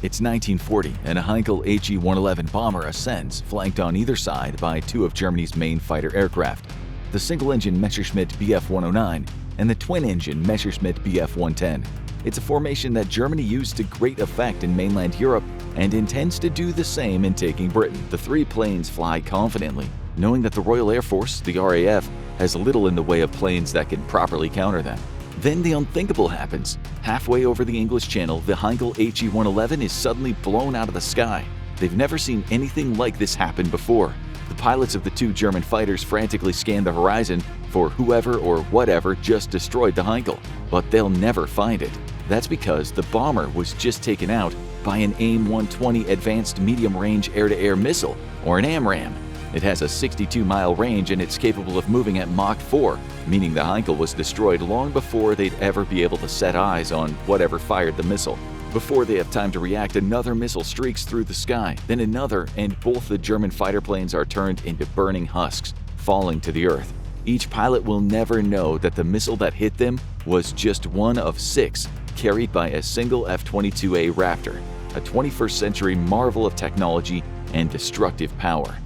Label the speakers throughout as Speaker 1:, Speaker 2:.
Speaker 1: It's 1940, and a Heinkel HE-111 bomber ascends, flanked on either side by two of Germany's main fighter aircraft, the single-engine Messerschmitt Bf-109 and the twin-engine Messerschmitt Bf-110. It's a formation that Germany used to great effect in mainland Europe and intends to do the same in taking Britain. The three planes fly confidently, knowing that the Royal Air Force, the RAF, has little in the way of planes that can properly counter them. Then the unthinkable happens. Halfway over the English Channel, the Heinkel HE-111 is suddenly blown out of the sky. They've never seen anything like this happen before. The pilots of the two German fighters frantically scan the horizon for whoever or whatever just destroyed the Heinkel, but they'll never find it. That's because the bomber was just taken out by an AIM-120 Advanced Medium Range Air-to-Air Missile, or an AMRAAM. It has a 62-mile range and it's capable of moving at Mach 4, meaning the Heinkel was destroyed long before they'd ever be able to set eyes on whatever fired the missile. Before they have time to react, another missile streaks through the sky, then another, and both the German fighter planes are turned into burning husks, falling to the earth. Each pilot will never know that the missile that hit them was just one of 6 carried by a single F-22A Raptor, a 21st century marvel of technology and destructive power.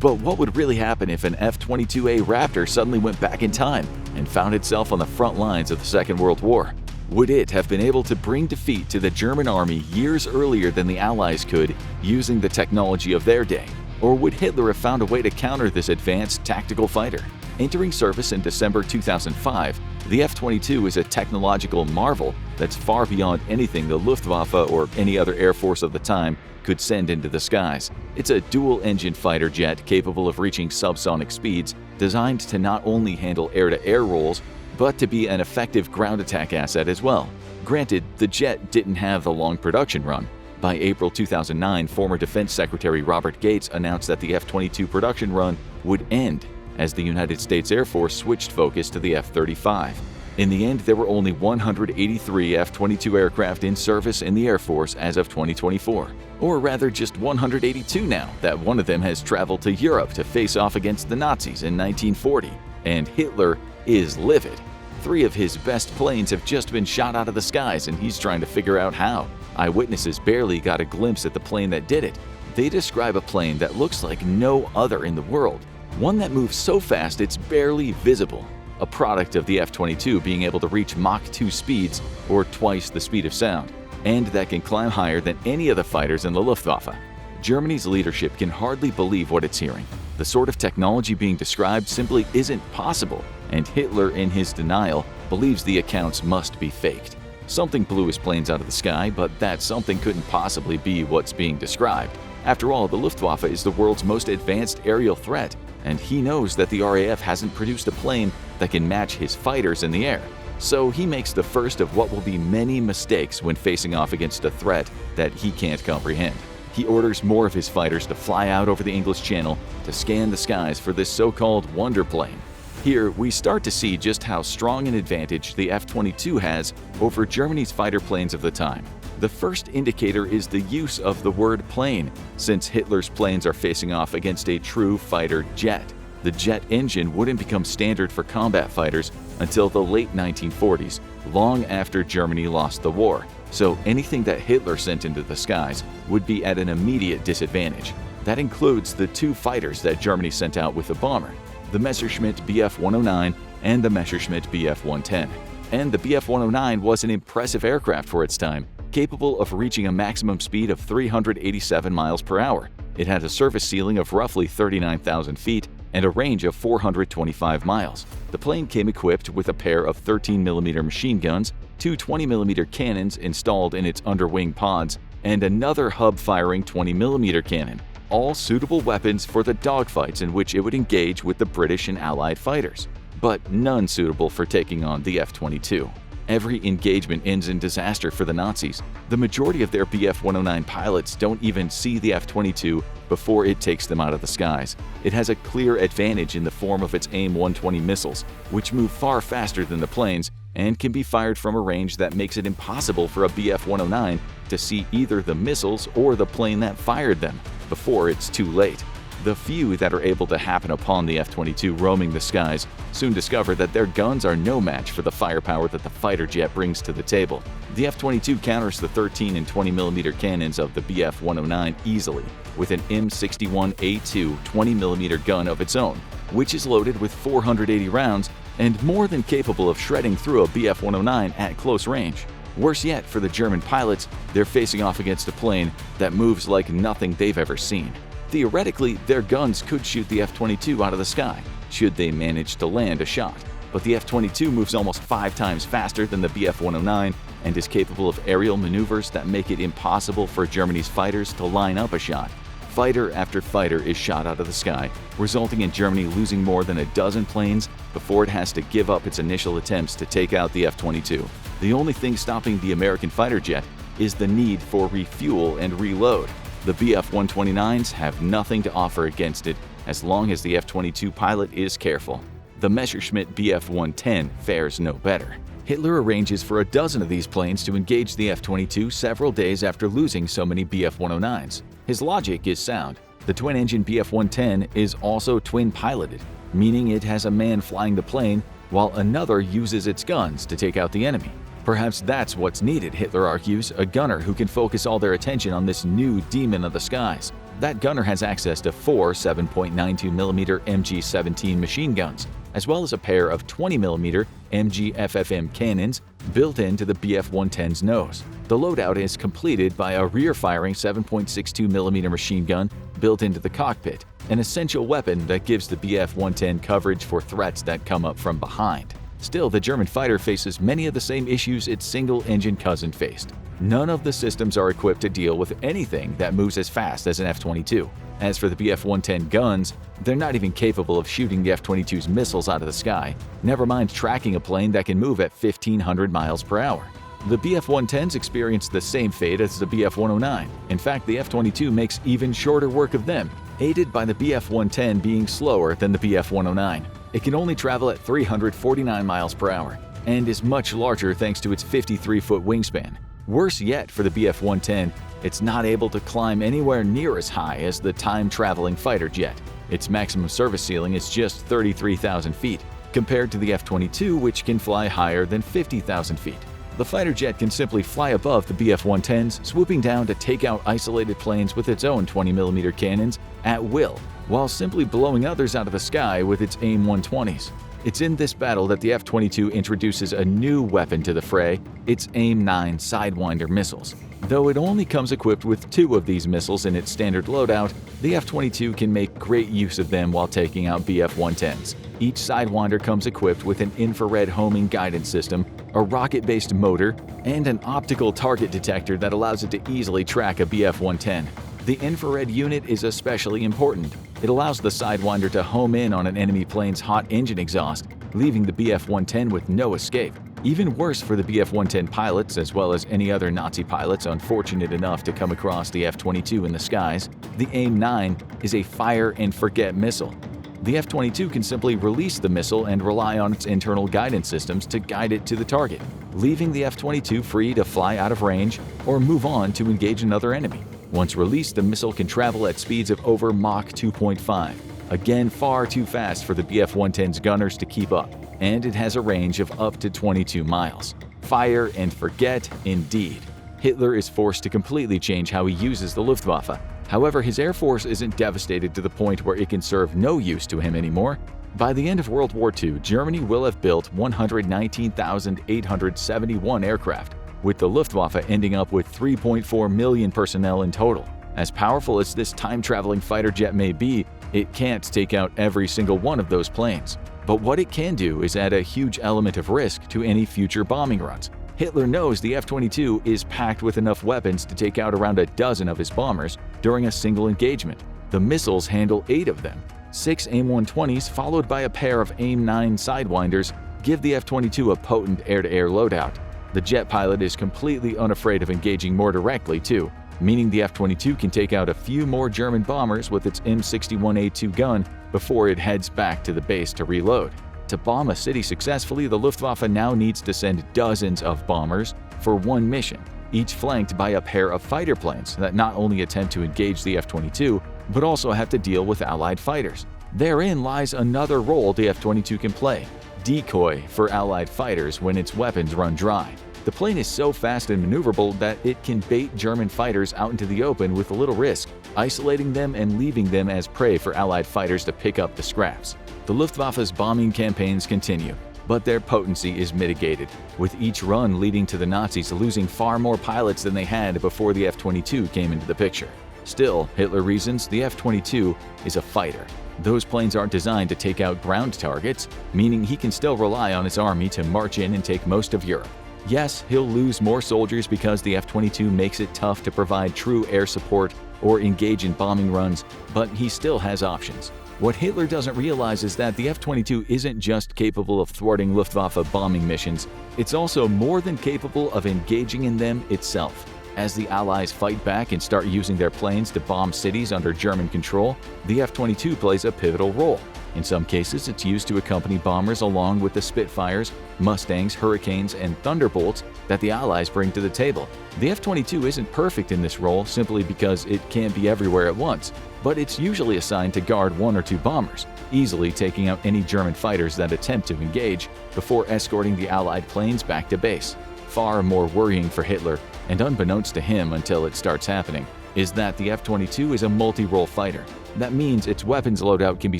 Speaker 1: But what would really happen if an F-22A Raptor suddenly went back in time and found itself on the front lines of the Second World War? Would it have been able to bring defeat to the German army years earlier than the Allies could using the technology of their day? Or would Hitler have found a way to counter this advanced tactical fighter? Entering service in December 2005, the F-22 is a technological marvel that's far beyond anything the Luftwaffe or any other air force of the time could send into the skies. It's a dual-engine fighter jet capable of reaching subsonic speeds, designed to not only handle air-to-air roles, but to be an effective ground attack asset as well. Granted, the jet didn't have the long production run. By April 2009, former Defense Secretary Robert Gates announced that the F-22 production run would end as the United States Air Force switched focus to the F-35. In the end, there were only 183 F-22 aircraft in service in the Air Force as of 2024. Or rather, just 182 now, that one of them has traveled to Europe to face off against the Nazis in 1940. And Hitler is livid. 3 of his best planes have just been shot out of the skies, and he's trying to figure out how. Eyewitnesses barely got a glimpse at the plane that did it. They describe a plane that looks like no other in the world. One that moves so fast it's barely visible. A product of the F-22 being able to reach Mach 2 speeds, or twice the speed of sound, and that can climb higher than any of the fighters in the Luftwaffe. Germany's leadership can hardly believe what it's hearing. The sort of technology being described simply isn't possible, and Hitler, in his denial, believes the accounts must be faked. Something blew his planes out of the sky, but that something couldn't possibly be what's being described. After all, the Luftwaffe is the world's most advanced aerial threat, and he knows that the RAF hasn't produced a plane that can match his fighters in the air. So he makes the first of what will be many mistakes when facing off against a threat that he can't comprehend. He orders more of his fighters to fly out over the English Channel to scan the skies for this so-called wonder plane. Here, we start to see just how strong an advantage the F-22 has over Germany's fighter planes of the time. The first indicator is the use of the word plane, since Hitler's planes are facing off against a true fighter jet. The jet engine wouldn't become standard for combat fighters until the late 1940s, long after Germany lost the war. So anything that Hitler sent into the skies would be at an immediate disadvantage. That includes the 2 fighters that Germany sent out with the bomber, the Messerschmitt Bf-109 and the Messerschmitt Bf-110. And the Bf-109 was an impressive aircraft for its time, capable of reaching a maximum speed of 387 miles per hour. It had a surface ceiling of roughly 39,000 feet and a range of 425 miles. The plane came equipped with a pair of 13mm machine guns, 2 20mm cannons installed in its underwing pods, and another hub-firing 20mm cannon, all suitable weapons for the dogfights in which it would engage with the British and Allied fighters, but none suitable for taking on the F-22. Every engagement ends in disaster for the Nazis. The majority of their Bf-109 pilots don't even see the F-22 before it takes them out of the skies. It has a clear advantage in the form of its AIM-120 missiles, which move far faster than the planes and can be fired from a range that makes it impossible for a Bf-109 to see either the missiles or the plane that fired them before it's too late. The few that are able to happen upon the F-22 roaming the skies soon discover that their guns are no match for the firepower that the fighter jet brings to the table. The F-22 counters the 13 and 20mm cannons of the Bf-109 easily with an M61A2 20mm gun of its own, which is loaded with 480 rounds and more than capable of shredding through a Bf-109 at close range. Worse yet for the German pilots, they're facing off against a plane that moves like nothing they've ever seen. Theoretically, their guns could shoot the F-22 out of the sky, should they manage to land a shot. But the F-22 moves almost 5 times faster than the Bf-109 and is capable of aerial maneuvers that make it impossible for Germany's fighters to line up a shot. Fighter after fighter is shot out of the sky, resulting in Germany losing more than a dozen planes before it has to give up its initial attempts to take out the F-22. The only thing stopping the American fighter jet is the need for refuel and reload. The Bf-129s have nothing to offer against it as long as the F-22 pilot is careful. The Messerschmitt Bf-110 fares no better. Hitler arranges for a dozen of these planes to engage the F-22 several days after losing so many Bf-109s. His logic is sound. The twin-engine Bf-110 is also twin-piloted, meaning it has a man flying the plane while another uses its guns to take out the enemy. Perhaps that's what's needed, Hitler argues, a gunner who can focus all their attention on this new demon of the skies. That gunner has access to 4 7.92mm MG-17 machine guns, as well as a pair of 20mm MG-FFM cannons built into the Bf-110's nose. The loadout is completed by a rear-firing 7.62mm machine gun built into the cockpit, an essential weapon that gives the Bf-110 coverage for threats that come up from behind. Still, the German fighter faces many of the same issues its single-engine cousin faced. None of the systems are equipped to deal with anything that moves as fast as an F-22. As for the Bf-110 guns, they're not even capable of shooting the F-22's missiles out of the sky, never mind tracking a plane that can move at 1,500 miles per hour. The Bf-110s experienced the same fate as the Bf-109. In fact, the F-22 makes even shorter work of them, aided by the Bf-110 being slower than the Bf-109. It can only travel at 349 miles per hour and is much larger thanks to its 53-foot wingspan. Worse yet for the Bf-110, it's not able to climb anywhere near as high as the time-traveling fighter jet. Its maximum service ceiling is just 33,000 feet, compared to the F-22, which can fly higher than 50,000 feet. The fighter jet can simply fly above the Bf-110s, swooping down to take out isolated planes with its own 20mm cannons at will, while simply blowing others out of the sky with its AIM-120s. It's in this battle that the F-22 introduces a new weapon to the fray, its AIM-9 Sidewinder missiles. Though it only comes equipped with 2 of these missiles in its standard loadout, the F-22 can make great use of them while taking out Bf-110s. Each Sidewinder comes equipped with an infrared homing guidance system, a rocket-based motor, and an optical target detector that allows it to easily track a Bf-110. The infrared unit is especially important. It allows the Sidewinder to home in on an enemy plane's hot engine exhaust, leaving the Bf-110 with no escape. Even worse for the Bf-110 pilots, as well as any other Nazi pilots unfortunate enough to come across the F-22 in the skies, the AIM-9 is a fire-and-forget missile. The F-22 can simply release the missile and rely on its internal guidance systems to guide it to the target, leaving the F-22 free to fly out of range or move on to engage another enemy. Once released, the missile can travel at speeds of over Mach 2.5, again far too fast for the Bf-110's gunners to keep up, and it has a range of up to 22 miles. Fire and forget indeed. Hitler is forced to completely change how he uses the Luftwaffe. However, his air force isn't devastated to the point where it can serve no use to him anymore. By the end of World War II, Germany will have built 119,871 aircraft, with the Luftwaffe ending up with 3.4 million personnel in total. As powerful as this time-traveling fighter jet may be, it can't take out every single one of those planes. But what it can do is add a huge element of risk to any future bombing runs. Hitler knows the F-22 is packed with enough weapons to take out around a dozen of his bombers during a single engagement. The missiles handle 8 of them. 6 AIM-120s followed by a pair of AIM-9 Sidewinders give the F-22 a potent air-to-air loadout. The jet pilot is completely unafraid of engaging more directly too, meaning the F-22 can take out a few more German bombers with its M61A2 gun before it heads back to the base to reload. To bomb a city successfully, the Luftwaffe now needs to send dozens of bombers for one mission, each flanked by a pair of fighter planes that not only attempt to engage the F-22, but also have to deal with Allied fighters. Therein lies another role the F-22 can play: decoy for Allied fighters when its weapons run dry. The plane is so fast and maneuverable that it can bait German fighters out into the open with little risk, isolating them and leaving them as prey for Allied fighters to pick up the scraps. The Luftwaffe's bombing campaigns continue, but their potency is mitigated, with each run leading to the Nazis losing far more pilots than they had before the F-22 came into the picture. Still, Hitler reasons the F-22 is a fighter. Those planes aren't designed to take out ground targets, meaning he can still rely on his army to march in and take most of Europe. Yes, he'll lose more soldiers because the F-22 makes it tough to provide true air support or engage in bombing runs, but he still has options. What Hitler doesn't realize is that the F-22 isn't just capable of thwarting Luftwaffe bombing missions, it's also more than capable of engaging in them itself. As the Allies fight back and start using their planes to bomb cities under German control, the F-22 plays a pivotal role. In some cases, it's used to accompany bombers along with the Spitfires, Mustangs, Hurricanes, and Thunderbolts that the Allies bring to the table. The F-22 isn't perfect in this role simply because it can't be everywhere at once, but it's usually assigned to guard one or two bombers, easily taking out any German fighters that attempt to engage before escorting the Allied planes back to base. Far more worrying for Hitler, and unbeknownst to him until it starts happening, is that the F-22 is a multi-role fighter. That means its weapons loadout can be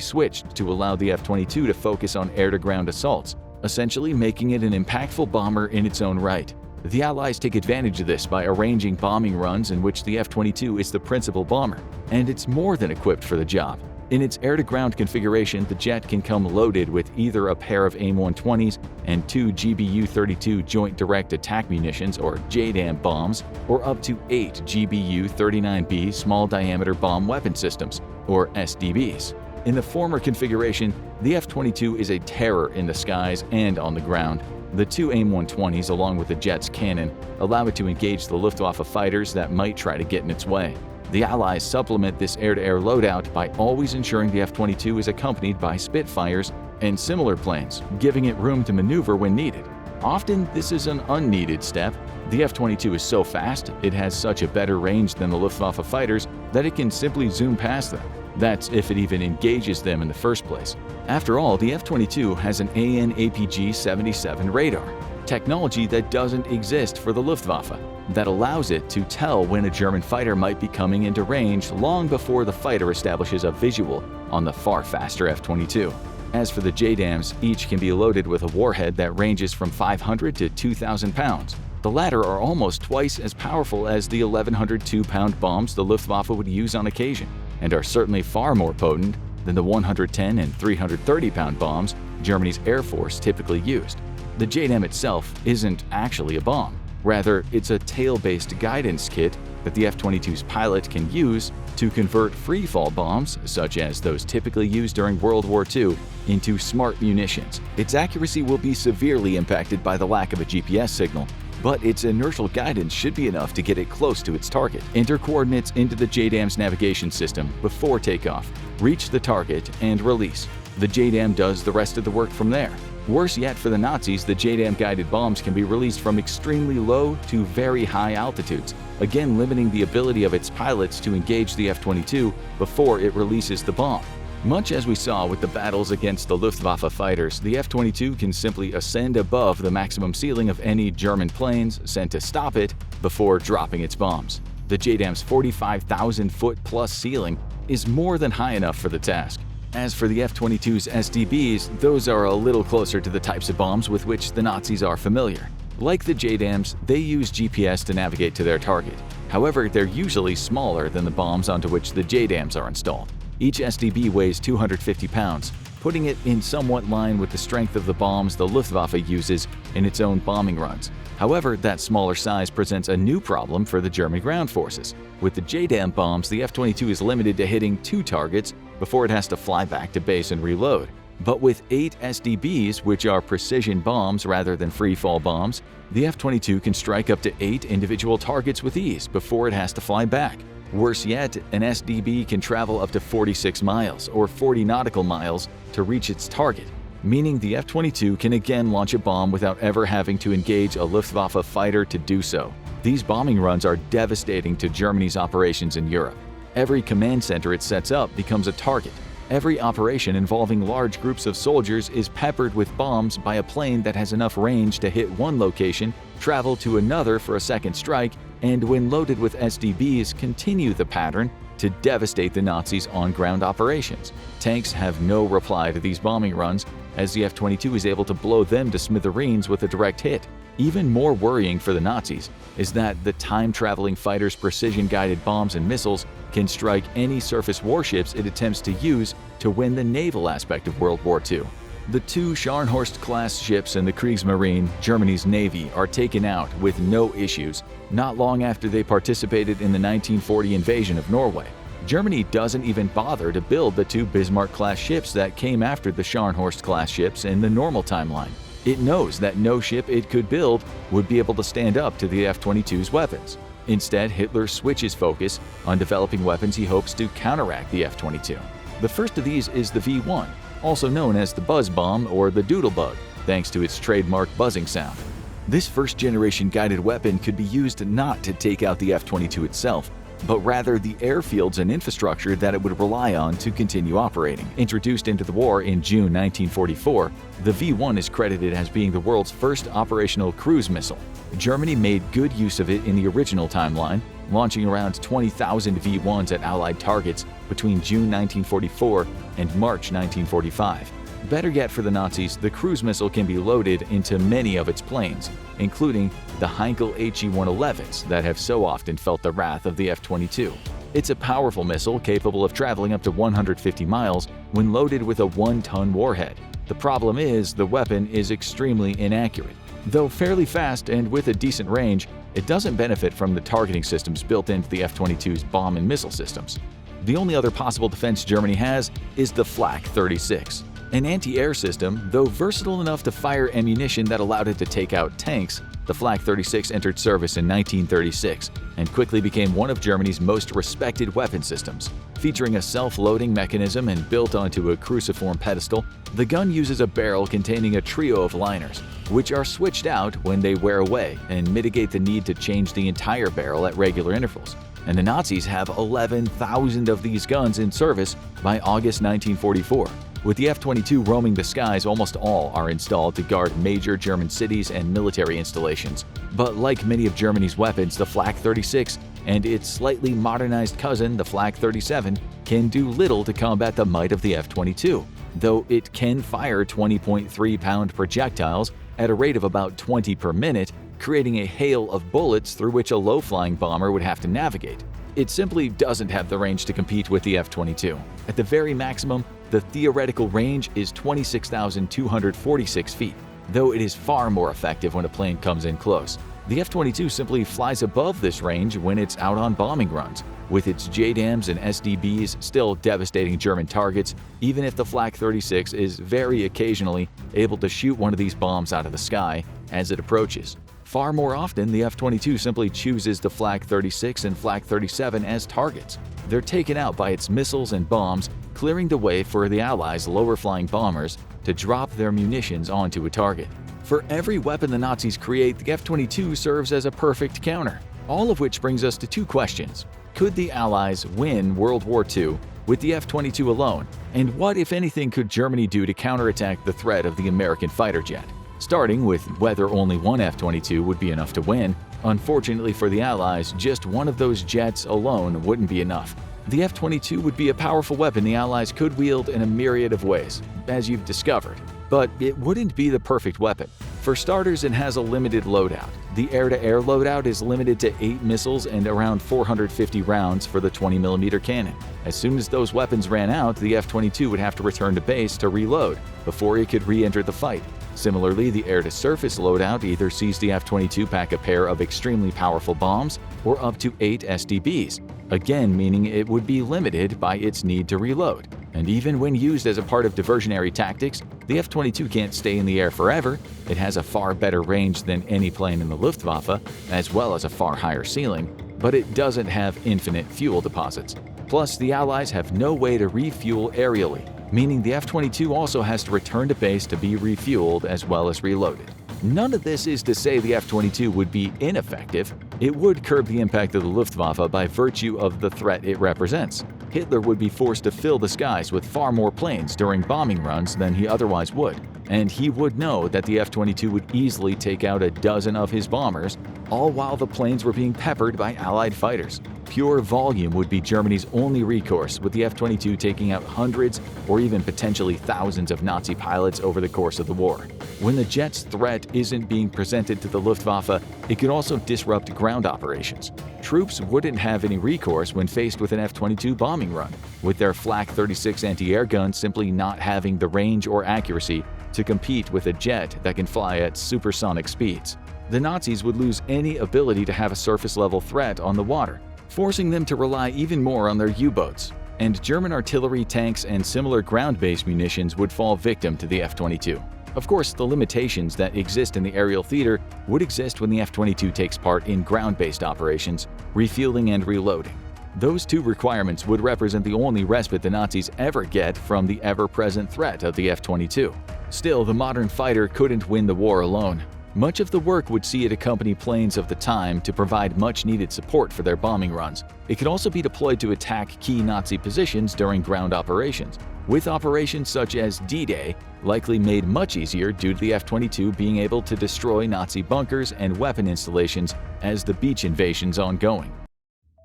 Speaker 1: switched to allow the F-22 to focus on air-to-ground assaults, essentially making it an impactful bomber in its own right. The Allies take advantage of this by arranging bombing runs in which the F-22 is the principal bomber, and it's more than equipped for the job. In its air-to-ground configuration, the jet can come loaded with either a pair of AIM-120s and 2 GBU-32 Joint Direct Attack Munitions or JDAM bombs, or up to 8 GBU-39B Small-Diameter Bomb Weapon Systems, or SDBs. In the former configuration, the F-22 is a terror in the skies and on the ground. The 2 AIM-120s, along with the jet's cannon, allow it to engage the Luftwaffe fighters that might try to get in its way. The Allies supplement this air-to-air loadout by always ensuring the F-22 is accompanied by Spitfires and similar planes, giving it room to maneuver when needed. Often, this is an unneeded step. The F-22 is so fast, it has such a better range than the Luftwaffe fighters that it can simply zoom past them. That's if it even engages them in the first place. After all, the F-22 has an AN/APG-77 radar, technology that doesn't exist for the Luftwaffe, that allows it to tell when a German fighter might be coming into range long before the fighter establishes a visual on the far faster F-22. As for the JDAMs, each can be loaded with a warhead that ranges from 500 to 2,000 pounds. The latter are almost twice as powerful as the 1,100 2-pound bombs the Luftwaffe would use on occasion, and are certainly far more potent than the 110 and 330-pound bombs Germany's Air Force typically used. The JDAM itself isn't actually a bomb. Rather, it's a tail-based guidance kit that the F-22's pilot can use to convert free-fall bombs, such as those typically used during World War II, into smart munitions. Its accuracy will be severely impacted by the lack of a GPS signal, but its inertial guidance should be enough to get it close to its target. Enter coordinates into the JDAM's navigation system before takeoff, reach the target, and release. The JDAM does the rest of the work from there. Worse yet for the Nazis, the JDAM-guided bombs can be released from extremely low to very high altitudes, again limiting the ability of its pilots to engage the F-22 before it releases the bomb. Much as we saw with the battles against the Luftwaffe fighters, the F-22 can simply ascend above the maximum ceiling of any German planes sent to stop it before dropping its bombs. The JDAM's 45,000-foot-plus ceiling is more than high enough for the task. As for the F-22's SDBs, those are a little closer to the types of bombs with which the Nazis are familiar. Like the JDAMs, they use GPS to navigate to their target. However, they're usually smaller than the bombs onto which the JDAMs are installed. Each SDB weighs 250 pounds, putting it in somewhat line with the strength of the bombs the Luftwaffe uses in its own bombing runs. However, that smaller size presents a new problem for the German ground forces. With the JDAM bombs, the F-22 is limited to hitting 2 targets before it has to fly back to base and reload. But with 8 SDBs, which are precision bombs rather than free-fall bombs, the F-22 can strike up to 8 individual targets with ease before it has to fly back. Worse yet, an SDB can travel up to 46 miles or 40 nautical miles to reach its target, meaning the F-22 can again launch a bomb without ever having to engage a Luftwaffe fighter to do so. These bombing runs are devastating to Germany's operations in Europe. Every command center it sets up becomes a target. Every operation involving large groups of soldiers is peppered with bombs by a plane that has enough range to hit one location, travel to another for a second strike, and when loaded with SDBs, continue the pattern to devastate the Nazis' on-ground operations. Tanks have no reply to these bombing runs, as the F-22 is able to blow them to smithereens with a direct hit. Even more worrying for the Nazis is that the time-traveling fighter's precision-guided bombs and missiles can strike any surface warships it attempts to use to win the naval aspect of World War II. The two Scharnhorst-class ships in the Kriegsmarine, Germany's navy, are taken out with no issues, not long after they participated in the 1940 invasion of Norway. Germany doesn't even bother to build the two Bismarck-class ships that came after the Scharnhorst-class ships in the normal timeline. It knows that no ship it could build would be able to stand up to the F-22's weapons. Instead, Hitler switches focus on developing weapons he hopes to counteract the F-22. The first of these is the V-1, also known as the Buzz Bomb or the Doodlebug, thanks to its trademark buzzing sound. This first-generation guided weapon could be used not to take out the F-22 itself, but rather the airfields and infrastructure that it would rely on to continue operating. Introduced into the war in June 1944, the V-1 is credited as being the world's first operational cruise missile. Germany made good use of it in the original timeline, launching around 20,000 V-1s at Allied targets between June 1944 and March 1945. Better yet for the Nazis, the cruise missile can be loaded into many of its planes, including the Heinkel HE-111s that have so often felt the wrath of the F-22. It's a powerful missile capable of traveling up to 150 miles when loaded with a 1-ton warhead. The problem is the weapon is extremely inaccurate. Though fairly fast and with a decent range, it doesn't benefit from the targeting systems built into the F-22's bomb and missile systems. The only other possible defense Germany has is the Flak 36. An anti-air system, though versatile enough to fire ammunition that allowed it to take out tanks, the Flak 36 entered service in 1936 and quickly became one of Germany's most respected weapon systems. Featuring a self-loading mechanism and built onto a cruciform pedestal, the gun uses a barrel containing a trio of liners, which are switched out when they wear away and mitigate the need to change the entire barrel at regular intervals. And the Nazis have 11,000 of these guns in service by August 1944. With the F-22 roaming the skies, almost all are installed to guard major German cities and military installations. But like many of Germany's weapons, the Flak 36 and its slightly modernized cousin, the Flak 37, can do little to combat the might of the F-22, though it can fire 20.3-pound projectiles at a rate of about 20 per minute, creating a hail of bullets through which a low-flying bomber would have to navigate. It simply doesn't have the range to compete with the F-22. At the very maximum, the theoretical range is 26,246 feet, though it is far more effective when a plane comes in close. The F-22 simply flies above this range when it's out on bombing runs, with its JDAMs and SDBs still devastating German targets, even if the Flak 36 is very occasionally able to shoot one of these bombs out of the sky as it approaches. Far more often, the F-22 simply chooses the Flak 36 and Flak 37 as targets. They're taken out by its missiles and bombs, clearing the way for the Allies' lower-flying bombers to drop their munitions onto a target. For every weapon the Nazis create, the F-22 serves as a perfect counter. All of which brings us to two questions. Could the Allies win World War II with the F-22 alone? And what, if anything, could Germany do to counterattack the threat of the American fighter jet? Starting with whether only one F-22 would be enough to win, unfortunately for the Allies, just one of those jets alone wouldn't be enough. The F-22 would be a powerful weapon the Allies could wield in a myriad of ways, as you've discovered. But it wouldn't be the perfect weapon. For starters, it has a limited loadout. The air-to-air loadout is limited to 8 missiles and around 450 rounds for the 20mm cannon. As soon as those weapons ran out, the F-22 would have to return to base to reload before it could re-enter the fight. Similarly, the air-to-surface loadout either sees the F-22 pack a pair of extremely powerful bombs or up to 8 SDBs, again meaning it would be limited by its need to reload. And even when used as a part of diversionary tactics, the F-22 can't stay in the air forever. It has a far better range than any plane in the Luftwaffe, as well as a far higher ceiling, but it doesn't have infinite fuel deposits. Plus, the Allies have no way to refuel aerially, meaning the F-22 also has to return to base to be refueled as well as reloaded. None of this is to say the F-22 would be ineffective. It would curb the impact of the Luftwaffe by virtue of the threat it represents. Hitler would be forced to fill the skies with far more planes during bombing runs than he otherwise would, and he would know that the F-22 would easily take out a dozen of his bombers, all while the planes were being peppered by Allied fighters. Pure volume would be Germany's only recourse, with the F-22 taking out hundreds or even potentially thousands of Nazi pilots over the course of the war. When the jet's threat isn't being presented to the Luftwaffe, it could also disrupt ground operations. Troops wouldn't have any recourse when faced with an F-22 bombing run, with their Flak 36 anti-air guns simply not having the range or accuracy to compete with a jet that can fly at supersonic speeds. The Nazis would lose any ability to have a surface-level threat on the water, forcing them to rely even more on their U-boats, and German artillery, tanks, and similar ground-based munitions would fall victim to the F-22. Of course, the limitations that exist in the aerial theater would exist when the F-22 takes part in ground-based operations, refueling and reloading. Those two requirements would represent the only respite the Nazis ever get from the ever-present threat of the F-22. Still, the modern fighter couldn't win the war alone. Much of the work would see it accompany planes of the time to provide much-needed support for their bombing runs. It could also be deployed to attack key Nazi positions during ground operations, with operations such as D-Day likely made much easier due to the F-22 being able to destroy Nazi bunkers and weapon installations as the beach invasion's ongoing.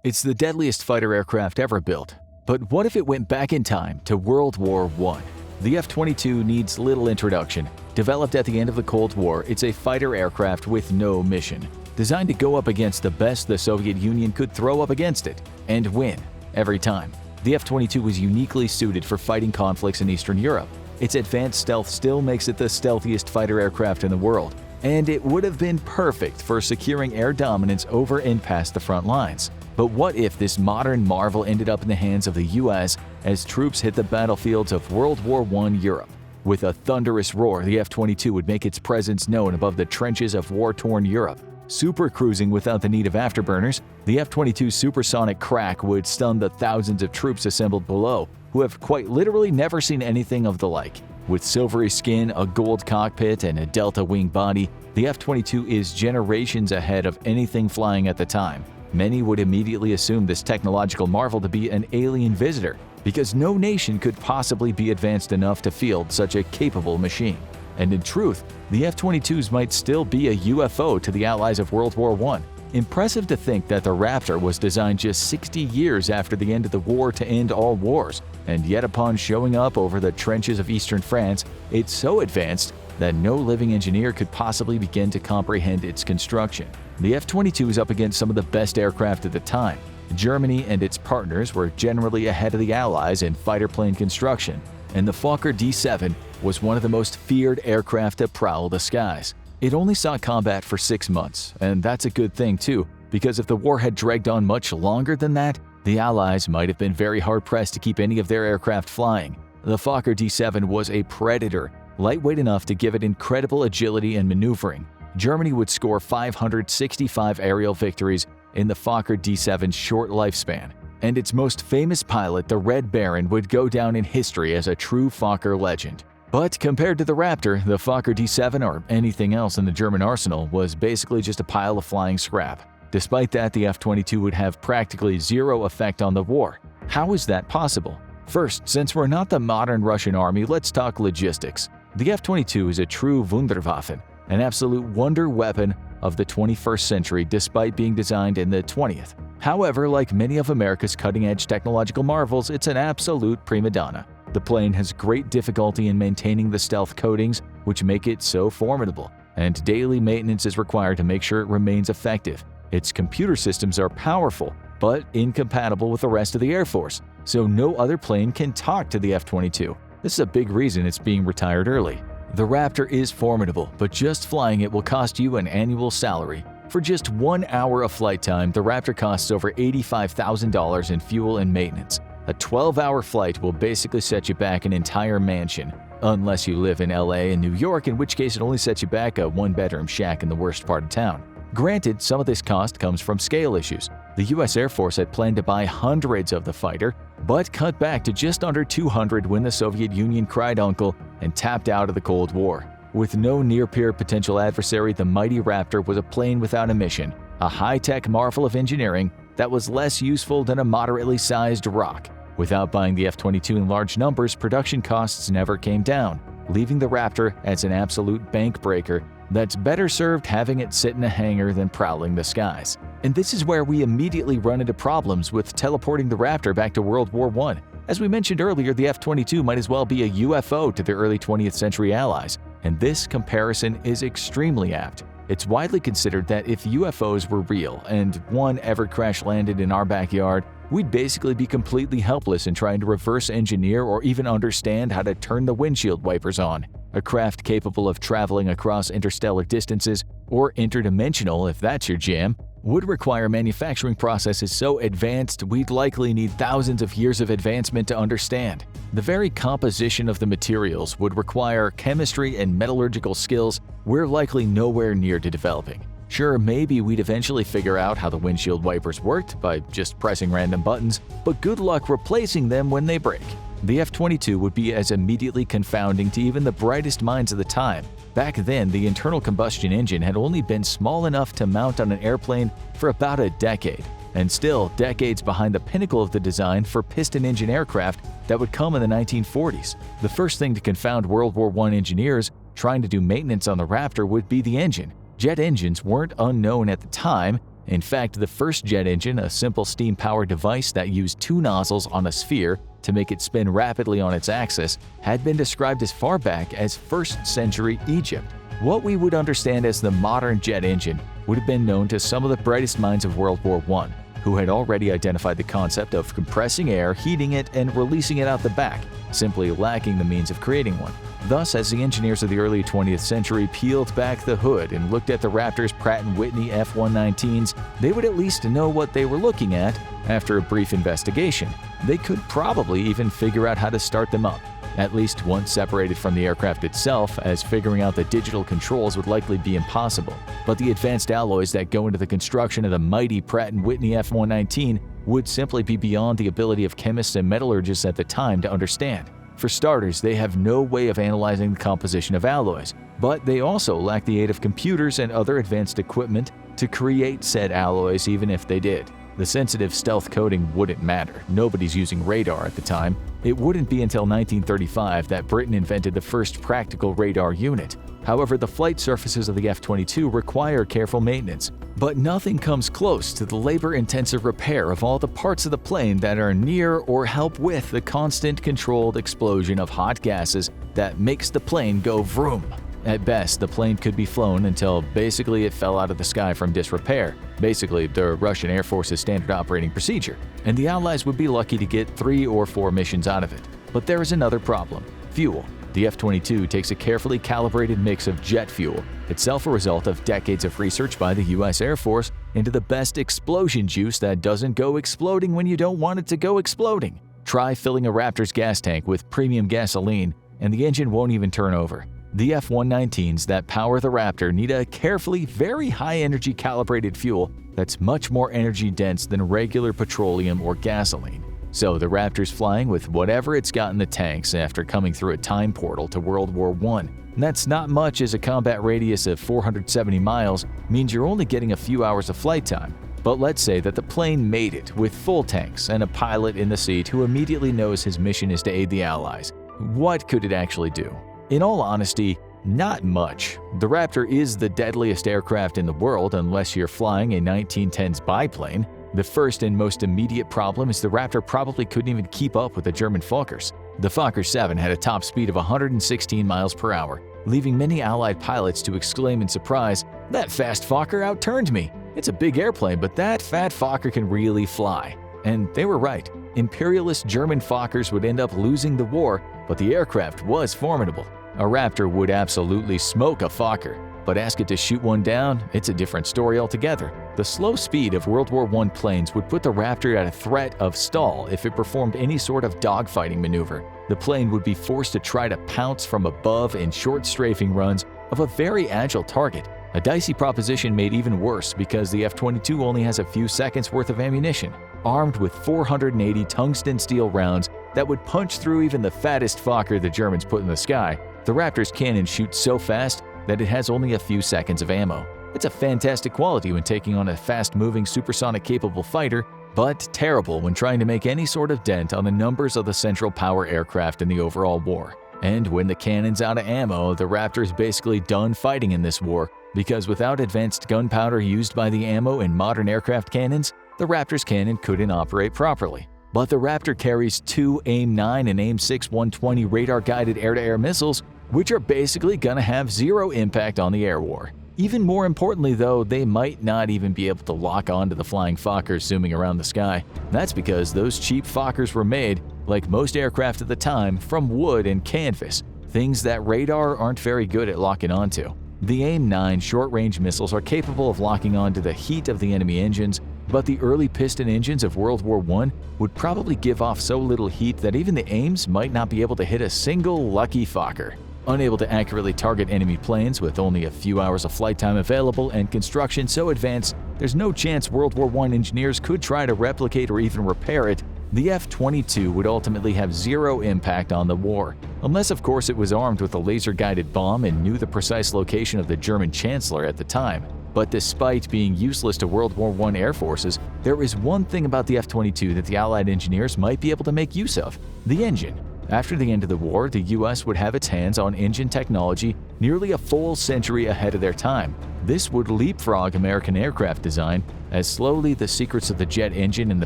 Speaker 1: It's the deadliest fighter aircraft ever built, but what if it went back in time to World War I? The F-22 needs little introduction. Developed at the end of the Cold War, it's a fighter aircraft with no mission, designed to go up against the best the Soviet Union could throw up against it, and win, every time. The F-22 was uniquely suited for fighting conflicts in Eastern Europe. Its advanced stealth still makes it the stealthiest fighter aircraft in the world, and it would have been perfect for securing air dominance over and past the front lines. But what if this modern marvel ended up in the hands of the US as troops hit the battlefields of World War I Europe? With a thunderous roar, the F-22 would make its presence known above the trenches of war-torn Europe. Super cruising without the need of afterburners, the F-22's supersonic crack would stun the thousands of troops assembled below, who have quite literally never seen anything of the like. With silvery skin, a gold cockpit, and a delta wing body, the F-22 is generations ahead of anything flying at the time. Many would immediately assume this technological marvel to be an alien visitor, because no nation could possibly be advanced enough to field such a capable machine. And in truth, the F-22s might still be a UFO to the Allies of World War I. Impressive to think that the Raptor was designed just 60 years after the end of the war to end all wars, and yet upon showing up over the trenches of eastern France, it's so advanced that no living engineer could possibly begin to comprehend its construction. The F-22 is up against some of the best aircraft at the time. Germany and its partners were generally ahead of the Allies in fighter plane construction, and the Fokker D-7 was one of the most feared aircraft to prowl the skies. It only saw combat for 6 months, and that's a good thing too, because if the war had dragged on much longer than that, the Allies might have been very hard-pressed to keep any of their aircraft flying. The Fokker D-7 was a predator, lightweight enough to give it incredible agility and maneuvering. Germany would score 565 aerial victories in the Fokker D-7's short lifespan, and its most famous pilot, the Red Baron, would go down in history as a true Fokker legend. But compared to the Raptor, the Fokker D-7 or anything else in the German arsenal was basically just a pile of flying scrap. Despite that, the F-22 would have practically zero effect on the war. How is that possible? First, since we're not the modern Russian army, let's talk logistics. The F-22 is a true Wunderwaffe, an absolute wonder weapon of the 21st century despite being designed in the 20th. However, like many of America's cutting-edge technological marvels, it's an absolute prima donna. The plane has great difficulty in maintaining the stealth coatings, which make it so formidable, and daily maintenance is required to make sure it remains effective. Its computer systems are powerful, but incompatible with the rest of the Air Force, so no other plane can talk to the F-22. This is a big reason it's being retired early. The Raptor is formidable, but just flying it will cost you an annual salary. For just 1 hour of flight time, the Raptor costs over $85,000 in fuel and maintenance. A 12-hour flight will basically set you back an entire mansion, unless you live in LA and New York, in which case it only sets you back a one-bedroom shack in the worst part of town. Granted, some of this cost comes from scale issues. The US Air Force had planned to buy hundreds of the fighter, but cut back to just under 200 when the Soviet Union cried uncle and tapped out of the Cold War. With no near-peer potential adversary, the mighty Raptor was a plane without a mission, a high-tech marvel of engineering that was less useful than a moderately sized rock. Without buying the F-22 in large numbers, production costs never came down, leaving the Raptor as an absolute bank breaker that's better served having it sit in a hangar than prowling the skies. And this is where we immediately run into problems with teleporting the Raptor back to World War I. As we mentioned earlier, the F-22 might as well be a UFO to the early 20th century allies, and this comparison is extremely apt. It's widely considered that if UFOs were real and one ever crash-landed in our backyard, we'd basically be completely helpless in trying to reverse engineer or even understand how to turn the windshield wipers on. A craft capable of traveling across interstellar distances, or interdimensional if that's your jam, would require manufacturing processes so advanced we'd likely need thousands of years of advancement to understand. The very composition of the materials would require chemistry and metallurgical skills we're likely nowhere near to developing. Sure, maybe we'd eventually figure out how the windshield wipers worked by just pressing random buttons, but good luck replacing them when they break. The F-22 would be as immediately confounding to even the brightest minds of the time. Back then, the internal combustion engine had only been small enough to mount on an airplane for about a decade, and still decades behind the pinnacle of the design for piston engine aircraft that would come in the 1940s. The first thing to confound World War I engineers trying to do maintenance on the Raptor would be the engine. Jet engines weren't unknown at the time. In fact, the first jet engine, a simple steam-powered device that used two nozzles on a sphere to make it spin rapidly on its axis, had been described as far back as 1st century Egypt. What we would understand as the modern jet engine would have been known to some of the brightest minds of World War I, who had already identified the concept of compressing air, heating it, and releasing it out the back, simply lacking the means of creating one. Thus, as the engineers of the early 20th century peeled back the hood and looked at the Raptor's Pratt & Whitney F-119s, they would at least know what they were looking at. After a brief investigation, they could probably even figure out how to start them up, at least once separated from the aircraft itself, as figuring out the digital controls would likely be impossible. But the advanced alloys that go into the construction of the mighty Pratt & Whitney F-119 would simply be beyond the ability of chemists and metallurgists at the time to understand. For starters, they have no way of analyzing the composition of alloys, but they also lack the aid of computers and other advanced equipment to create said alloys even if they did. The sensitive stealth coating wouldn't matter. Nobody's using radar at the time. It wouldn't be until 1935 that Britain invented the first practical radar unit. However, the flight surfaces of the F-22 require careful maintenance, but nothing comes close to the labor-intensive repair of all the parts of the plane that are near or help with the constant controlled explosion of hot gases that makes the plane go vroom. At best, the plane could be flown until basically it fell out of the sky from disrepair, basically the Russian Air Force's standard operating procedure, and the Allies would be lucky to get 3 or 4 missions out of it. But there is another problem: fuel. The F-22 takes a carefully calibrated mix of jet fuel, itself a result of decades of research by the US Air Force into the best explosion juice that doesn't go exploding when you don't want it to go exploding. Try filling a Raptor's gas tank with premium gasoline, and the engine won't even turn over. The F-119s that power the Raptor need a carefully, very high-energy calibrated fuel that's much more energy-dense than regular petroleum or gasoline. So the Raptor's flying with whatever it's got in the tanks after coming through a time portal to World War I. And that's not much, as a combat radius of 470 miles means you're only getting a few hours of flight time. But let's say that the plane made it with full tanks and a pilot in the seat who immediately knows his mission is to aid the Allies. What could it actually do? In all honesty, not much. The Raptor is the deadliest aircraft in the world unless you're flying a 1910s biplane. The first and most immediate problem is the Raptor probably couldn't even keep up with the German Fokkers. The Fokker 7 had a top speed of 116 miles per hour, leaving many Allied pilots to exclaim in surprise, "That fast Fokker outturned me! It's a big airplane, but that fat Fokker can really fly." And they were right. Imperialist German Fokkers would end up losing the war, but the aircraft was formidable. A Raptor would absolutely smoke a Fokker, but ask it to shoot one down, it's a different story altogether. The slow speed of World War I planes would put the Raptor at a threat of stall if it performed any sort of dogfighting maneuver. The plane would be forced to try to pounce from above in short strafing runs of a very agile target. A dicey proposition made even worse because the F-22 only has a few seconds worth of ammunition, armed with 480 tungsten steel rounds that would punch through even the fattest Fokker the Germans put in the sky. The Raptor's cannon shoots so fast that it has only a few seconds of ammo. It's a fantastic quality when taking on a fast-moving supersonic-capable fighter, but terrible when trying to make any sort of dent on the numbers of the central power aircraft in the overall war. And when the cannon's out of ammo, the Raptor's basically done fighting in this war, because without advanced gunpowder used by the ammo in modern aircraft cannons, the Raptor's cannon couldn't operate properly. But the Raptor carries two AIM-9 and AIM-6 120 radar-guided air-to-air missiles, which are basically gonna have zero impact on the air war. Even more importantly though, they might not even be able to lock onto the flying Fokkers zooming around the sky. That's because those cheap Fokkers were made, like most aircraft at the time, from wood and canvas, things that radar aren't very good at locking onto. The AIM-9 short-range missiles are capable of locking onto the heat of the enemy engines, but the early piston engines of World War I would probably give off so little heat that even the AIMs might not be able to hit a single lucky Fokker. Unable to accurately target enemy planes with only a few hours of flight time available and construction so advanced, there's no chance World War I engineers could try to replicate or even repair it. The F-22 would ultimately have zero impact on the war, unless of course it was armed with a laser-guided bomb and knew the precise location of the German Chancellor at the time. But despite being useless to World War I air forces, there is one thing about the F-22 that the Allied engineers might be able to make use of: the engine. After the end of the war, the US would have its hands on engine technology nearly a full century ahead of their time. This would leapfrog American aircraft design, as slowly the secrets of the jet engine and the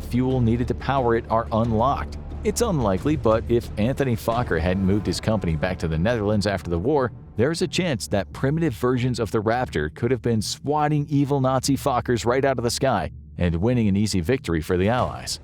Speaker 1: fuel needed to power it are unlocked. It's unlikely, but if Anthony Fokker hadn't moved his company back to the Netherlands after the war, there's a chance that primitive versions of the Raptor could have been swatting evil Nazi Fokkers right out of the sky and winning an easy victory for the Allies.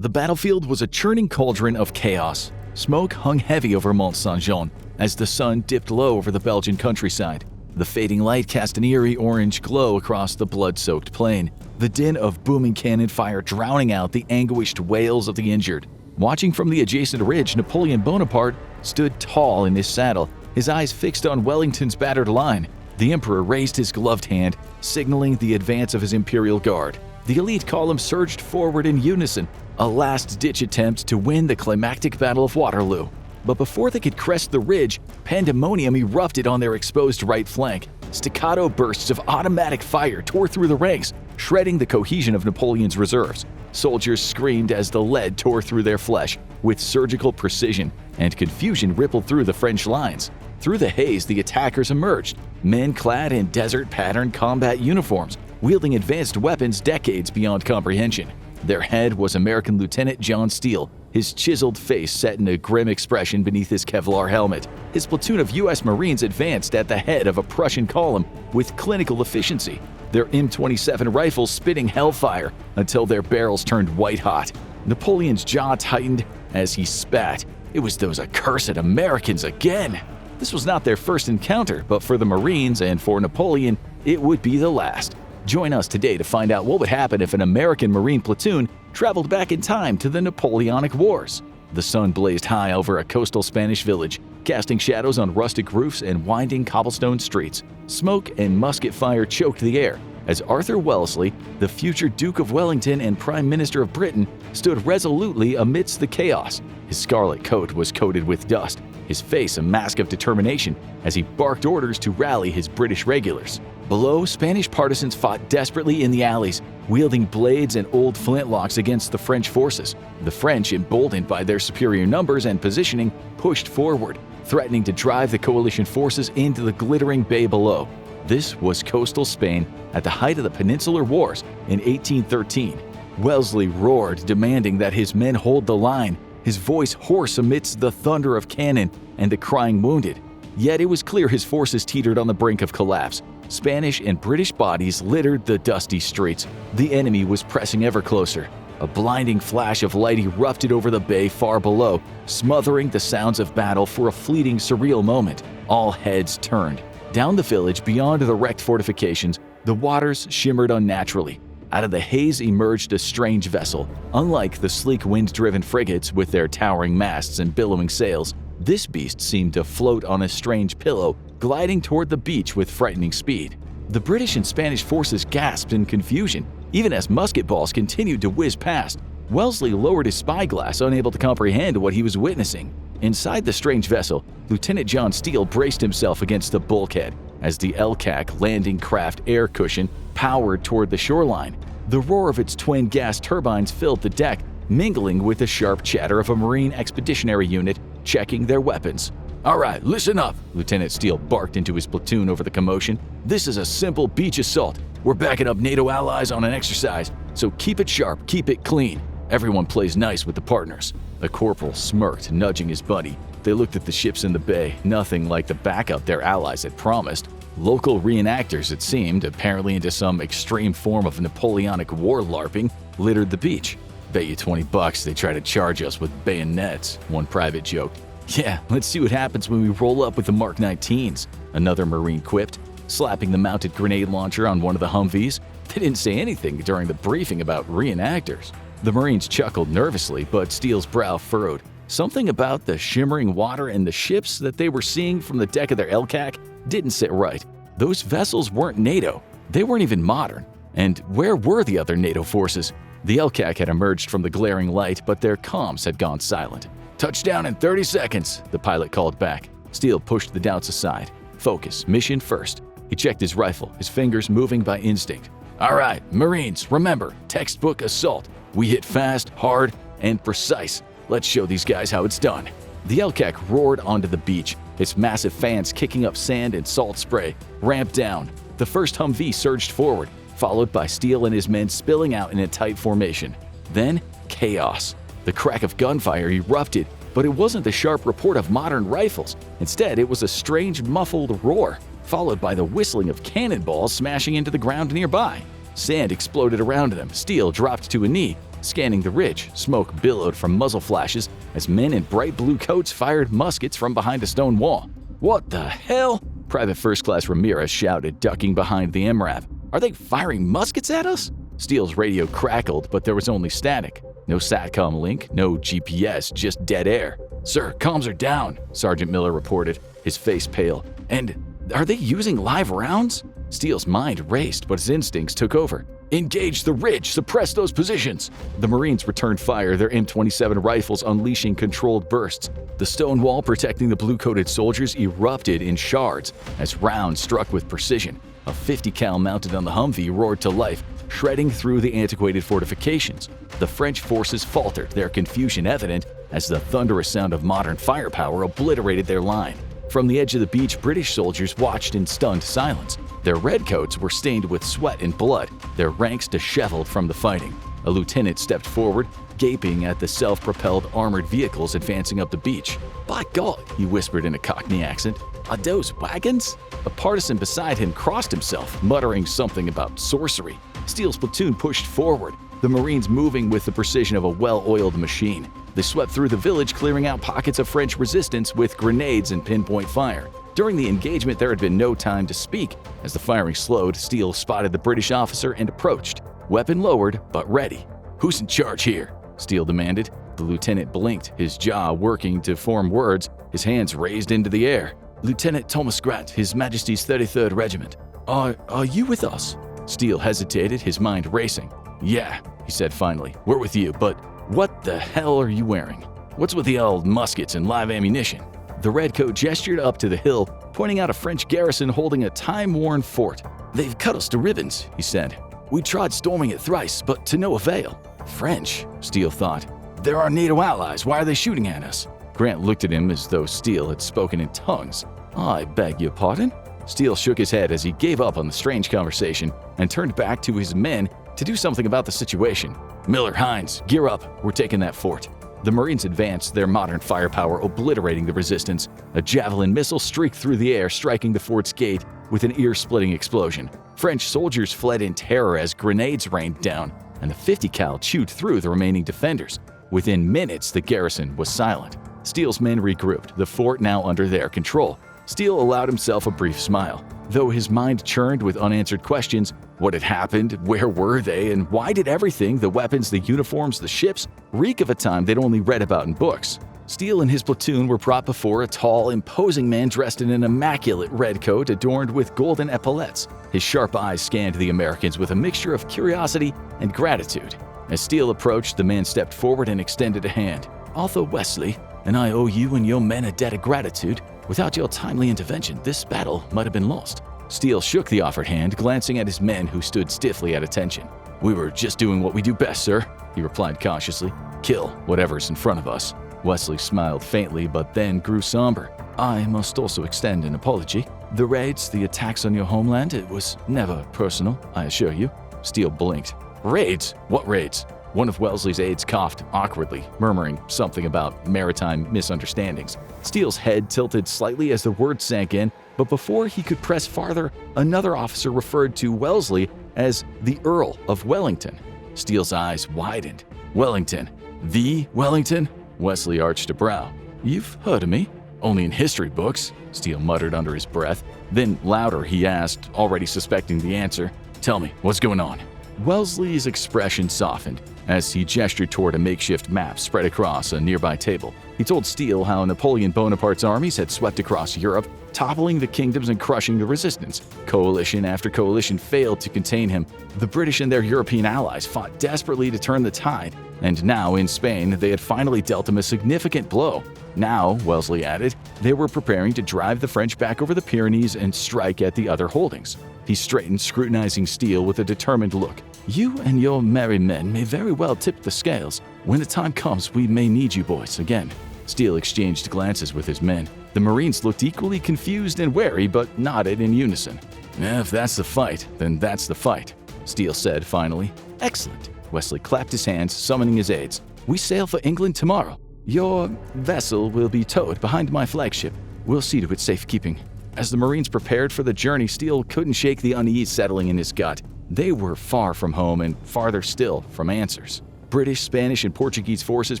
Speaker 1: The battlefield was a churning cauldron of chaos. Smoke hung heavy over Mont Saint-Jean as the sun dipped low over the Belgian countryside. The fading light cast an eerie orange glow across the blood-soaked plain, the din of booming cannon fire drowning out the anguished wails of the injured. Watching from the adjacent ridge, Napoleon Bonaparte stood tall in his saddle, his eyes fixed on Wellington's battered line. The Emperor raised his gloved hand, signaling the advance of his Imperial Guard. The elite column surged forward in unison, a last-ditch attempt to win the climactic Battle of Waterloo. But before they could crest the ridge, pandemonium erupted on their exposed right flank. Staccato bursts of automatic fire tore through the ranks, shredding the cohesion of Napoleon's reserves. Soldiers screamed as the lead tore through their flesh with surgical precision, and confusion rippled through the French lines. Through the haze, the attackers emerged, men clad in desert-patterned combat uniforms, wielding advanced weapons decades beyond comprehension. Their head was American Lieutenant John Steele, his chiseled face set in a grim expression beneath his Kevlar helmet. His platoon of U.S. Marines advanced at the head of a Prussian column with clinical efficiency, their M27 rifles spitting hellfire until their barrels turned white-hot. Napoleon's jaw tightened as he spat. It was those accursed Americans again! This was not their first encounter, but for the Marines and for Napoleon, it would be the last. Join us today to find out what would happen if an American Marine platoon traveled back in time to the Napoleonic Wars. The sun blazed high over a coastal Spanish village, casting shadows on rustic roofs and winding cobblestone streets. Smoke and musket fire choked the air as Arthur Wellesley, the future Duke of Wellington and Prime Minister of Britain, stood resolutely amidst the chaos. His scarlet coat was coated with dust, his face a mask of determination as he barked orders to rally his British regulars. Below, Spanish partisans fought desperately in the alleys, wielding blades and old flintlocks against the French forces. The French, emboldened by their superior numbers and positioning, pushed forward, threatening to drive the coalition forces into the glittering bay below. This was coastal Spain at the height of the Peninsular Wars in 1813. Wellesley roared, demanding that his men hold the line, his voice hoarse amidst the thunder of cannon and the crying wounded. Yet it was clear his forces teetered on the brink of collapse. Spanish and British bodies littered the dusty streets. The enemy was pressing ever closer. A blinding flash of light erupted over the bay far below, smothering the sounds of battle for a fleeting, surreal moment. All heads turned. Down the village, beyond the wrecked fortifications, the waters shimmered unnaturally. Out of the haze emerged a strange vessel. Unlike the sleek wind-driven frigates with their towering masts and billowing sails, this beast seemed to float on a strange pillow, gliding toward the beach with frightening speed. The British and Spanish forces gasped in confusion, even as musket balls continued to whiz past. Wellesley lowered his spyglass, unable to comprehend what he was witnessing. Inside the strange vessel, Lieutenant John Steele braced himself against the bulkhead, as the LCAC landing craft air cushion powered toward the shoreline. The roar of its twin gas turbines filled the deck, mingling with the sharp chatter of a Marine Expeditionary Unit checking their weapons. "All right, listen up," Lieutenant Steele barked into his platoon over the commotion. "This is a simple beach assault. We're backing up NATO allies on an exercise, so keep it sharp, keep it clean. Everyone plays nice with the partners." The corporal smirked, nudging his buddy. They looked at the ships in the bay, nothing like the backup their allies had promised. Local reenactors, it seemed, apparently into some extreme form of Napoleonic war LARPing, littered the beach. "Bet you $20 they try to charge us with bayonets," one private joked. "Yeah, let's see what happens when we roll up with the Mark 19s, another Marine quipped, slapping the mounted grenade launcher on one of the Humvees. They didn't say anything during the briefing about reenactors. The Marines chuckled nervously, but Steele's brow furrowed. Something about the shimmering water and the ships that they were seeing from the deck of their LCAC didn't sit right. Those vessels weren't NATO. They weren't even modern. And where were the other NATO forces? The LCAC had emerged from the glaring light, but their comms had gone silent. "Touchdown in 30 seconds, the pilot called back. Steele pushed the doubts aside. Focus, mission first. He checked his rifle, his fingers moving by instinct. "All right, Marines, remember, textbook assault. We hit fast, hard, and precise. Let's show these guys how it's done." The LCAC roared onto the beach, its massive fans kicking up sand and salt spray. Ramped down. The first Humvee surged forward, followed by Steele and his men spilling out in a tight formation. Then, chaos. The crack of gunfire erupted, but it wasn't the sharp report of modern rifles. Instead, it was a strange muffled roar, followed by the whistling of cannonballs smashing into the ground nearby. Sand exploded around them. Steele dropped to a knee, scanning the ridge. Smoke billowed from muzzle flashes as men in bright blue coats fired muskets from behind a stone wall. "What the hell?" Private First Class Ramirez shouted, ducking behind the MRAP. "Are they firing muskets at us?" Steele's radio crackled, but there was only static. No SATCOM link, no GPS, just dead air. "Sir, comms are down," Sergeant Miller reported, his face pale. "And are they using live rounds?" Steele's mind raced, but his instincts took over. "Engage the ridge, suppress those positions." The Marines returned fire, their M27 rifles unleashing controlled bursts. The stone wall protecting the blue-coated soldiers erupted in shards as rounds struck with precision. A 50 cal mounted on the Humvee roared to life, shredding through the antiquated fortifications. The French forces faltered, their confusion evident as the thunderous sound of modern firepower obliterated their line. From the edge of the beach, British soldiers watched in stunned silence. Their redcoats were stained with sweat and blood, their ranks disheveled from the fighting. A lieutenant stepped forward, gaping at the self-propelled armored vehicles advancing up the beach. "By God," he whispered in a Cockney accent, "are those wagons?" A partisan beside him crossed himself, muttering something about sorcery. Steele's platoon pushed forward, the Marines moving with the precision of a well-oiled machine. They swept through the village, clearing out pockets of French resistance with grenades and pinpoint fire. During the engagement, there had been no time to speak. As the firing slowed, Steele spotted the British officer and approached, weapon lowered but ready. "Who's in charge here?" Steele demanded. The lieutenant blinked, his jaw working to form words, his hands raised into the air. "Lieutenant Thomas Grant, His Majesty's 33rd Regiment. Are you with us?" Steele hesitated, his mind racing. "Yeah," he said finally, "we're with you, but what the hell are you wearing? What's with the old muskets and live ammunition?" The redcoat gestured up to the hill, pointing out a French garrison holding a time-worn fort. "They've cut us to ribbons," he said. "We tried storming it thrice, but to no avail." French, Steele thought. "They're our NATO allies. Why are they shooting at us?" Grant looked at him as though Steele had spoken in tongues. "I beg your pardon?" Steele shook his head as he gave up on the strange conversation and turned back to his men to do something about the situation. "Miller, Hines, gear up. We're taking that fort." The Marines advanced, their modern firepower obliterating the resistance. A javelin missile streaked through the air, striking the fort's gate with an ear-splitting explosion. French soldiers fled in terror as grenades rained down, and the 50 cal chewed through the remaining defenders. Within minutes, the garrison was silent. Steele's men regrouped, the fort now under their control. Steele allowed himself a brief smile. Though his mind churned with unanswered questions, what had happened, where were they, and why did everything, the weapons, the uniforms, the ships, reek of a time they'd only read about in books? Steele and his platoon were brought before a tall, imposing man dressed in an immaculate red coat adorned with golden epaulettes. His sharp eyes scanned the Americans with a mixture of curiosity and gratitude. As Steele approached, the man stepped forward and extended a hand. "Arthur Wesley, and I owe you and your men a debt of gratitude. Without your timely intervention, this battle might have been lost." Steele shook the offered hand, glancing at his men who stood stiffly at attention. "We were just doing what we do best, sir," he replied cautiously. "Kill whatever's in front of us." Wesley smiled faintly, but then grew somber. "I must also extend an apology. The raids, the attacks on your homeland, it was never personal, I assure you." Steele blinked. "Raids? What raids?" One of Wellesley's aides coughed awkwardly, murmuring something about maritime misunderstandings. Steele's head tilted slightly as the word sank in, but before he could press farther, another officer referred to Wellesley as the Earl of Wellington. Steele's eyes widened. "Wellington? The Wellington?" Wesley arched a brow. "You've heard of me?" "Only in history books," Steele muttered under his breath. Then louder he asked, already suspecting the answer, "Tell me, what's going on?" Wellesley's expression softened as he gestured toward a makeshift map spread across a nearby table. He told Steele how Napoleon Bonaparte's armies had swept across Europe, toppling the kingdoms and crushing the resistance. Coalition after coalition failed to contain him. The British and their European allies fought desperately to turn the tide, and now in Spain they had finally dealt him a significant blow. Now, Wellesley added, they were preparing to drive the French back over the Pyrenees and strike at the other holdings. He straightened, scrutinizing Steele with a determined look. "You and your merry men may very well tip the scales. When the time comes, we may need you boys again." Steele exchanged glances with his men. The Marines looked equally confused and wary, but nodded in unison. "If that's the fight, then that's the fight," Steele said finally. "Excellent." Wesley clapped his hands, summoning his aides. "We sail for England tomorrow. Your vessel will be towed behind my flagship. We'll see to its safekeeping." As the Marines prepared for the journey, Steele couldn't shake the unease settling in his gut. They were far from home and farther still from answers. British, Spanish, and Portuguese forces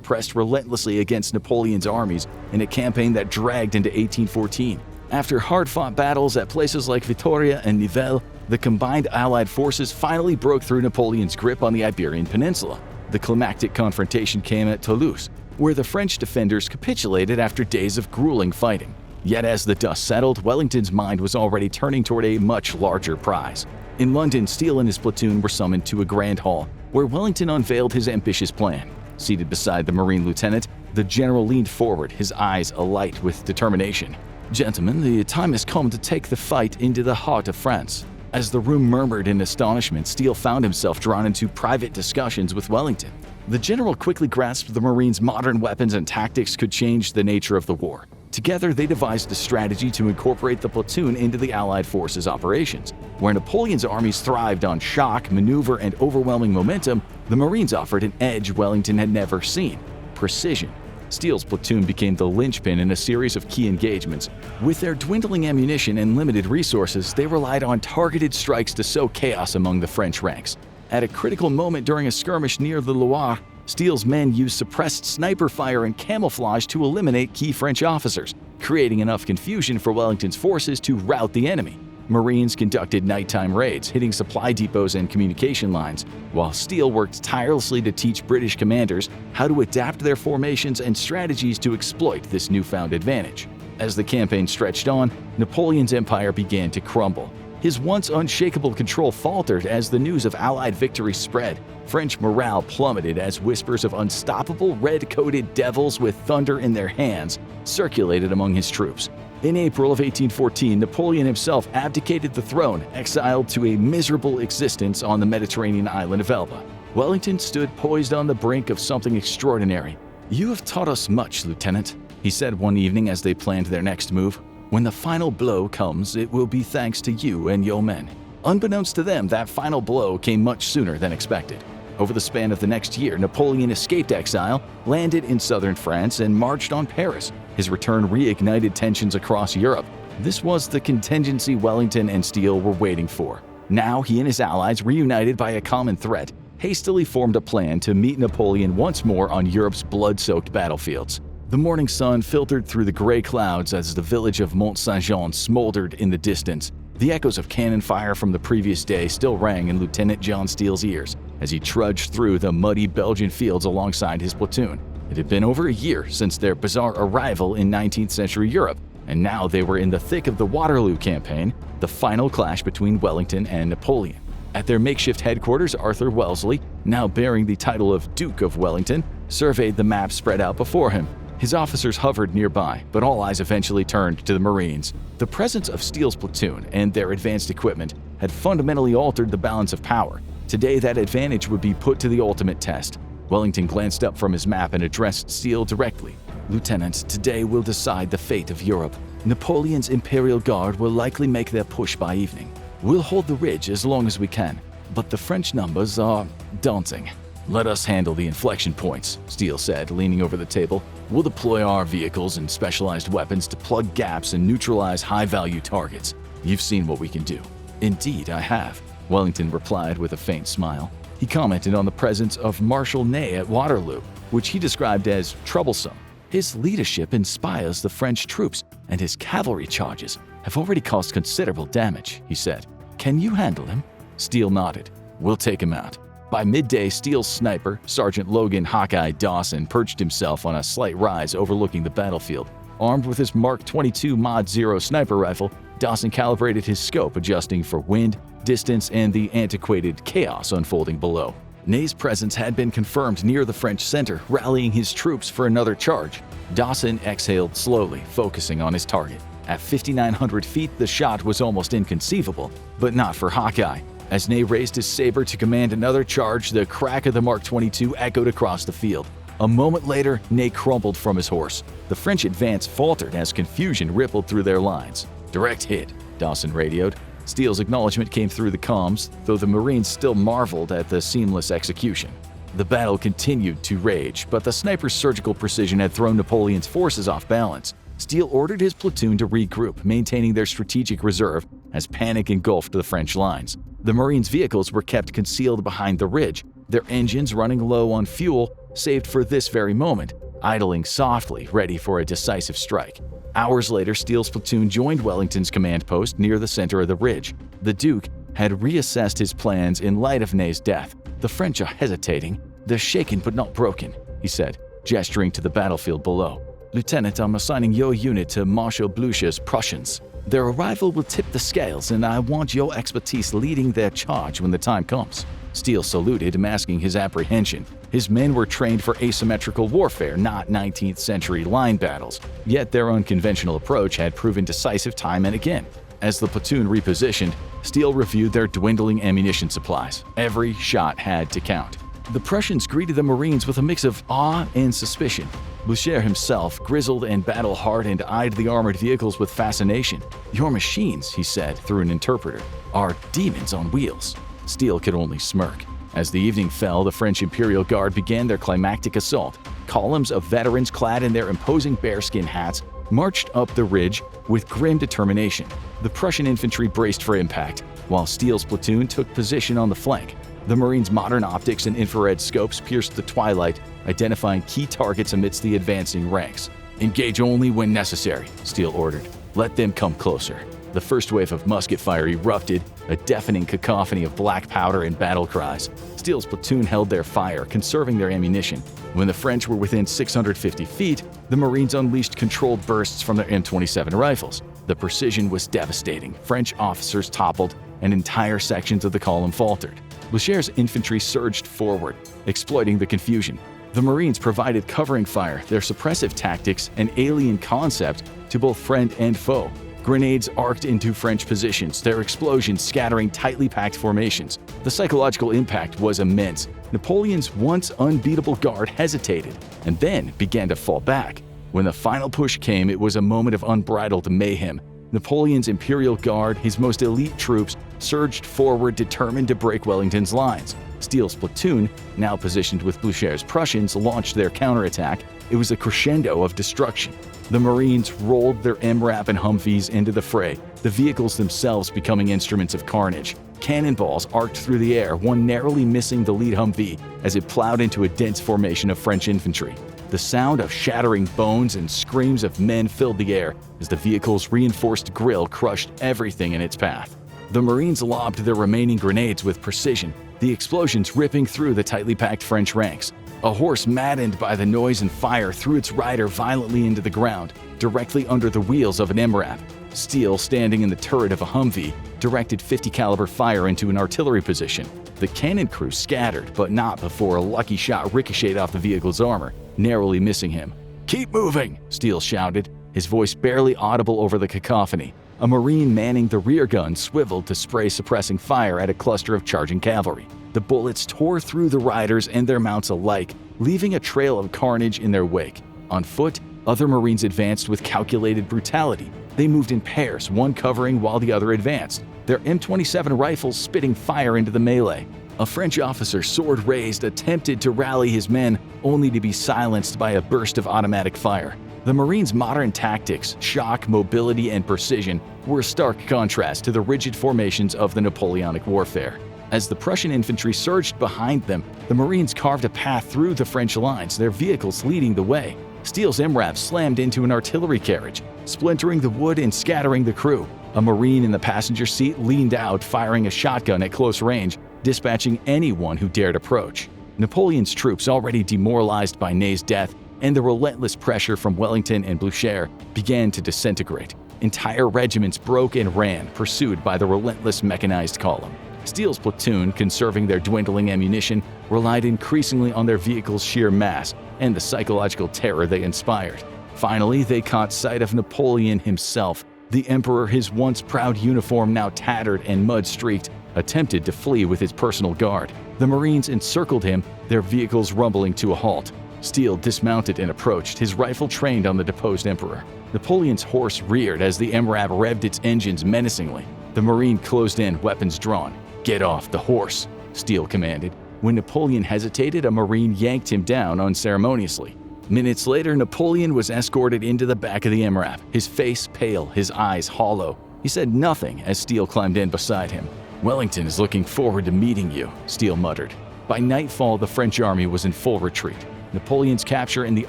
Speaker 1: pressed relentlessly against Napoleon's armies in a campaign that dragged into 1814. After hard-fought battles at places like Vitoria and Nivelles, the combined Allied forces finally broke through Napoleon's grip on the Iberian Peninsula. The climactic confrontation came at Toulouse, where the French defenders capitulated after days of grueling fighting. Yet as the dust settled, Wellington's mind was already turning toward a much larger prize. In London, Steele and his platoon were summoned to a grand hall, where Wellington unveiled his ambitious plan. Seated beside the Marine lieutenant, the general leaned forward, his eyes alight with determination. "Gentlemen, the time has come to take the fight into the heart of France." As the room murmured in astonishment, Steele found himself drawn into private discussions with Wellington. The general quickly grasped the Marines' modern weapons and tactics could change the nature of the war. Together, they devised a strategy to incorporate the platoon into the Allied forces' operations. Where Napoleon's armies thrived on shock, maneuver, and overwhelming momentum, the Marines offered an edge Wellington had never seen: precision. Steele's platoon became the linchpin in a series of key engagements. With their dwindling ammunition and limited resources, they relied on targeted strikes to sow chaos among the French ranks. At a critical moment during a skirmish near the Loire, Steele's men used suppressed sniper fire and camouflage to eliminate key French officers, creating enough confusion for Wellington's forces to rout the enemy. Marines conducted nighttime raids, hitting supply depots and communication lines, while Steele worked tirelessly to teach British commanders how to adapt their formations and strategies to exploit this newfound advantage. As the campaign stretched on, Napoleon's empire began to crumble. His once unshakable control faltered as the news of Allied victory spread. French morale plummeted as whispers of unstoppable red-coated devils with thunder in their hands circulated among his troops. In April of 1814, Napoleon himself abdicated the throne, exiled to a miserable existence on the Mediterranean island of Elba. Wellington stood poised on the brink of something extraordinary. "You have taught us much, Lieutenant," he said one evening as they planned their next move. "When the final blow comes, it will be thanks to you and your men." Unbeknownst to them, that final blow came much sooner than expected. Over the span of the next year, Napoleon escaped exile, landed in southern France, and marched on Paris. His return reignited tensions across Europe. This was the contingency Wellington and Steele were waiting for. Now he and his allies, reunited by a common threat, hastily formed a plan to meet Napoleon once more on Europe's blood-soaked battlefields. The morning sun filtered through the gray clouds as the village of Mont-Saint-Jean smoldered in the distance. The echoes of cannon fire from the previous day still rang in Lieutenant John Steele's ears as he trudged through the muddy Belgian fields alongside his platoon. It had been over a year since their bizarre arrival in 19th century Europe, and now they were in the thick of the Waterloo campaign, the final clash between Wellington and Napoleon. At their makeshift headquarters, Arthur Wellesley, now bearing the title of Duke of Wellington, surveyed the map spread out before him. His officers hovered nearby, but all eyes eventually turned to the Marines. The presence of Steele's platoon and their advanced equipment had fundamentally altered the balance of power. Today, that advantage would be put to the ultimate test. Wellington glanced up from his map and addressed Steele directly. "Lieutenant, today will decide the fate of Europe. Napoleon's Imperial Guard will likely make their push by evening. We'll hold the ridge as long as we can, but the French numbers are daunting." "Let us handle the inflection points," Steele said, leaning over the table. "We'll deploy our vehicles and specialized weapons to plug gaps and neutralize high-value targets. You've seen what we can do." "Indeed, I have," Wellington replied with a faint smile. He commented on the presence of Marshal Ney at Waterloo, which he described as troublesome. "His leadership inspires the French troops, and his cavalry charges have already caused considerable damage," he said. "Can you handle him?" Steele nodded. "We'll take him out." By midday, Steele's sniper, Sergeant Logan Hawkeye Dawson, perched himself on a slight rise overlooking the battlefield. Armed with his Mark 22 Mod 0 sniper rifle, Dawson calibrated his scope, adjusting for wind, distance, and the antiquated chaos unfolding below. Ney's presence had been confirmed near the French center, rallying his troops for another charge. Dawson exhaled slowly, focusing on his target. At 5,900 feet, the shot was almost inconceivable, but not for Hawkeye. As Ney raised his saber to command another charge, the crack of the Mark 22 echoed across the field. A moment later, Ney crumpled from his horse. The French advance faltered as confusion rippled through their lines. "Direct hit," Dawson radioed. Steele's acknowledgement came through the comms, though the Marines still marveled at the seamless execution. The battle continued to rage, but the sniper's surgical precision had thrown Napoleon's forces off balance. Steele ordered his platoon to regroup, maintaining their strategic reserve as panic engulfed the French lines. The Marines' vehicles were kept concealed behind the ridge, their engines running low on fuel, saved for this very moment, idling softly, ready for a decisive strike. Hours later, Steele's platoon joined Wellington's command post near the center of the ridge. The Duke had reassessed his plans in light of Ney's death. "The French are hesitating. They're shaken but not broken," he said, gesturing to the battlefield below. "Lieutenant, I'm assigning your unit to Marshal Blucher's Prussians. Their arrival will tip the scales, and I want your expertise leading their charge when the time comes." Steele saluted, masking his apprehension. His men were trained for asymmetrical warfare, not 19th century line battles. Yet their unconventional approach had proven decisive time and again. As the platoon repositioned, Steele reviewed their dwindling ammunition supplies. Every shot had to count. The Prussians greeted the Marines with a mix of awe and suspicion. Blucher himself, grizzled and battle-hardened, eyed the armored vehicles with fascination. "Your machines," he said through an interpreter, "are demons on wheels." Steele could only smirk. As the evening fell, the French Imperial Guard began their climactic assault. Columns of veterans clad in their imposing bearskin hats marched up the ridge with grim determination. The Prussian infantry braced for impact, while Steele's platoon took position on the flank. The Marines' modern optics and infrared scopes pierced the twilight, identifying key targets amidst the advancing ranks. "Engage only when necessary," Steele ordered. "Let them come closer." The first wave of musket fire erupted, a deafening cacophony of black powder and battle cries. Steele's platoon held their fire, conserving their ammunition. When the French were within 650 feet, the Marines unleashed controlled bursts from their M27 rifles. The precision was devastating. French officers toppled, and entire sections of the column faltered. Blucher's infantry surged forward, exploiting the confusion. The Marines provided covering fire, their suppressive tactics an alien concept to both friend and foe. Grenades arced into French positions, their explosions scattering tightly packed formations. The psychological impact was immense. Napoleon's once unbeatable guard hesitated, and then began to fall back. When the final push came, it was a moment of unbridled mayhem. Napoleon's Imperial Guard, his most elite troops, surged forward, determined to break Wellington's lines. Steele's platoon, now positioned with Blucher's Prussians, launched their counterattack. It was a crescendo of destruction. The Marines rolled their MRAP and Humvees into the fray, the vehicles themselves becoming instruments of carnage. Cannonballs arced through the air, one narrowly missing the lead Humvee as it plowed into a dense formation of French infantry. The sound of shattering bones and screams of men filled the air as the vehicle's reinforced grille crushed everything in its path. The Marines lobbed their remaining grenades with precision, the explosions ripping through the tightly packed French ranks. A horse maddened by the noise and fire threw its rider violently into the ground, directly under the wheels of an MRAP. Steele, standing in the turret of a Humvee, directed 50 caliber fire into an artillery position. The cannon crew scattered, but not before a lucky shot ricocheted off the vehicle's armor, narrowly missing him. "Keep moving!" Steele shouted, his voice barely audible over the cacophony. A Marine manning the rear gun swiveled to spray suppressing fire at a cluster of charging cavalry. The bullets tore through the riders and their mounts alike, leaving a trail of carnage in their wake. On foot, other Marines advanced with calculated brutality. They moved in pairs, one covering while the other advanced, their M27 rifles spitting fire into the melee. A French officer, sword raised, attempted to rally his men, only to be silenced by a burst of automatic fire. The Marines' modern tactics, shock, mobility, and precision were a stark contrast to the rigid formations of the Napoleonic warfare. As the Prussian infantry surged behind them, the Marines carved a path through the French lines, their vehicles leading the way. Steele's MRAP slammed into an artillery carriage, splintering the wood and scattering the crew. A Marine in the passenger seat leaned out, firing a shotgun at close range, dispatching anyone who dared approach. Napoleon's troops, already demoralized by Ney's death and the relentless pressure from Wellington and Blücher, began to disintegrate. Entire regiments broke and ran, pursued by the relentless mechanized column. Steele's platoon, conserving their dwindling ammunition, relied increasingly on their vehicles' sheer mass and the psychological terror they inspired. Finally, they caught sight of Napoleon himself. The Emperor, his once proud uniform now tattered and mud-streaked, attempted to flee with his personal guard. The Marines encircled him, their vehicles rumbling to a halt. Steele dismounted and approached, his rifle trained on the deposed Emperor. Napoleon's horse reared as the MRAP revved its engines menacingly. The Marine closed in, weapons drawn. "Get off the horse," Steele commanded. When Napoleon hesitated, a Marine yanked him down unceremoniously. Minutes later, Napoleon was escorted into the back of the MRAP, his face pale, his eyes hollow. He said nothing as Steele climbed in beside him. "Wellington is looking forward to meeting you," Steele muttered. By nightfall, the French army was in full retreat. Napoleon's capture and the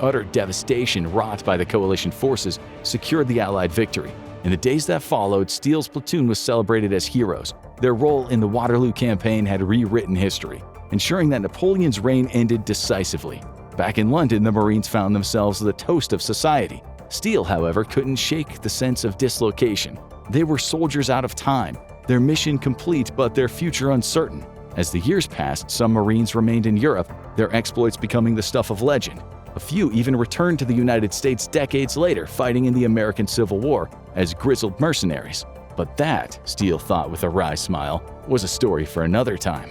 Speaker 1: utter devastation wrought by the coalition forces secured the Allied victory. In the days that followed, Steele's platoon was celebrated as heroes. Their role in the Waterloo campaign had rewritten history, ensuring that Napoleon's reign ended decisively. Back in London, the Marines found themselves the toast of society. Steele, however, couldn't shake the sense of dislocation. They were soldiers out of time, their mission complete but their future uncertain. As the years passed, some Marines remained in Europe, their exploits becoming the stuff of legend. A few even returned to the United States decades later, fighting in the American Civil War as grizzled mercenaries. But that, Steele thought with a wry smile, was a story for another time.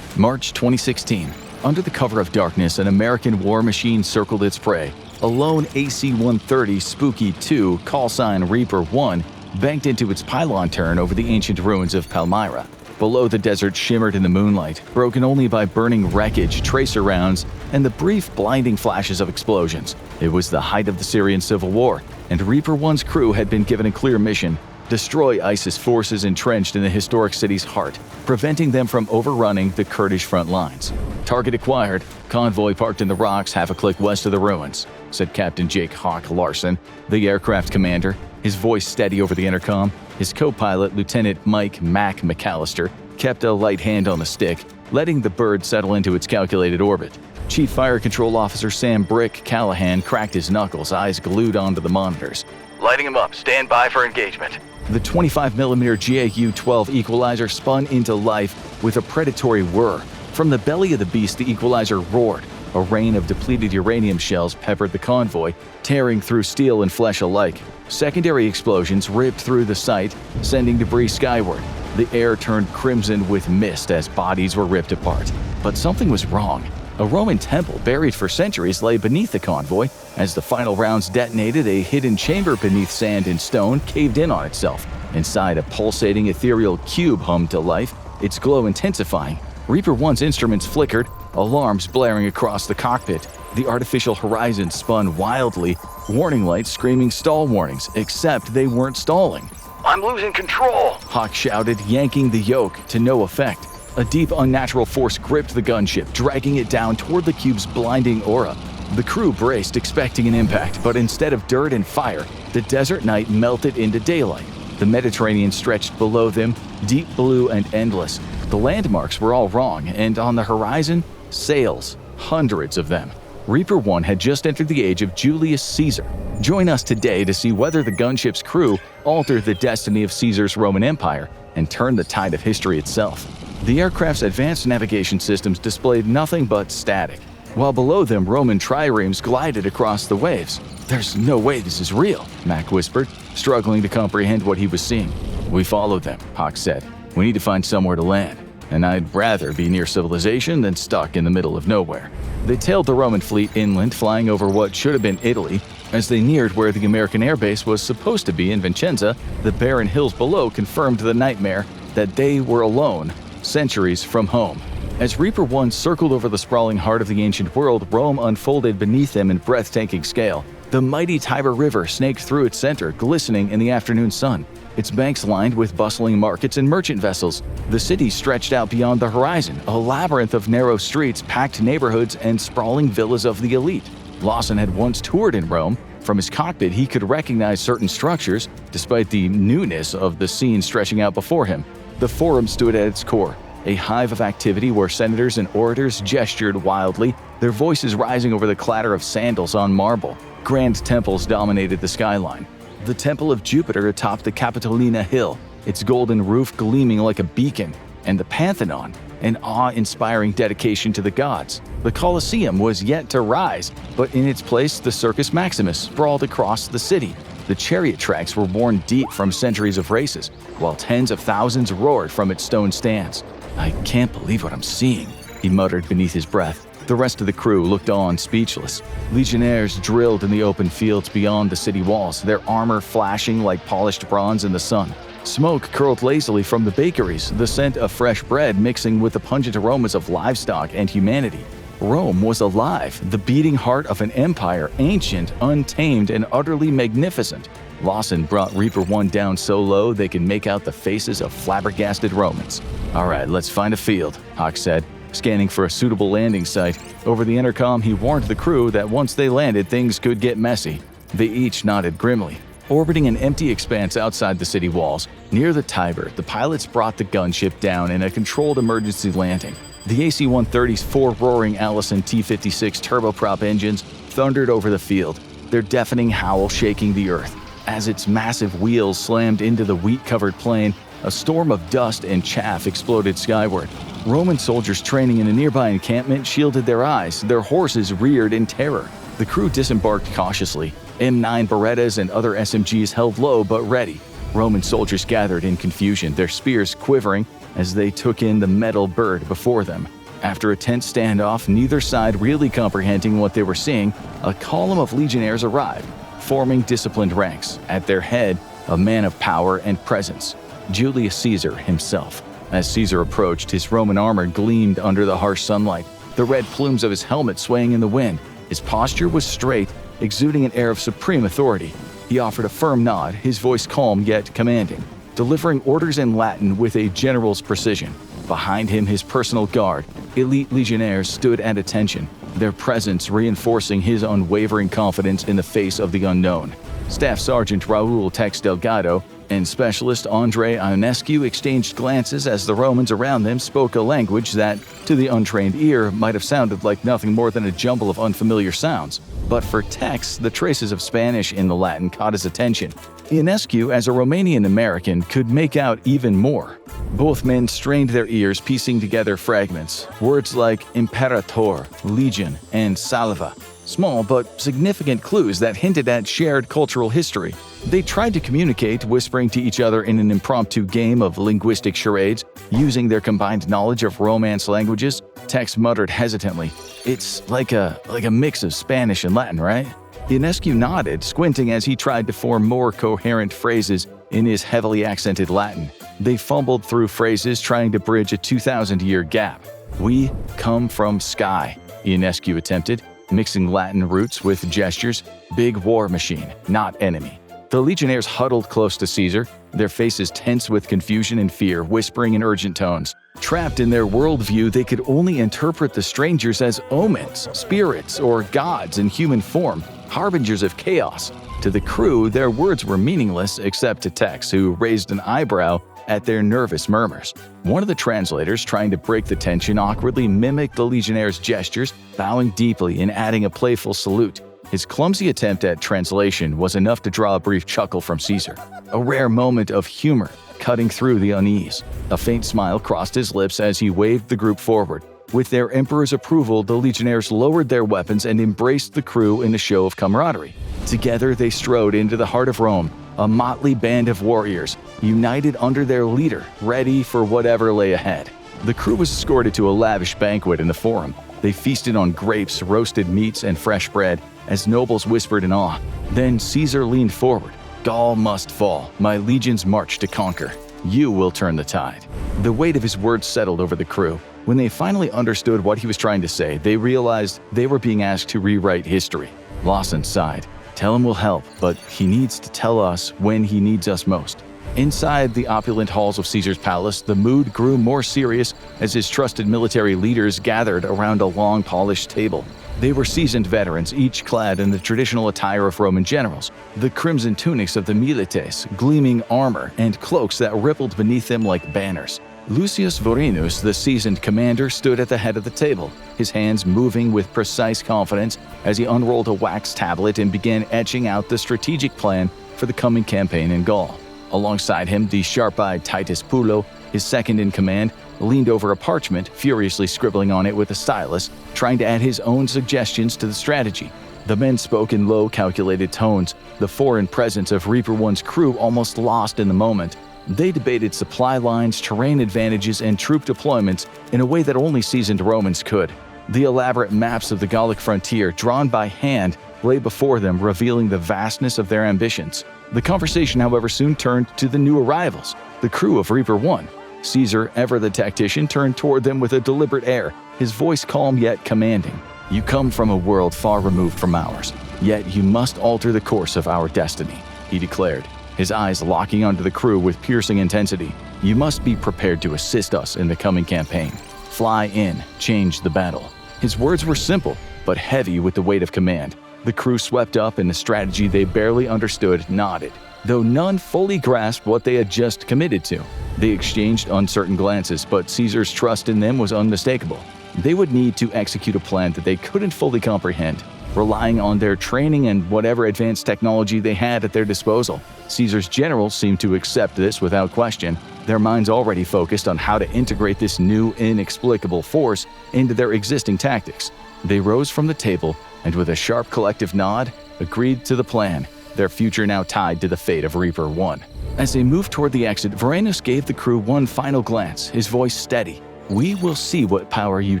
Speaker 1: March 2016. Under the cover of darkness, an American war machine circled its prey. A lone AC-130 Spooky 2, callsign Reaper 1, banked into its pylon turn over the ancient ruins of Palmyra. Below, the desert shimmered in the moonlight, broken only by burning wreckage, tracer rounds, and the brief, blinding flashes of explosions. It was the height of the Syrian civil war, and Reaper 1's crew had been given a clear mission: destroy ISIS forces entrenched in the historic city's heart, preventing them from overrunning the Kurdish front lines. Target acquired. Convoy parked in the rocks half a click west of the ruins, said Captain Jake Hawk Larson, the aircraft commander, his voice steady over the intercom. His co-pilot, Lieutenant Mike Mac McAllister, kept a light hand on the stick, letting the bird settle into its calculated orbit. Chief Fire Control Officer Sam Brick Callahan cracked his knuckles, eyes glued onto the monitors.
Speaker 2: "Lighting him up. Stand by for engagement."
Speaker 1: The 25mm GAU-12 equalizer spun into life with a predatory whir. From the belly of the beast, the equalizer roared. A rain of depleted uranium shells peppered the convoy, tearing through steel and flesh alike. Secondary explosions ripped through the site, sending debris skyward. The air turned crimson with mist as bodies were ripped apart. But something was wrong. A Roman temple buried for centuries lay beneath the convoy. As the final rounds detonated, a hidden chamber beneath sand and stone caved in on itself. Inside, a pulsating ethereal cube hummed to life, its glow intensifying. Reaper 1's instruments flickered, alarms blaring across the cockpit. The artificial horizon spun wildly, warning lights screaming stall warnings, except they weren't stalling.
Speaker 2: "I'm losing control!"
Speaker 1: Hawk shouted, yanking the yoke to no effect. A deep, unnatural force gripped the gunship, dragging it down toward the cube's blinding aura. The crew braced, expecting an impact, but instead of dirt and fire, the desert night melted into daylight. The Mediterranean stretched below them, deep blue and endless. The landmarks were all wrong, and on the horizon, sails, hundreds of them. Reaper 1 had just entered the age of Julius Caesar. Join us today to see whether the gunship's crew altered the destiny of Caesar's Roman Empire and turned the tide of history itself. The aircraft's advanced navigation systems displayed nothing but static. while below them Roman triremes glided across the waves. "There's no way this is real," Mac whispered, struggling to comprehend what he was seeing. "We followed them," Hawk said. "We need to find somewhere to land, and I'd rather be near civilization than stuck in the middle of nowhere." They tailed the Roman fleet inland, flying over what should have been Italy. As they neared where the American airbase was supposed to be in Vicenza, the barren hills below confirmed the nightmare that they were alone, centuries from home. As Reaper 1 circled over the sprawling heart of the ancient world, Rome unfolded beneath them in breathtaking scale. The mighty Tiber River snaked through its center, glistening in the afternoon sun, its banks lined with bustling markets and merchant vessels. The city stretched out beyond the horizon, a labyrinth of narrow streets, packed neighborhoods, and sprawling villas of the elite. Lawson had once toured in Rome. From his cockpit, he could recognize certain structures, despite the newness of the scene stretching out before him. The Forum stood at its core, a hive of activity where senators and orators gestured wildly, their voices rising over the clatter of sandals on marble. Grand temples dominated the skyline. The Temple of Jupiter atop the Capitolina Hill, its golden roof gleaming like a beacon, and the Pantheon, an awe-inspiring dedication to the gods. The Colosseum was yet to rise, but in its place the Circus Maximus sprawled across the city. The chariot tracks were worn deep from centuries of races, while tens of thousands roared from its stone stands. "I can't believe what I'm seeing," he muttered beneath his breath. The rest of the crew looked on, speechless. Legionnaires drilled in the open fields beyond the city walls, their armor flashing like polished bronze in the sun. Smoke curled lazily from the bakeries, the scent of fresh bread mixing with the pungent aromas of livestock and humanity. Rome was alive, the beating heart of an empire, ancient, untamed, and utterly magnificent. Lawson brought Reaper 1 down so low they could make out the faces of flabbergasted Romans. "All right, let's find a field," Hawk said, scanning for a suitable landing site. Over the intercom, he warned the crew that once they landed, things could get messy. They each nodded grimly. Orbiting an empty expanse outside the city walls, near the Tiber, the pilots brought the gunship down in a controlled emergency landing. The AC-130's four roaring Allison T-56 turboprop engines thundered over the field, their deafening howl shaking the earth. As its massive wheels slammed into the wheat-covered plain, a storm of dust and chaff exploded skyward. Roman soldiers training in a nearby encampment shielded their eyes, their horses reared in terror. The crew disembarked cautiously. M9 Berettas and other SMGs held low but ready. Roman soldiers gathered in confusion, their spears quivering as they took in the metal bird before them. After a tense standoff, neither side really comprehending what they were seeing, a column of legionnaires arrived, forming disciplined ranks. At their head, a man of power and presence, Julius Caesar himself. As Caesar approached, his Roman armor gleamed under the harsh sunlight, the red plumes of his helmet swaying in the wind. His posture was straight, exuding an air of supreme authority. He offered a firm nod, his voice calm yet commanding, delivering orders in Latin with a general's precision. Behind him, his personal guard, elite legionnaires, stood at attention, their presence reinforcing his unwavering confidence in the face of the unknown. Staff Sergeant Raul Tex Delgado and Specialist Andre Ionescu exchanged glances as the Romans around them spoke a language that, to the untrained ear, might have sounded like nothing more than a jumble of unfamiliar sounds. But for Tex, the traces of Spanish in the Latin caught his attention. Ionescu, as a Romanian-American, could make out even more. Both men strained their ears, piecing together fragments. Words like imperator, legion, and salva. Small but significant clues that hinted at shared cultural history. They tried to communicate, whispering to each other in an impromptu game of linguistic charades, using their combined knowledge of Romance languages. Tex muttered hesitantly, "It's like a mix of Spanish and Latin, right?" Ionescu nodded, squinting as he tried to form more coherent phrases in his heavily accented Latin. They fumbled through phrases, trying to bridge a 2,000-year gap. "We come from sky," Ionescu attempted, mixing Latin roots with gestures. "Big war machine, not enemy." The legionnaires huddled close to Caesar, their faces tense with confusion and fear, whispering in urgent tones. Trapped in their worldview, they could only interpret the strangers as omens, spirits, or gods in human form, harbingers of chaos. To the crew, their words were meaningless except to Tex, who raised an eyebrow at their nervous murmurs. One of the translators, trying to break the tension, awkwardly mimicked the legionnaires' gestures, bowing deeply and adding a playful salute. His clumsy attempt at translation was enough to draw a brief chuckle from Caesar, a rare moment of humor cutting through the unease. A faint smile crossed his lips as he waved the group forward. With their emperor's approval, the legionnaires lowered their weapons and embraced the crew in a show of camaraderie. Together, they strode into the heart of Rome, a motley band of warriors, united under their leader, ready for whatever lay ahead. The crew was escorted to a lavish banquet in the Forum. They feasted on grapes, roasted meats, and fresh bread, as nobles whispered in awe. Then Caesar leaned forward. "Gaul must fall. My legions march to conquer. You will turn the tide." The weight of his words settled over the crew. When they finally understood what he was trying to say, they realized they were being asked to rewrite history. Lawson sighed. "Tell him we'll help, but he needs to tell us when he needs us most." Inside the opulent halls of Caesar's palace, the mood grew more serious as his trusted military leaders gathered around a long, polished table. They were seasoned veterans, each clad in the traditional attire of Roman generals, the crimson tunics of the milites, gleaming armor, and cloaks that rippled beneath them like banners. Lucius Vorenus, the seasoned commander, stood at the head of the table, his hands moving with precise confidence as he unrolled a wax tablet and began etching out the strategic plan for the coming campaign in Gaul. Alongside him, the sharp-eyed Titus Pullo, his second in command, leaned over a parchment, furiously scribbling on it with a stylus, trying to add his own suggestions to the strategy. The men spoke in low, calculated tones, the foreign presence of Reaper One's crew almost lost in the moment. They debated supply lines, terrain advantages, and troop deployments in a way that only seasoned Romans could. The elaborate maps of the Gallic frontier, drawn by hand, lay before them, revealing the vastness of their ambitions. The conversation, however, soon turned to the new arrivals, the crew of Reaper One. Caesar, ever the tactician, turned toward them with a deliberate air, his voice calm yet commanding. "You come from a world far removed from ours, yet you must alter the course of our destiny," he declared, his eyes locking onto the crew with piercing intensity. "You must be prepared to assist us in the coming campaign. Fly in, change the battle." His words were simple, but heavy with the weight of command. The crew swept up, and the strategy they barely understood nodded, though none fully grasped what they had just committed to. They exchanged uncertain glances, but Caesar's trust in them was unmistakable. They would need to execute a plan that they couldn't fully comprehend, relying on their training and whatever advanced technology they had at their disposal. Caesar's generals seemed to accept this without question, their minds already focused on how to integrate this new, inexplicable force into their existing tactics. They rose from the table and, with a sharp collective nod, agreed to the plan, their future now tied to the fate of Reaper One. As they moved toward the exit, Vorenus gave the crew one final glance, his voice steady. "We will see what power you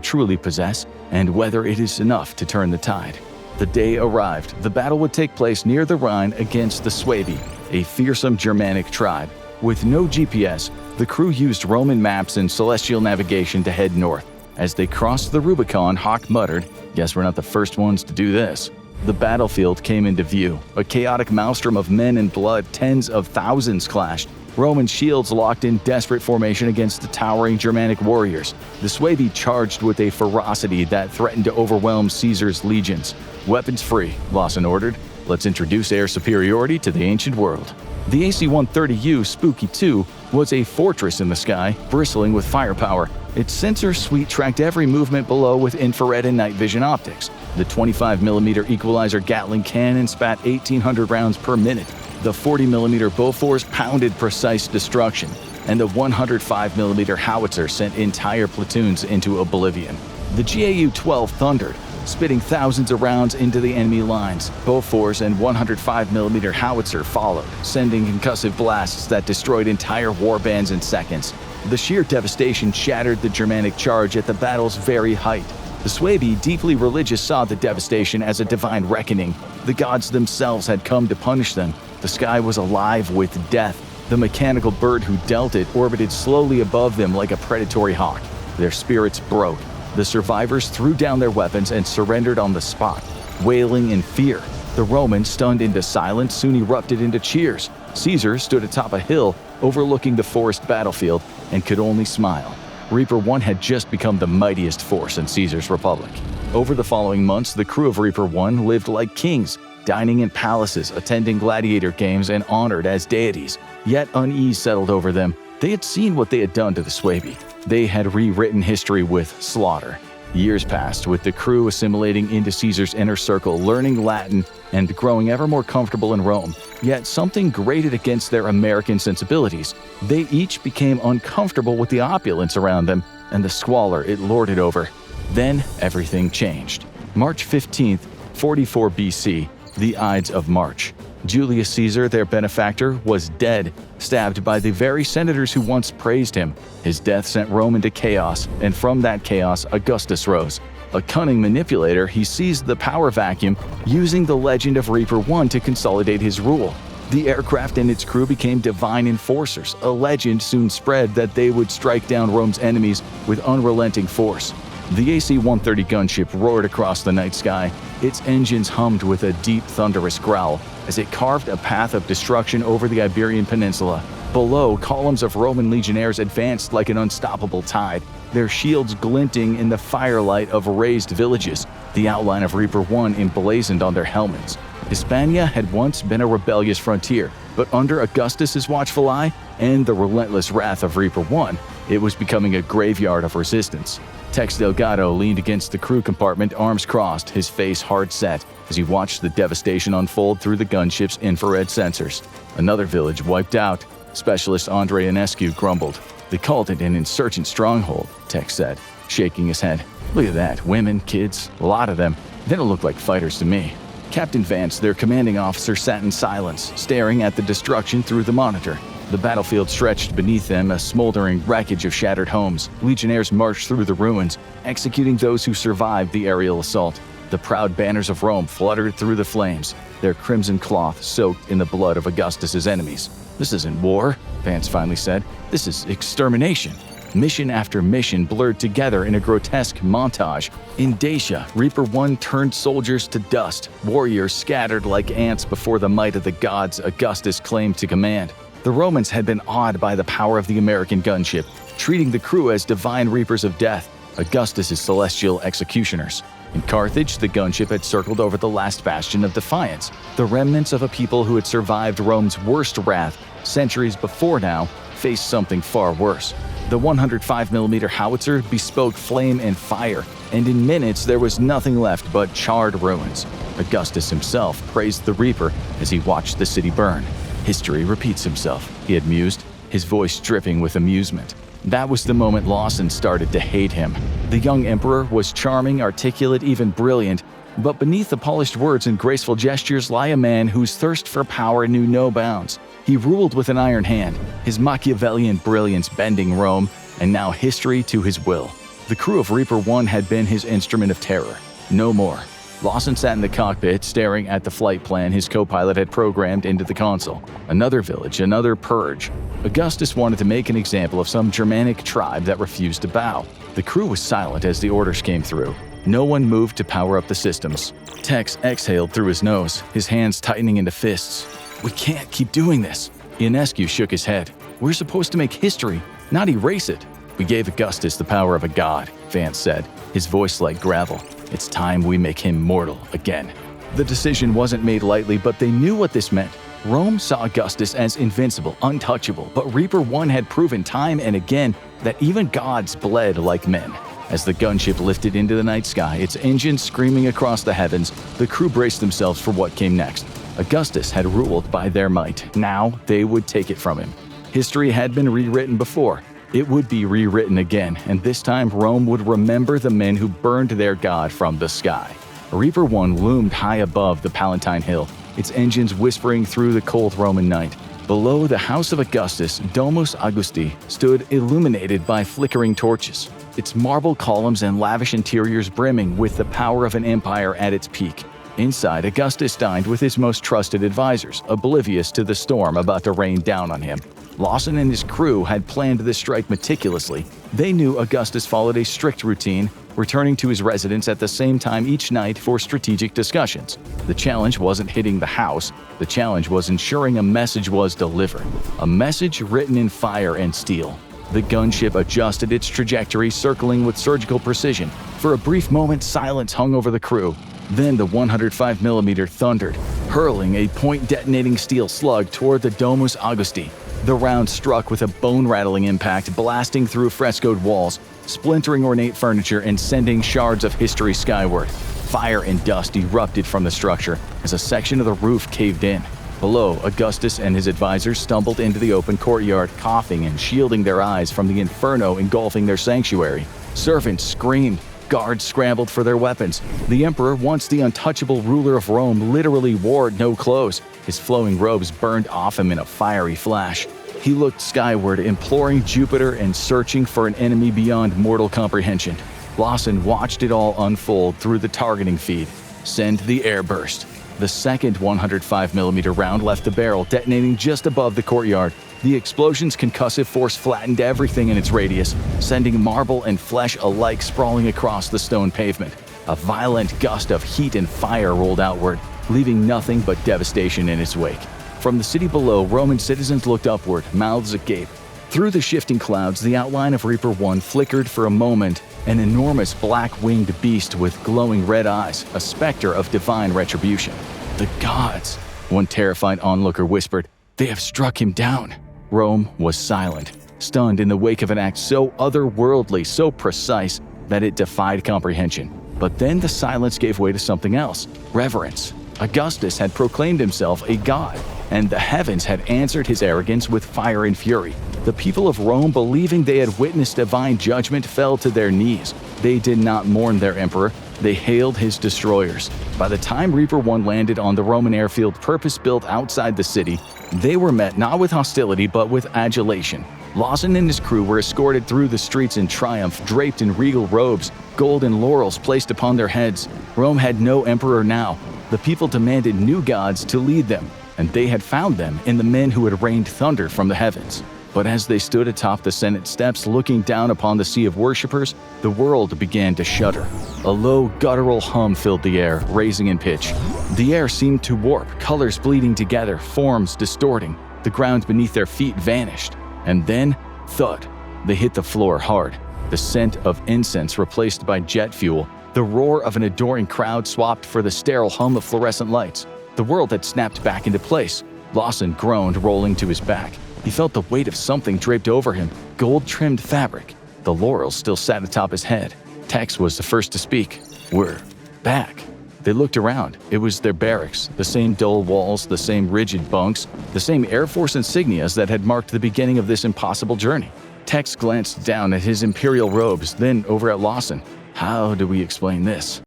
Speaker 1: truly possess, and whether it is enough to turn the tide." The day arrived. The battle would take place near the Rhine against the Suebi, a fearsome Germanic tribe. With no GPS, the crew used Roman maps and celestial navigation to head north. As they crossed the Rubicon, Hawk muttered, "Guess we're not the first ones to do this." The battlefield came into view. A chaotic maelstrom of men and blood, tens of thousands clashed. Roman shields locked in desperate formation against the towering Germanic warriors. The Suebi charged with a ferocity that threatened to overwhelm Caesar's legions. "Weapons free," Lawson ordered. "Let's introduce air superiority to the ancient world." The AC-130U Spooky 2 was a fortress in the sky, bristling with firepower. Its sensor suite tracked every movement below with infrared and night vision optics. The 25mm equalizer Gatling cannon spat 1,800 rounds per minute. The 40mm Bofors pounded precise destruction, and the 105mm howitzer sent entire platoons into oblivion. The GAU-12 thundered, spitting thousands of rounds into the enemy lines. Bofors and 105mm howitzer followed, sending concussive blasts that destroyed entire warbands in seconds. The sheer devastation shattered the Germanic charge at the battle's very height. The Suebi, deeply religious, saw the devastation as a divine reckoning. The gods themselves had come to punish them. The sky was alive with death. The mechanical bird who dealt it orbited slowly above them like a predatory hawk. Their spirits broke. The survivors threw down their weapons and surrendered on the spot, wailing in fear. The Romans, stunned into silence, soon erupted into cheers. Caesar stood atop a hill overlooking the forest battlefield and could only smile. Reaper One had just become the mightiest force in Caesar's republic. Over the following months, the crew of Reaper One lived like kings, dining in palaces, attending gladiator games, and honored as deities. Yet unease settled over them. They had seen what they had done to the Suebi. They had rewritten history with slaughter. Years passed, with the crew assimilating into Caesar's inner circle, learning Latin, and growing ever more comfortable in Rome. Yet something grated against their American sensibilities. They each became uncomfortable with the opulence around them, and the squalor it lorded over. Then everything changed. March 15th, 44 BC, the Ides of March. Julius Caesar, their benefactor, was dead, stabbed by the very senators who once praised him. His death sent Rome into chaos, and from that chaos, Augustus rose. A cunning manipulator, he seized the power vacuum, using the legend of Reaper 1 to consolidate his rule. The aircraft and its crew became divine enforcers. A legend soon spread that they would strike down Rome's enemies with unrelenting force. The AC-130 gunship roared across the night sky. Its engines hummed with a deep, thunderous growl as it carved a path of destruction over the Iberian Peninsula. Below, columns of Roman legionnaires advanced like an unstoppable tide, their shields glinting in the firelight of razed villages, the outline of Reaper 1 emblazoned on their helmets. Hispania had once been a rebellious frontier, but under Augustus's watchful eye and the relentless wrath of Reaper 1, it was becoming a graveyard of resistance. Tex Delgado leaned against the crew compartment, arms crossed, his face hard-set, as he watched the devastation unfold through the gunship's infrared sensors. Another village wiped out. Specialist Andre Ionescu grumbled. "They called it an insurgent stronghold," Tex said, shaking his head. "Look at that, women, kids, a lot of them. They don't look like fighters to me." Captain Vance, their commanding officer, sat in silence, staring at the destruction through the monitor. The battlefield stretched beneath them, a smoldering wreckage of shattered homes. Legionnaires marched through the ruins, executing those who survived the aerial assault. The proud banners of Rome fluttered through the flames, their crimson cloth soaked in the blood of Augustus's enemies. "This isn't war," Vance finally said. "This is extermination." Mission after mission blurred together in a grotesque montage. In Dacia, Reaper 1 turned soldiers to dust, warriors scattered like ants before the might of the gods Augustus claimed to command. The Romans had been awed by the power of the American gunship, treating the crew as divine reapers of death, Augustus's celestial executioners. In Carthage, the gunship had circled over the last bastion of defiance, the remnants of a people who had survived Rome's worst wrath centuries before now faced something far worse. The 105mm howitzer bespoke flame and fire, and in minutes there was nothing left but charred ruins. Augustus himself praised the Reaper as he watched the city burn. "History repeats himself," he had mused, his voice dripping with amusement. That was the moment Lawson started to hate him. The young emperor was charming, articulate, even brilliant, but beneath the polished words and graceful gestures lay a man whose thirst for power knew no bounds. He ruled with an iron hand, his Machiavellian brilliance bending Rome, and now history to his will. The crew of Reaper 1 had been his instrument of terror. No more. Lawson sat in the cockpit, staring at the flight plan his co-pilot had programmed into the console. Another village, another purge. Augustus wanted to make an example of some Germanic tribe that refused to bow. The crew was silent as the orders came through. No one moved to power up the systems. Tex exhaled through his nose, his hands tightening into fists. "We can't keep doing this." Ionescu shook his head. "We're supposed to make history, not erase it." "We gave Augustus the power of a god," Vance said, his voice like gravel. "It's time we make him mortal again." The decision wasn't made lightly, but they knew what this meant. Rome saw Augustus as invincible, untouchable, but Reaper 1 had proven time and again that even gods bled like men. As the gunship lifted into the night sky, its engines screaming across the heavens, the crew braced themselves for what came next. Augustus had ruled by their might. Now they would take it from him. History had been rewritten before. It would be rewritten again, and this time Rome would remember the men who burned their god from the sky. Reaper 1 loomed high above the Palatine Hill, its engines whispering through the cold Roman night. Below the house of Augustus, Domus Augusti stood illuminated by flickering torches, its marble columns and lavish interiors brimming with the power of an empire at its peak. Inside, Augustus dined with his most trusted advisors, oblivious to the storm about to rain down on him. Lawson and his crew had planned this strike meticulously. They knew Augustus followed a strict routine, returning to his residence at the same time each night for strategic discussions. The challenge wasn't hitting the house, the challenge was ensuring a message was delivered. A message written in fire and steel. The gunship adjusted its trajectory, circling with surgical precision. For a brief moment, silence hung over the crew. Then the 105mm thundered, hurling a point-detonating steel slug toward the Domus Augusti. The round struck with a bone-rattling impact, blasting through frescoed walls, splintering ornate furniture, and sending shards of history skyward. Fire and dust erupted from the structure as a section of the roof caved in. Below, Augustus and his advisors stumbled into the open courtyard, coughing and shielding their eyes from the inferno engulfing their sanctuary. Servants screamed. Guards scrambled for their weapons. The emperor, once the untouchable ruler of Rome, literally wore no clothes. His flowing robes burned off him in a fiery flash. He looked skyward, imploring Jupiter and searching for an enemy beyond mortal comprehension. Lawson watched it all unfold through the targeting feed. Send the airburst. The second 105mm round left the barrel, detonating just above the courtyard. The explosion's concussive force flattened everything in its radius, sending marble and flesh alike sprawling across the stone pavement. A violent gust of heat and fire rolled outward, leaving nothing but devastation in its wake. From the city below, Roman citizens looked upward, mouths agape. Through the shifting clouds, the outline of Reaper 1 flickered for a moment, an enormous black-winged beast with glowing red eyes, a specter of divine retribution. "The gods," one terrified onlooker whispered. "They have struck him down." Rome was silent, stunned in the wake of an act so otherworldly, so precise, that it defied comprehension. But then the silence gave way to something else: reverence. Augustus had proclaimed himself a god, and the heavens had answered his arrogance with fire and fury. The people of Rome, believing they had witnessed divine judgment, fell to their knees. They did not mourn their emperor, they hailed his destroyers. By the time Reaper 1 landed on the Roman airfield purpose-built outside the city, they were met not with hostility but with adulation. Lawson and his crew were escorted through the streets in triumph, draped in regal robes, gold and laurels placed upon their heads. Rome had no emperor now. The people demanded new gods to lead them, and they had found them in the men who had rained thunder from the heavens. But as they stood atop the Senate steps looking down upon the sea of worshippers, the world began to shudder. A low, guttural hum filled the air, raising in pitch. The air seemed to warp, colors bleeding together, forms distorting. The ground beneath their feet vanished. And then, thud, they hit the floor hard. The scent of incense replaced by jet fuel. The roar of an adoring crowd swapped for the sterile hum of fluorescent lights. The world had snapped back into place. Lawson groaned, rolling to his back. He felt the weight of something draped over him, gold-trimmed fabric. The laurels still sat atop his head. Tex was the first to speak. "We're back." They looked around. It was their barracks, the same dull walls, the same rigid bunks, the same Air Force insignias that had marked the beginning of this impossible journey. Tex glanced down at his imperial robes, then over at Lawson. "How do we explain this?"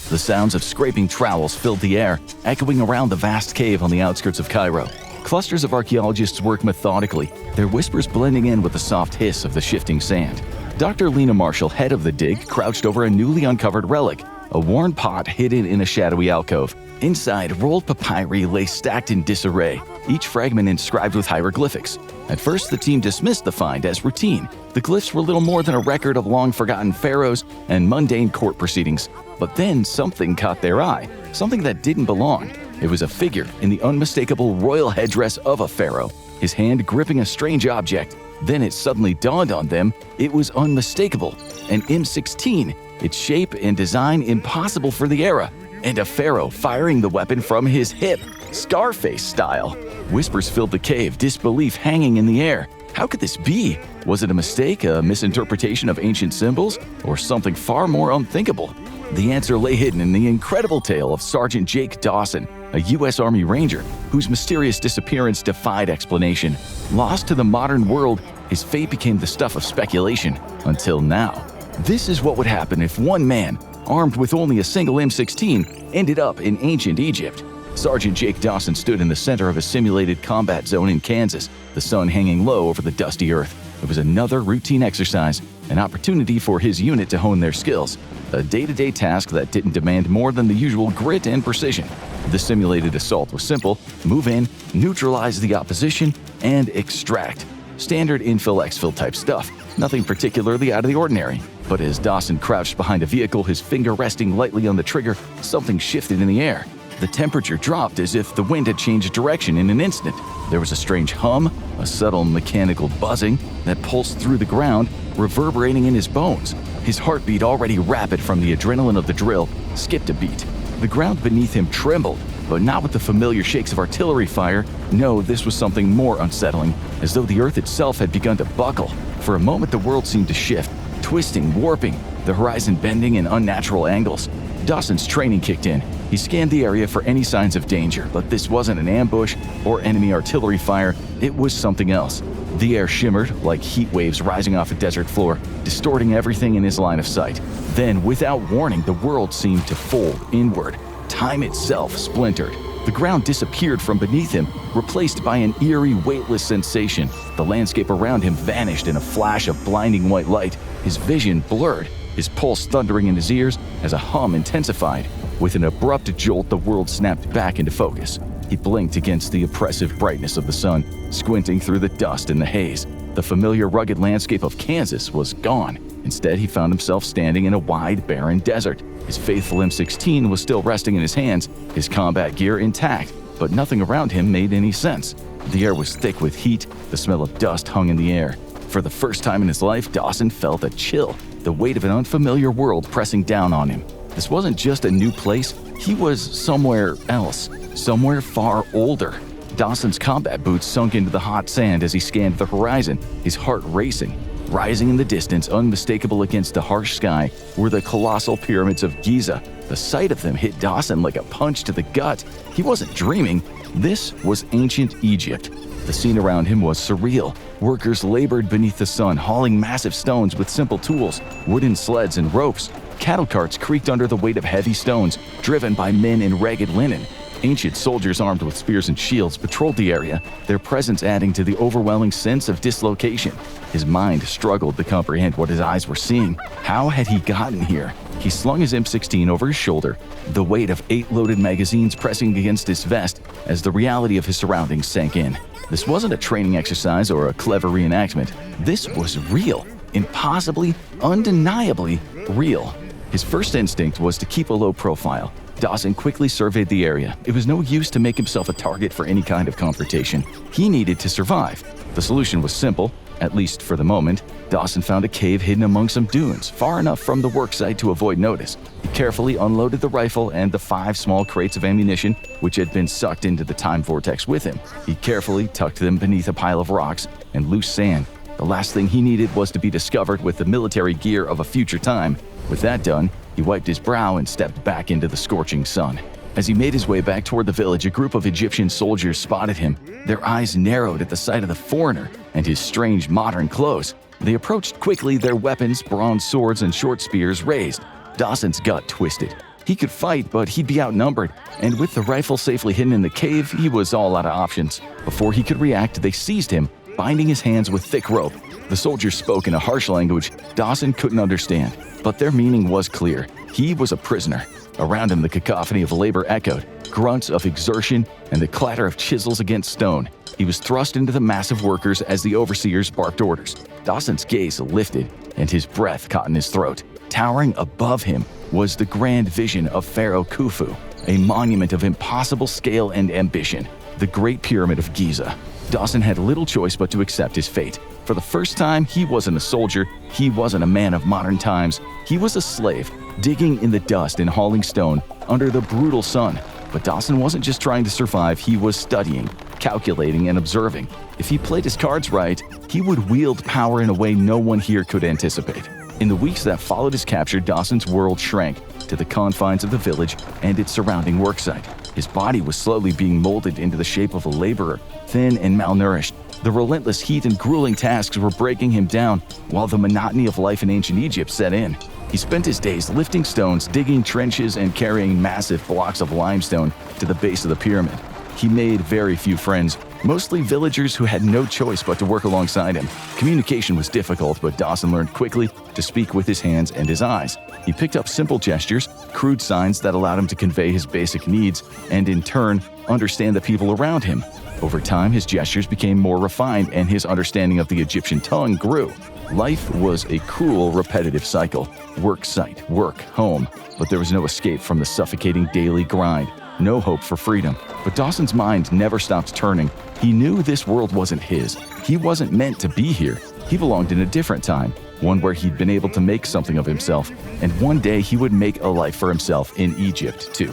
Speaker 1: The sounds of scraping trowels filled the air, echoing around the vast cave on the outskirts of Cairo. Clusters of archaeologists worked methodically, their whispers blending in with the soft hiss of the shifting sand. Dr. Lena Marshall, head of the dig, crouched over a newly uncovered relic, a worn pot hidden in a shadowy alcove. Inside, rolled papyri lay stacked in disarray, each fragment inscribed with hieroglyphics. At first, the team dismissed the find as routine. The glyphs were little more than a record of long-forgotten pharaohs and mundane court proceedings. But then something caught their eye, something that didn't belong. It was a figure in the unmistakable royal headdress of a pharaoh, his hand gripping a strange object. Then it suddenly dawned on them it was unmistakable, an M16, its shape and design impossible for the era, and a pharaoh firing the weapon from his hip, Scarface style. Whispers filled the cave, disbelief hanging in the air. How could this be? Was it a mistake, a misinterpretation of ancient symbols, or something far more unthinkable? The answer lay hidden in the incredible tale of Sergeant Jake Dawson, a U.S. Army Ranger whose mysterious disappearance defied explanation. Lost to the modern world, his fate became the stuff of speculation, until now. This is what would happen if one man, armed with only a single M16, ended up in ancient Egypt. Sergeant Jake Dawson stood in the center of a simulated combat zone in Kansas, the sun hanging low over the dusty earth. It was another routine exercise, an opportunity for his unit to hone their skills, a day-to-day task that didn't demand more than the usual grit and precision. The simulated assault was simple: move in, neutralize the opposition, and extract. Standard infill-exfil type stuff, nothing particularly out of the ordinary. But as Dawson crouched behind a vehicle, his finger resting lightly on the trigger, something shifted in the air. The temperature dropped as if the wind had changed direction in an instant. There was a strange hum, a subtle mechanical buzzing that pulsed through the ground, reverberating in his bones. His heartbeat, already rapid from the adrenaline of the drill, skipped a beat. The ground beneath him trembled, but not with the familiar shakes of artillery fire. No, this was something more unsettling, as though the earth itself had begun to buckle. For a moment, the world seemed to shift, twisting, warping, the horizon bending in unnatural angles. Dawson's training kicked in. He scanned the area for any signs of danger, but this wasn't an ambush or enemy artillery fire, it was something else. The air shimmered like heat waves rising off a desert floor, distorting everything in his line of sight. Then, without warning, the world seemed to fold inward. Time itself splintered. The ground disappeared from beneath him, replaced by an eerie, weightless sensation. The landscape around him vanished in a flash of blinding white light. His vision blurred, his pulse thundering in his ears as a hum intensified. With an abrupt jolt, the world snapped back into focus. He blinked against the oppressive brightness of the sun, squinting through the dust and the haze. The familiar rugged landscape of Kansas was gone. Instead, he found himself standing in a wide, barren desert. His faithful M16 was still resting in his hands, his combat gear intact, but nothing around him made any sense. The air was thick with heat, the smell of dust hung in the air. For the first time in his life, Dawson felt a chill, the weight of an unfamiliar world pressing down on him. This wasn't just a new place, he was somewhere else, somewhere far older. Dawson's combat boots sunk into the hot sand as he scanned the horizon, his heart racing. Rising in the distance, unmistakable against the harsh sky, were the colossal pyramids of Giza. The sight of them hit Dawson like a punch to the gut. He wasn't dreaming. This was ancient Egypt. The scene around him was surreal. Workers labored beneath the sun, hauling massive stones with simple tools, wooden sleds and ropes. Cattle carts creaked under the weight of heavy stones, driven by men in ragged linen. Ancient soldiers armed with spears and shields patrolled the area, their presence adding to the overwhelming sense of dislocation. His mind struggled to comprehend what his eyes were seeing. How had he gotten here? He slung his M16 over his shoulder, the weight of 8 loaded magazines pressing against his vest as the reality of his surroundings sank in. This wasn't a training exercise or a clever reenactment. This was real, impossibly, undeniably real. His first instinct was to keep a low profile. Dawson quickly surveyed the area. It was no use to make himself a target for any kind of confrontation. He needed to survive. The solution was simple, at least for the moment. Dawson found a cave hidden among some dunes, far enough from the worksite to avoid notice. He carefully unloaded the rifle and the 5 small crates of ammunition which had been sucked into the time vortex with him. He carefully tucked them beneath a pile of rocks and loose sand. The last thing he needed was to be discovered with the military gear of a future time. With that done, he wiped his brow and stepped back into the scorching sun. As he made his way back toward the village, a group of Egyptian soldiers spotted him. Their eyes narrowed at the sight of the foreigner and his strange modern clothes. They approached quickly, their weapons, bronze swords and short spears raised. Dawson's gut twisted. He could fight, but he'd be outnumbered, and with the rifle safely hidden in the cave, he was all out of options. Before he could react, they seized him, binding his hands with thick rope. The soldiers spoke in a harsh language Dawson couldn't understand, but their meaning was clear. He was a prisoner. Around him, the cacophony of labor echoed, grunts of exertion and the clatter of chisels against stone. He was thrust into the mass of workers as the overseers barked orders. Dawson's gaze lifted, and his breath caught in his throat. Towering above him was the grand vision of Pharaoh Khufu, a monument of impossible scale and ambition, the Great Pyramid of Giza. Dawson had little choice but to accept his fate. For the first time, he wasn't a soldier, he wasn't a man of modern times. He was a slave, digging in the dust and hauling stone under the brutal sun. But Dawson wasn't just trying to survive, he was studying, calculating, and observing. If he played his cards right, he would wield power in a way no one here could anticipate. In the weeks that followed his capture, Dawson's world shrank to the confines of the village and its surrounding worksite. His body was slowly being molded into the shape of a laborer, thin and malnourished. The relentless heat and grueling tasks were breaking him down, while the monotony of life in ancient Egypt set in. He spent his days lifting stones, digging trenches, and carrying massive blocks of limestone to the base of the pyramid. He made very few friends, mostly villagers who had no choice but to work alongside him. Communication was difficult, but Dawson learned quickly to speak with his hands and his eyes. He picked up simple gestures, crude signs that allowed him to convey his basic needs, and in turn, understand the people around him. Over time, his gestures became more refined and his understanding of the Egyptian tongue grew. Life was a cruel, repetitive cycle. Work site, work, home. But there was no escape from the suffocating daily grind. No hope for freedom. But Dawson's mind never stopped turning. He knew this world wasn't his. He wasn't meant to be here. He belonged in a different time, one where he'd been able to make something of himself. And one day he would make a life for himself in Egypt, too.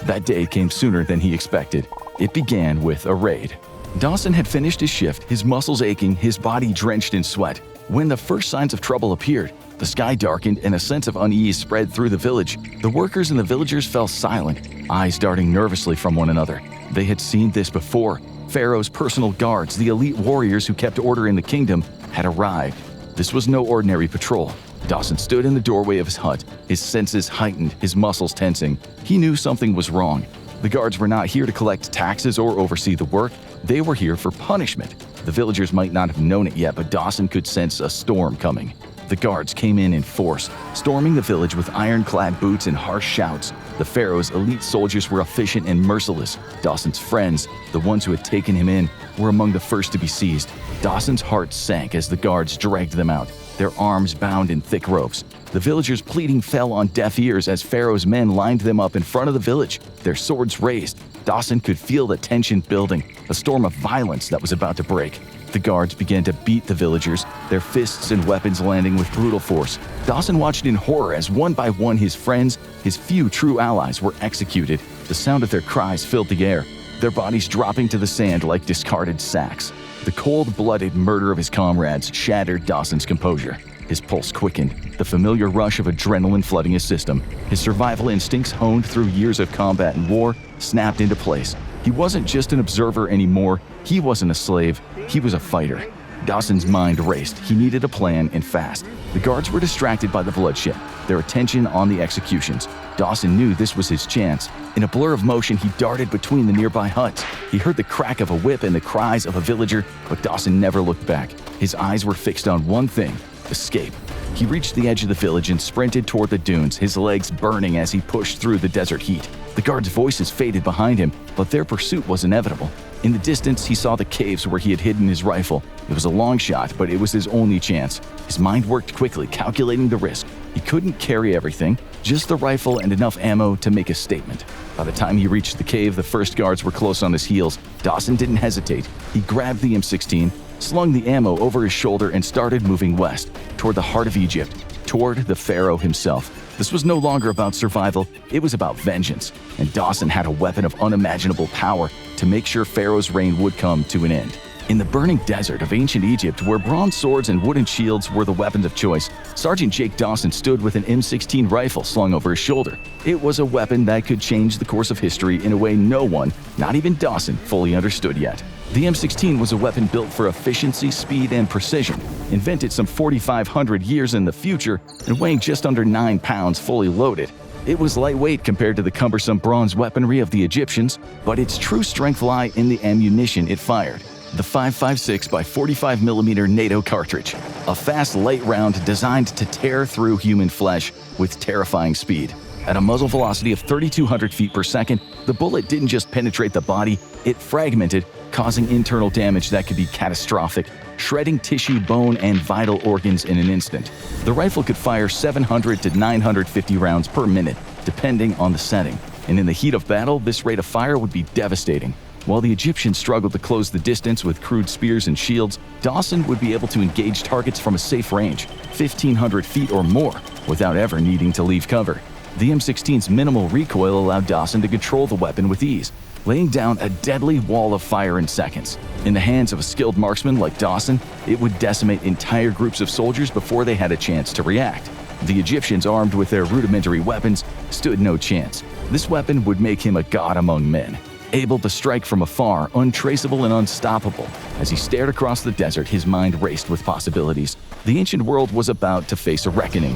Speaker 1: That day came sooner than he expected. It began with a raid. Dawson had finished his shift, his muscles aching, his body drenched in sweat. When the first signs of trouble appeared, the sky darkened and a sense of unease spread through the village. The workers and the villagers fell silent, eyes darting nervously from one another. They had seen this before. Pharaoh's personal guards, the elite warriors who kept order in the kingdom, had arrived. This was no ordinary patrol. Dawson stood in the doorway of his hut, his senses heightened, his muscles tensing. He knew something was wrong. The guards were not here to collect taxes or oversee the work. They were here for punishment. The villagers might not have known it yet, but Dawson could sense a storm coming. The guards came in force, storming the village with ironclad boots and harsh shouts. The Pharaoh's elite soldiers were efficient and merciless. Dawson's friends, the ones who had taken him in, were among the first to be seized. Dawson's heart sank as the guards dragged them out, their arms bound in thick ropes. The villagers' pleading fell on deaf ears as Pharaoh's men lined them up in front of the village, their swords raised. Dawson could feel the tension building, a storm of violence that was about to break. The guards began to beat the villagers, their fists and weapons landing with brutal force. Dawson watched in horror as one by one his friends, his few true allies, were executed. The sound of their cries filled the air, their bodies dropping to the sand like discarded sacks. The cold-blooded murder of his comrades shattered Dawson's composure. His pulse quickened, the familiar rush of adrenaline flooding his system. His survival instincts, honed through years of combat and war, snapped into place. He wasn't just an observer anymore. He wasn't a slave. He was a fighter. Dawson's mind raced. He needed a plan, and fast. The guards were distracted by the bloodshed, their attention on the executions. Dawson knew this was his chance. In a blur of motion, he darted between the nearby huts. He heard the crack of a whip and the cries of a villager, but Dawson never looked back. His eyes were fixed on one thing: escape. He reached the edge of the village and sprinted toward the dunes, his legs burning as he pushed through the desert heat. The guards' voices faded behind him, but their pursuit was inevitable. In the distance, he saw the caves where he had hidden his rifle. It was a long shot, but it was his only chance. His mind worked quickly, calculating the risk. He couldn't carry everything, just the rifle and enough ammo to make a statement. By the time he reached the cave, the first guards were close on his heels. Dawson didn't hesitate. He grabbed the M16, slung the ammo over his shoulder, and started moving west, toward the heart of Egypt, toward the Pharaoh himself. This was no longer about survival, it was about vengeance, and Dawson had a weapon of unimaginable power to make sure Pharaoh's reign would come to an end. In the burning desert of ancient Egypt, where bronze swords and wooden shields were the weapons of choice, Sergeant Jake Dawson stood with an M16 rifle slung over his shoulder. It was a weapon that could change the course of history in a way no one, not even Dawson, fully understood yet. The M16 was a weapon built for efficiency, speed, and precision, invented some 4,500 years in the future and weighing just under 9 pounds fully loaded. It was lightweight compared to the cumbersome bronze weaponry of the Egyptians, but its true strength lay in the ammunition it fired. The 5.56 by 45mm NATO cartridge, a fast, light round designed to tear through human flesh with terrifying speed. At a muzzle velocity of 3,200 feet per second, the bullet didn't just penetrate the body, it fragmented, causing internal damage that could be catastrophic, shredding tissue, bone, and vital organs in an instant. The rifle could fire 700 to 950 rounds per minute, depending on the setting, and in the heat of battle, this rate of fire would be devastating. While the Egyptians struggled to close the distance with crude spears and shields, Dawson would be able to engage targets from a safe range, 1,500 feet or more, without ever needing to leave cover. The M16's minimal recoil allowed Dawson to control the weapon with ease, laying down a deadly wall of fire in seconds. In the hands of a skilled marksman like Dawson, it would decimate entire groups of soldiers before they had a chance to react. The Egyptians, armed with their rudimentary weapons, stood no chance. This weapon would make him a god among men, able to strike from afar, untraceable and unstoppable. As he stared across the desert, his mind raced with possibilities. The ancient world was about to face a reckoning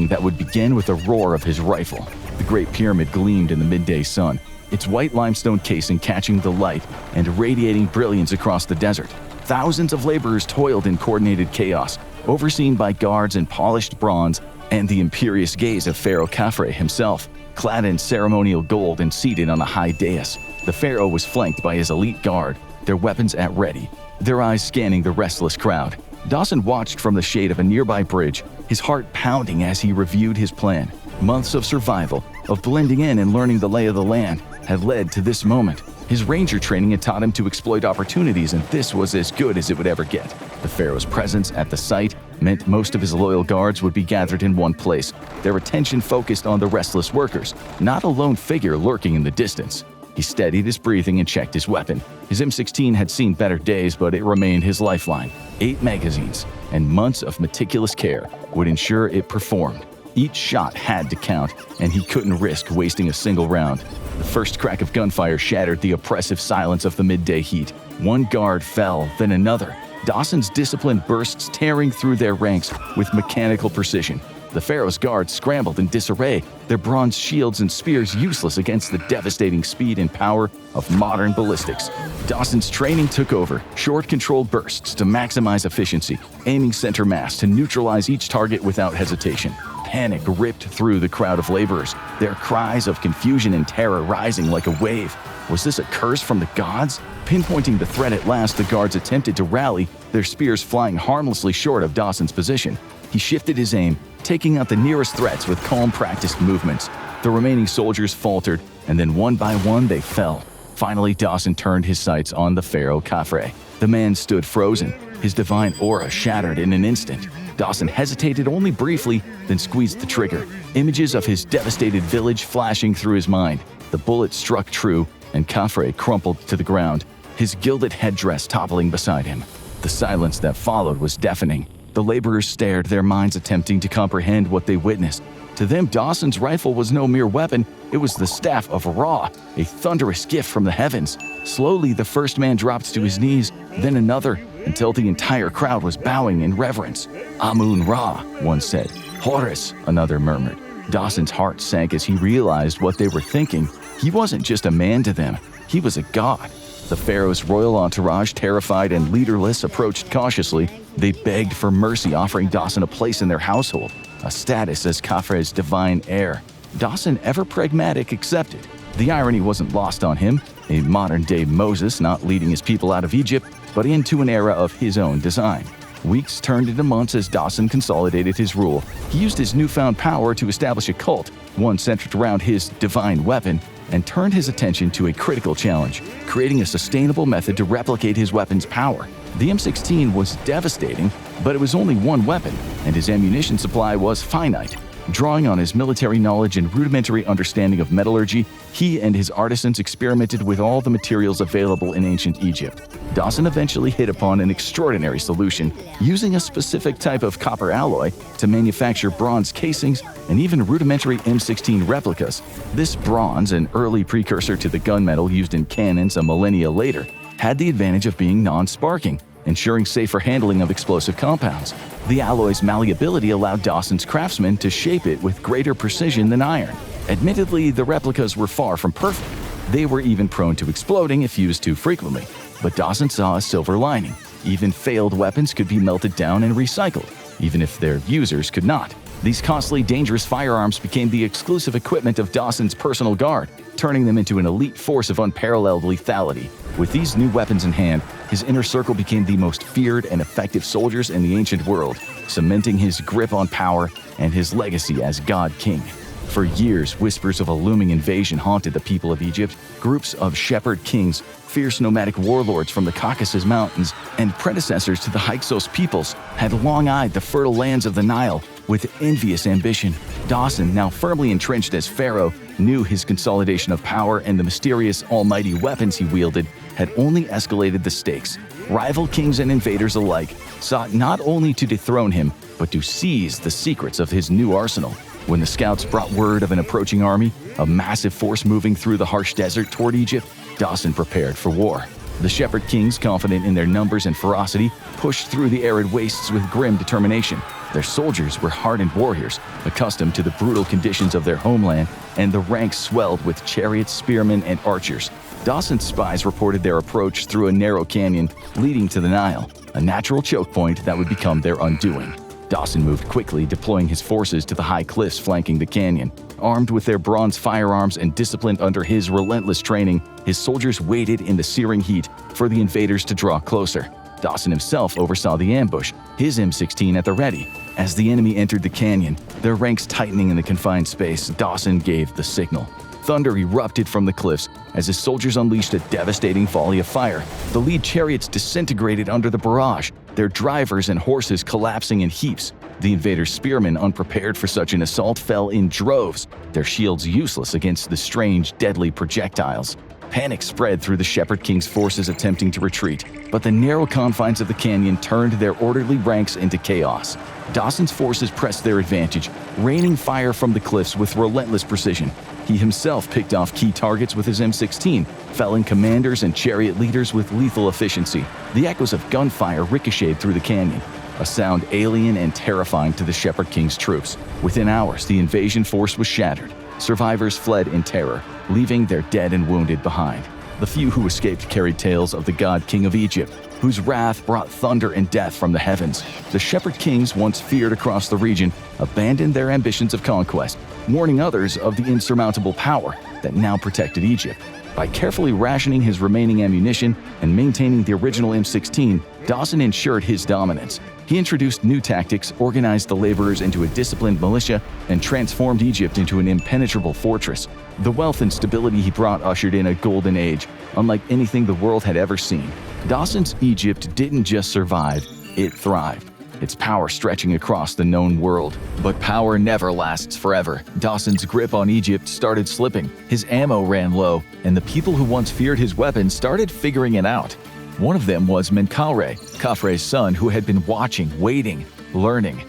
Speaker 1: that would begin with the roar of his rifle. The Great Pyramid gleamed in the midday sun, its white limestone casing catching the light and radiating brilliance across the desert. Thousands of laborers toiled in coordinated chaos, overseen by guards in polished bronze and the imperious gaze of Pharaoh Khafre himself, clad in ceremonial gold and seated on a high dais. The pharaoh was flanked by his elite guard, their weapons at ready, their eyes scanning the restless crowd. Dawson watched from the shade of a nearby bridge, his heart pounding as he reviewed his plan. Months of survival, of blending in and learning the lay of the land, had led to this moment. His ranger training had taught him to exploit opportunities, and this was as good as it would ever get. The pharaoh's presence at the site meant most of his loyal guards would be gathered in one place, their attention focused on the restless workers, not a lone figure lurking in the distance. He steadied his breathing and checked his weapon. His M16 had seen better days, but it remained his lifeline. 8 magazines and months of meticulous care would ensure it performed. Each shot had to count, and he couldn't risk wasting a single round. The first crack of gunfire shattered the oppressive silence of the midday heat. One guard fell, then another. Dawson's disciplined bursts tearing through their ranks with mechanical precision. The Pharaoh's guards scrambled in disarray, their bronze shields and spears useless against the devastating speed and power of modern ballistics. Dawson's training took over, short controlled bursts to maximize efficiency, aiming center mass to neutralize each target without hesitation. Panic ripped through the crowd of laborers, their cries of confusion and terror rising like a wave. Was this a curse from the gods? Pinpointing the threat at last, the guards attempted to rally, their spears flying harmlessly short of Dawson's position. He shifted his aim, taking out the nearest threats with calm, practiced movements. The remaining soldiers faltered, and then one by one they fell. Finally, Dawson turned his sights on the Pharaoh Khafre. The man stood frozen, his divine aura shattered in an instant. Dawson hesitated only briefly, then squeezed the trigger, images of his devastated village flashing through his mind. The bullet struck true, and Khafre crumpled to the ground, his gilded headdress toppling beside him. The silence that followed was deafening. The laborers stared, their minds attempting to comprehend what they witnessed. To them, Dawson's rifle was no mere weapon, it was the staff of Ra, a thunderous gift from the heavens. Slowly, the first man dropped to his knees, then another, until the entire crowd was bowing in reverence. Amun-Ra, one said. Horus, another murmured. Dawson's heart sank as he realized what they were thinking. He wasn't just a man to them, he was a god. The Pharaoh's royal entourage, terrified and leaderless, approached cautiously. They begged for mercy, offering Dawson a place in their household, a status as Khafre's divine heir. Dawson, ever pragmatic, accepted. The irony wasn't lost on him, a modern-day Moses not leading his people out of Egypt, but into an era of his own design. Weeks turned into months as Dawson consolidated his rule. He used his newfound power to establish a cult, one centered around his divine weapon, and turned his attention to a critical challenge, creating a sustainable method to replicate his weapon's power. The M16 was devastating, but it was only one weapon, and his ammunition supply was finite. Drawing on his military knowledge and rudimentary understanding of metallurgy, he and his artisans experimented with all the materials available in ancient Egypt. Dawson eventually hit upon an extraordinary solution, using a specific type of copper alloy to manufacture bronze casings and even rudimentary M16 replicas. This bronze, an early precursor to the gunmetal used in cannons a millennia later, had the advantage of being non-sparking, ensuring safer handling of explosive compounds. The alloy's malleability allowed Dawson's craftsmen to shape it with greater precision than iron. Admittedly, the replicas were far from perfect. They were even prone to exploding if used too frequently. But Dawson saw a silver lining. Even failed weapons could be melted down and recycled, even if their users could not. These costly, dangerous firearms became the exclusive equipment of Dawson's personal guard, turning them into an elite force of unparalleled lethality. With these new weapons in hand, his inner circle became the most feared and effective soldiers in the ancient world, cementing his grip on power and his legacy as God King. For years, whispers of a looming invasion haunted the people of Egypt. Groups of shepherd kings, fierce nomadic warlords from the Caucasus Mountains, and predecessors to the Hyksos peoples had long-eyed the fertile lands of the Nile with envious ambition. Dawson, now firmly entrenched as pharaoh, knew his consolidation of power and the mysterious almighty weapons he wielded had only escalated the stakes. Rival kings and invaders alike sought not only to dethrone him, but to seize the secrets of his new arsenal. When the scouts brought word of an approaching army, a massive force moving through the harsh desert toward Egypt, Dawson prepared for war. The shepherd kings, confident in their numbers and ferocity, pushed through the arid wastes with grim determination. Their soldiers were hardened warriors, accustomed to the brutal conditions of their homeland, and the ranks swelled with chariots, spearmen, and archers. Dawson's spies reported their approach through a narrow canyon leading to the Nile, a natural choke point that would become their undoing. Dawson moved quickly, deploying his forces to the high cliffs flanking the canyon. Armed with their bronze firearms and disciplined under his relentless training, his soldiers waited in the searing heat for the invaders to draw closer. Dawson himself oversaw the ambush, his M16 at the ready. As the enemy entered the canyon, their ranks tightening in the confined space, Dawson gave the signal. Thunder erupted from the cliffs as his soldiers unleashed a devastating volley of fire. The lead chariots disintegrated under the barrage, their drivers and horses collapsing in heaps. The invaders' spearmen, unprepared for such an assault, fell in droves, their shields useless against the strange, deadly projectiles. Panic spread through the Shepherd King's forces attempting to retreat, but the narrow confines of the canyon turned their orderly ranks into chaos. Dawson's forces pressed their advantage, raining fire from the cliffs with relentless precision. He himself picked off key targets with his M16, felling commanders and chariot leaders with lethal efficiency. The echoes of gunfire ricocheted through the canyon, a sound alien and terrifying to the Shepherd King's troops. Within hours, the invasion force was shattered. Survivors fled in terror, leaving their dead and wounded behind. The few who escaped carried tales of the god king of Egypt, whose wrath brought thunder and death from the heavens. The Shepherd Kings, once feared across the region, abandoned their ambitions of conquest, warning others of the insurmountable power that now protected Egypt. By carefully rationing his remaining ammunition and maintaining the original M16, Dawson ensured his dominance. He introduced new tactics, organized the laborers into a disciplined militia, and transformed Egypt into an impenetrable fortress. The wealth and stability he brought ushered in a golden age, unlike anything the world had ever seen. Dawson's Egypt didn't just survive, it thrived, its power stretching across the known world. But power never lasts forever. Dawson's grip on Egypt started slipping, his ammo ran low, and the people who once feared his weapons started figuring it out. One of them was Menkaure, Khafre's son, who had been watching, waiting, learning.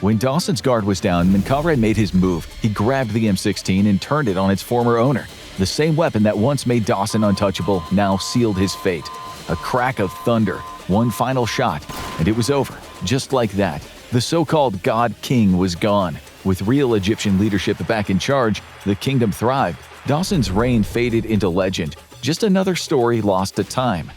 Speaker 1: When Dawson's guard was down, Menkaure made his move. He grabbed the M16 and turned it on its former owner. The same weapon that once made Dawson untouchable now sealed his fate. A crack of thunder, one final shot, and it was over. Just like that, the so-called God King was gone. With real Egyptian leadership back in charge, the kingdom thrived. Dawson's reign faded into legend, just another story lost to time.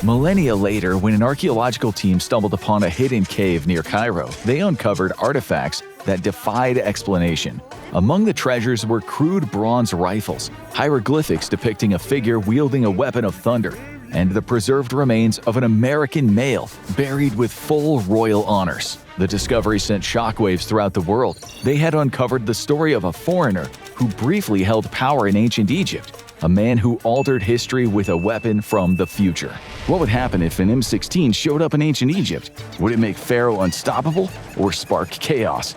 Speaker 1: Millennia later, when an archaeological team stumbled upon a hidden cave near Cairo, they uncovered artifacts that defied explanation. Among the treasures were crude bronze rifles, hieroglyphics depicting a figure wielding a weapon of thunder, and the preserved remains of an American male buried with full royal honors. The discovery sent shockwaves throughout the world. They had uncovered the story of a foreigner who briefly held power in ancient Egypt, a man who altered history with a weapon from the future. What would happen if an M16 showed up in ancient Egypt? Would it make Pharaoh unstoppable or spark chaos?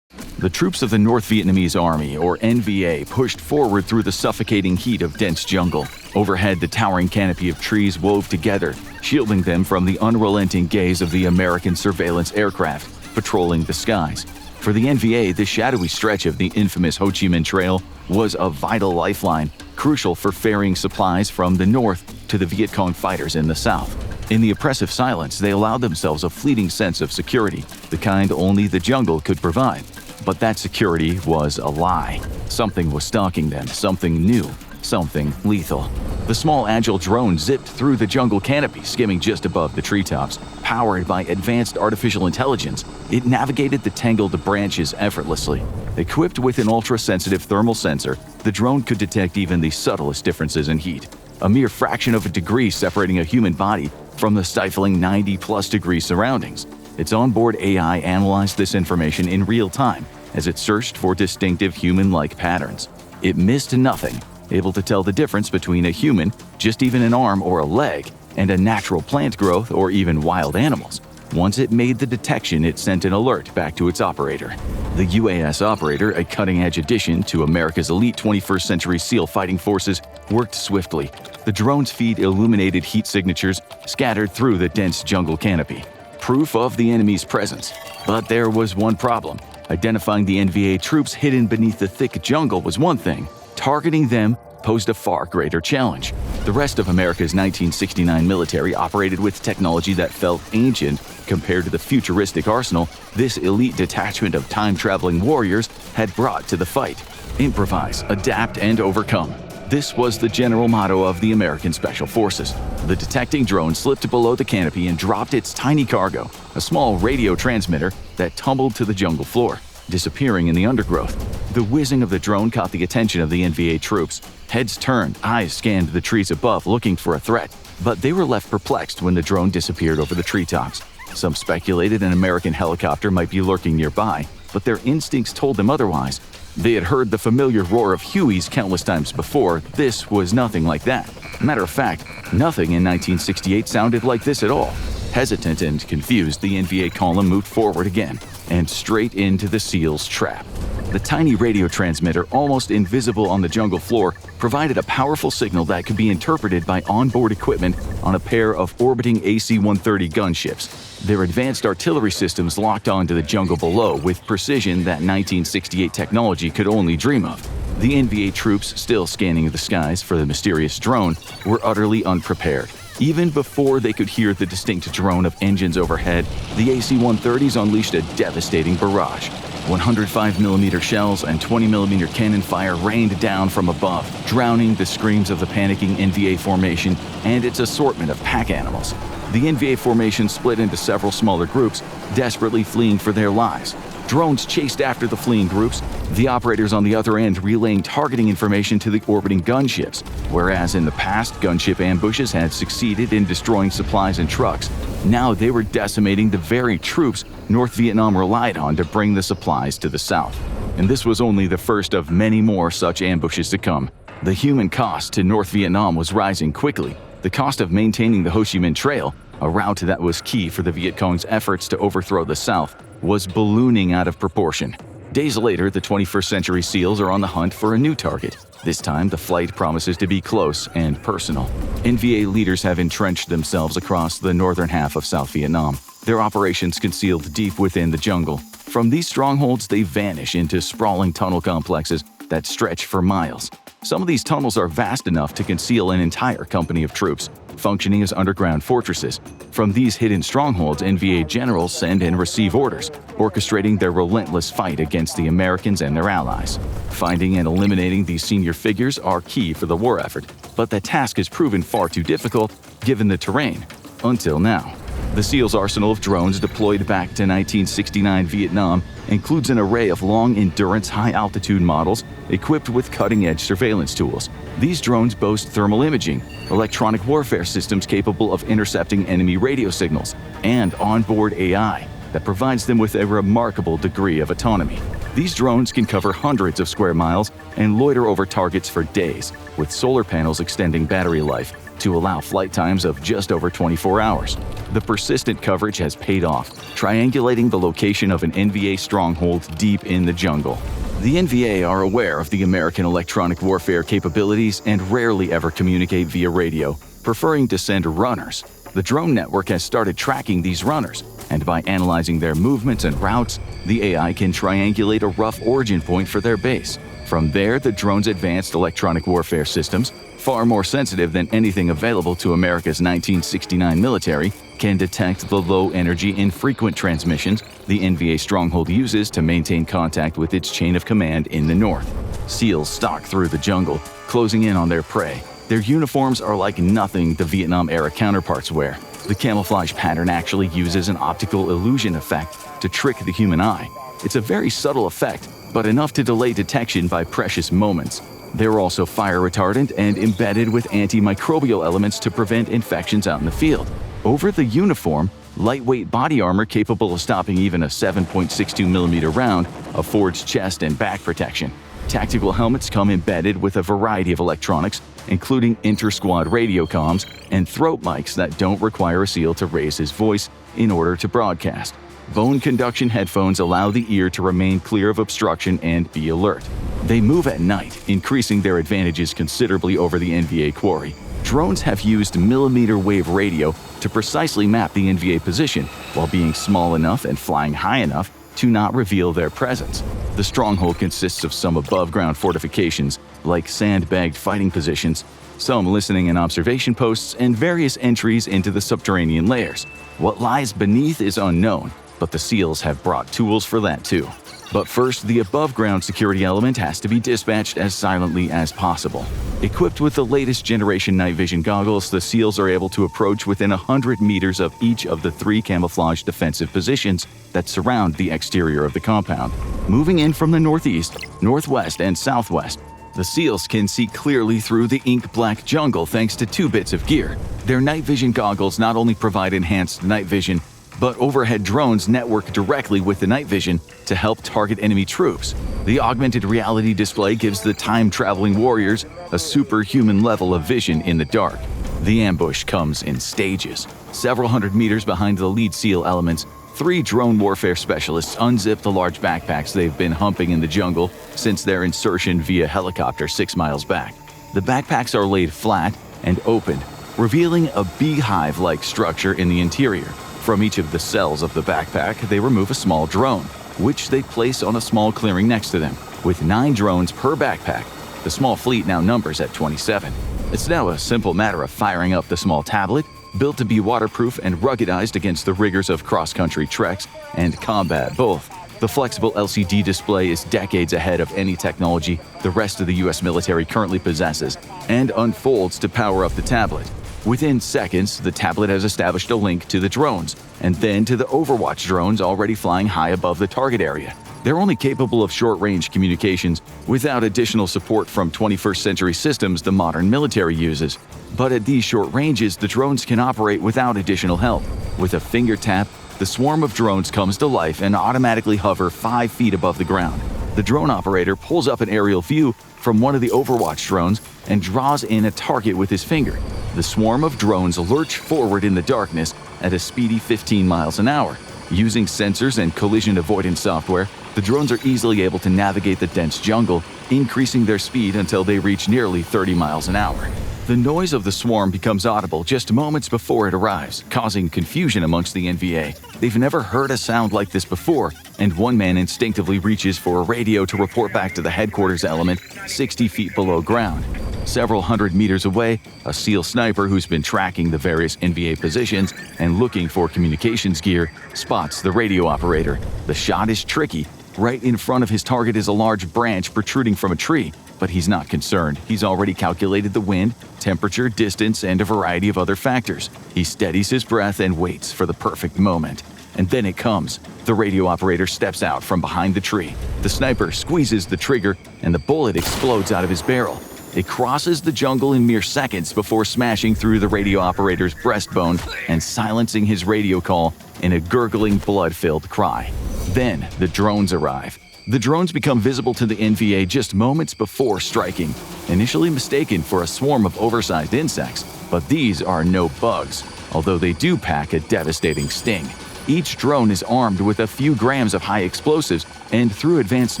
Speaker 1: The troops of the North Vietnamese Army, or NVA, pushed forward through the suffocating heat of dense jungle. Overhead, the towering canopy of trees wove together, shielding them from the unrelenting gaze of the American surveillance aircraft patrolling the skies. For the NVA, the shadowy stretch of the infamous Ho Chi Minh Trail was a vital lifeline, crucial for ferrying supplies from the north to the Viet Cong fighters in the south. In the oppressive silence, they allowed themselves a fleeting sense of security, the kind only the jungle could provide. But that security was a lie. Something was stalking them, something new, something lethal. The small agile drone zipped through the jungle canopy, skimming just above the treetops. Powered by advanced artificial intelligence, it navigated the tangled branches effortlessly. Equipped with an ultra-sensitive thermal sensor, the drone could detect even the subtlest differences in heat. A mere fraction of a degree separating a human body from the stifling 90-plus degree surroundings. Its onboard AI analyzed this information in real time as it searched for distinctive human-like patterns. It missed nothing, able to tell the difference between a human, just even an arm or a leg, and a natural plant growth or even wild animals. Once it made the detection, it sent an alert back to its operator. The UAS operator, a cutting-edge addition to America's elite 21st century SEAL fighting forces, worked swiftly. The drone's feed illuminated heat signatures scattered through the dense jungle canopy, proof of the enemy's presence. But there was one problem. Identifying the NVA troops hidden beneath the thick jungle was one thing. Targeting them posed a far greater challenge. The rest of America's 1969 military operated with technology that felt ancient compared to the futuristic arsenal this elite detachment of time-traveling warriors had brought to the fight. Improvise, adapt, and overcome. This was the general motto of the American Special Forces. The detecting drone slipped below the canopy and dropped its tiny cargo, a small radio transmitter that tumbled to the jungle floor, disappearing in the undergrowth. The whizzing of the drone caught the attention of the NVA troops. Heads turned, eyes scanned the trees above looking for a threat, but they were left perplexed when the drone disappeared over the treetops. Some speculated an American helicopter might be lurking nearby, but their instincts told them otherwise. They had heard the familiar roar of Hueys countless times before. This was nothing like that. Matter of fact, nothing in 1968 sounded like this at all. Hesitant and confused, the NVA column moved forward again, and straight into the SEAL's trap. The tiny radio transmitter, almost invisible on the jungle floor, provided a powerful signal that could be interpreted by onboard equipment on a pair of orbiting AC-130 gunships. Their advanced artillery systems locked onto the jungle below with precision that 1968 technology could only dream of. The NVA troops, still scanning the skies for the mysterious drone, were utterly unprepared. Even before they could hear the distinct drone of engines overhead, the AC-130s unleashed a devastating barrage. 105mm shells and 20mm cannon fire rained down from above, drowning the screams of the panicking NVA formation and its assortment of pack animals. The NVA formation split into several smaller groups, desperately fleeing for their lives. Drones chased after the fleeing groups, the operators on the other end relaying targeting information to the orbiting gunships. Whereas in the past, gunship ambushes had succeeded in destroying supplies and trucks, now they were decimating the very troops North Vietnam relied on to bring the supplies to the south. And this was only the first of many more such ambushes to come. The human cost to North Vietnam was rising quickly. The cost of maintaining the Ho Chi Minh Trail, a route that was key for the Viet Cong's efforts to overthrow the South, was ballooning out of proportion. Days later, the 21st century SEALs are on the hunt for a new target. This time, the flight promises to be close and personal. NVA leaders have entrenched themselves across the northern half of South Vietnam, their operations concealed deep within the jungle. From these strongholds, they vanish into sprawling tunnel complexes that stretch for miles. Some of these tunnels are vast enough to conceal an entire company of troops, functioning as underground fortresses. From these hidden strongholds, NVA generals send and receive orders, orchestrating their relentless fight against the Americans and their allies. Finding and eliminating these senior figures are key for the war effort, but the task has proven far too difficult given the terrain. Until now. The SEALs' arsenal of drones deployed back to 1969 Vietnam includes an array of long-endurance, high-altitude models equipped with cutting-edge surveillance tools. These drones boast thermal imaging, electronic warfare systems capable of intercepting enemy radio signals, and onboard AI that provides them with a remarkable degree of autonomy. These drones can cover hundreds of square miles and loiter over targets for days, with solar panels extending battery life to allow flight times of just over 24 hours. The persistent coverage has paid off, triangulating the location of an NVA stronghold deep in the jungle. The NVA are aware of the American electronic warfare capabilities and rarely ever communicate via radio, preferring to send runners. The drone network has started tracking these runners, and by analyzing their movements and routes, the AI can triangulate a rough origin point for their base. From there, the drone's advanced electronic warfare systems, far more sensitive than anything available to America's 1969 military, can detect the low-energy, infrequent transmissions the NVA stronghold uses to maintain contact with its chain of command in the north. SEALs stalk through the jungle, closing in on their prey. Their uniforms are like nothing the Vietnam-era counterparts wear. The camouflage pattern actually uses an optical illusion effect to trick the human eye. It's a very subtle effect, but enough to delay detection by precious moments. They're also fire retardant and embedded with antimicrobial elements to prevent infections out in the field. Over the uniform, lightweight body armor capable of stopping even a 7.62mm round affords chest and back protection. Tactical helmets come embedded with a variety of electronics, including inter-squad radio comms and throat mics that don't require a SEAL to raise his voice in order to broadcast. Bone conduction headphones allow the ear to remain clear of obstruction and be alert. They move at night, increasing their advantages considerably over the NVA quarry. Drones have used millimeter wave radio to precisely map the NVA position, while being small enough and flying high enough to not reveal their presence. The stronghold consists of some above-ground fortifications, like sandbagged fighting positions, some listening and observation posts, and various entries into the subterranean layers. What lies beneath is unknown, but the SEALs have brought tools for that too. But first, the above-ground security element has to be dispatched as silently as possible. Equipped with the latest generation night vision goggles, the SEALs are able to approach within 100 meters of each of the 3 camouflage defensive positions that surround the exterior of the compound. Moving in from the northeast, northwest, and southwest, the SEALs can see clearly through the ink-black jungle thanks to 2 bits of gear. Their night vision goggles not only provide enhanced night vision, but overhead drones network directly with the night vision to help target enemy troops. The augmented reality display gives the time-traveling warriors a superhuman level of vision in the dark. The ambush comes in stages. Several hundred meters behind the lead SEAL elements, 3 drone warfare specialists unzip the large backpacks they've been humping in the jungle since their insertion via helicopter 6 miles back. The backpacks are laid flat and opened, revealing a beehive-like structure in the interior. From each of the cells of the backpack, they remove a small drone, which they place on a small clearing next to them. With 9 drones per backpack, the small fleet now numbers at 27. It's now a simple matter of firing up the small tablet, built to be waterproof and ruggedized against the rigors of cross-country treks and combat both. The flexible LCD display is decades ahead of any technology the rest of the US military currently possesses and unfolds to power up the tablet. Within seconds, the tablet has established a link to the drones, and then to the Overwatch drones already flying high above the target area. They're only capable of short-range communications without additional support from 21st century systems the modern military uses. But at these short ranges, the drones can operate without additional help. With a finger tap, the swarm of drones comes to life and automatically hover 5 feet above the ground. The drone operator pulls up an aerial view from one of the Overwatch drones and draws in a target with his finger. The swarm of drones lurch forward in the darkness at a speedy 15 miles an hour. Using sensors and collision avoidance software, the drones are easily able to navigate the dense jungle, increasing their speed until they reach nearly 30 miles an hour. The noise of the swarm becomes audible just moments before it arrives, causing confusion amongst the NVA. They've never heard a sound like this before, and one man instinctively reaches for a radio to report back to the headquarters element 60 feet below ground. Several hundred meters away, a SEAL sniper who's been tracking the various NVA positions and looking for communications gear spots the radio operator. The shot is tricky. Right in front of his target is a large branch protruding from a tree, but he's not concerned. He's already calculated the wind, temperature, distance, and a variety of other factors. He steadies his breath and waits for the perfect moment. And then it comes. The radio operator steps out from behind the tree. The sniper squeezes the trigger, and the bullet explodes out of his barrel. It crosses the jungle in mere seconds before smashing through the radio operator's breastbone and silencing his radio call in a gurgling, blood-filled cry. Then the drones arrive. The drones become visible to the NVA just moments before striking. Initially mistaken for a swarm of oversized insects, but these are no bugs, although they do pack a devastating sting. Each drone is armed with a few grams of high explosives, and through advanced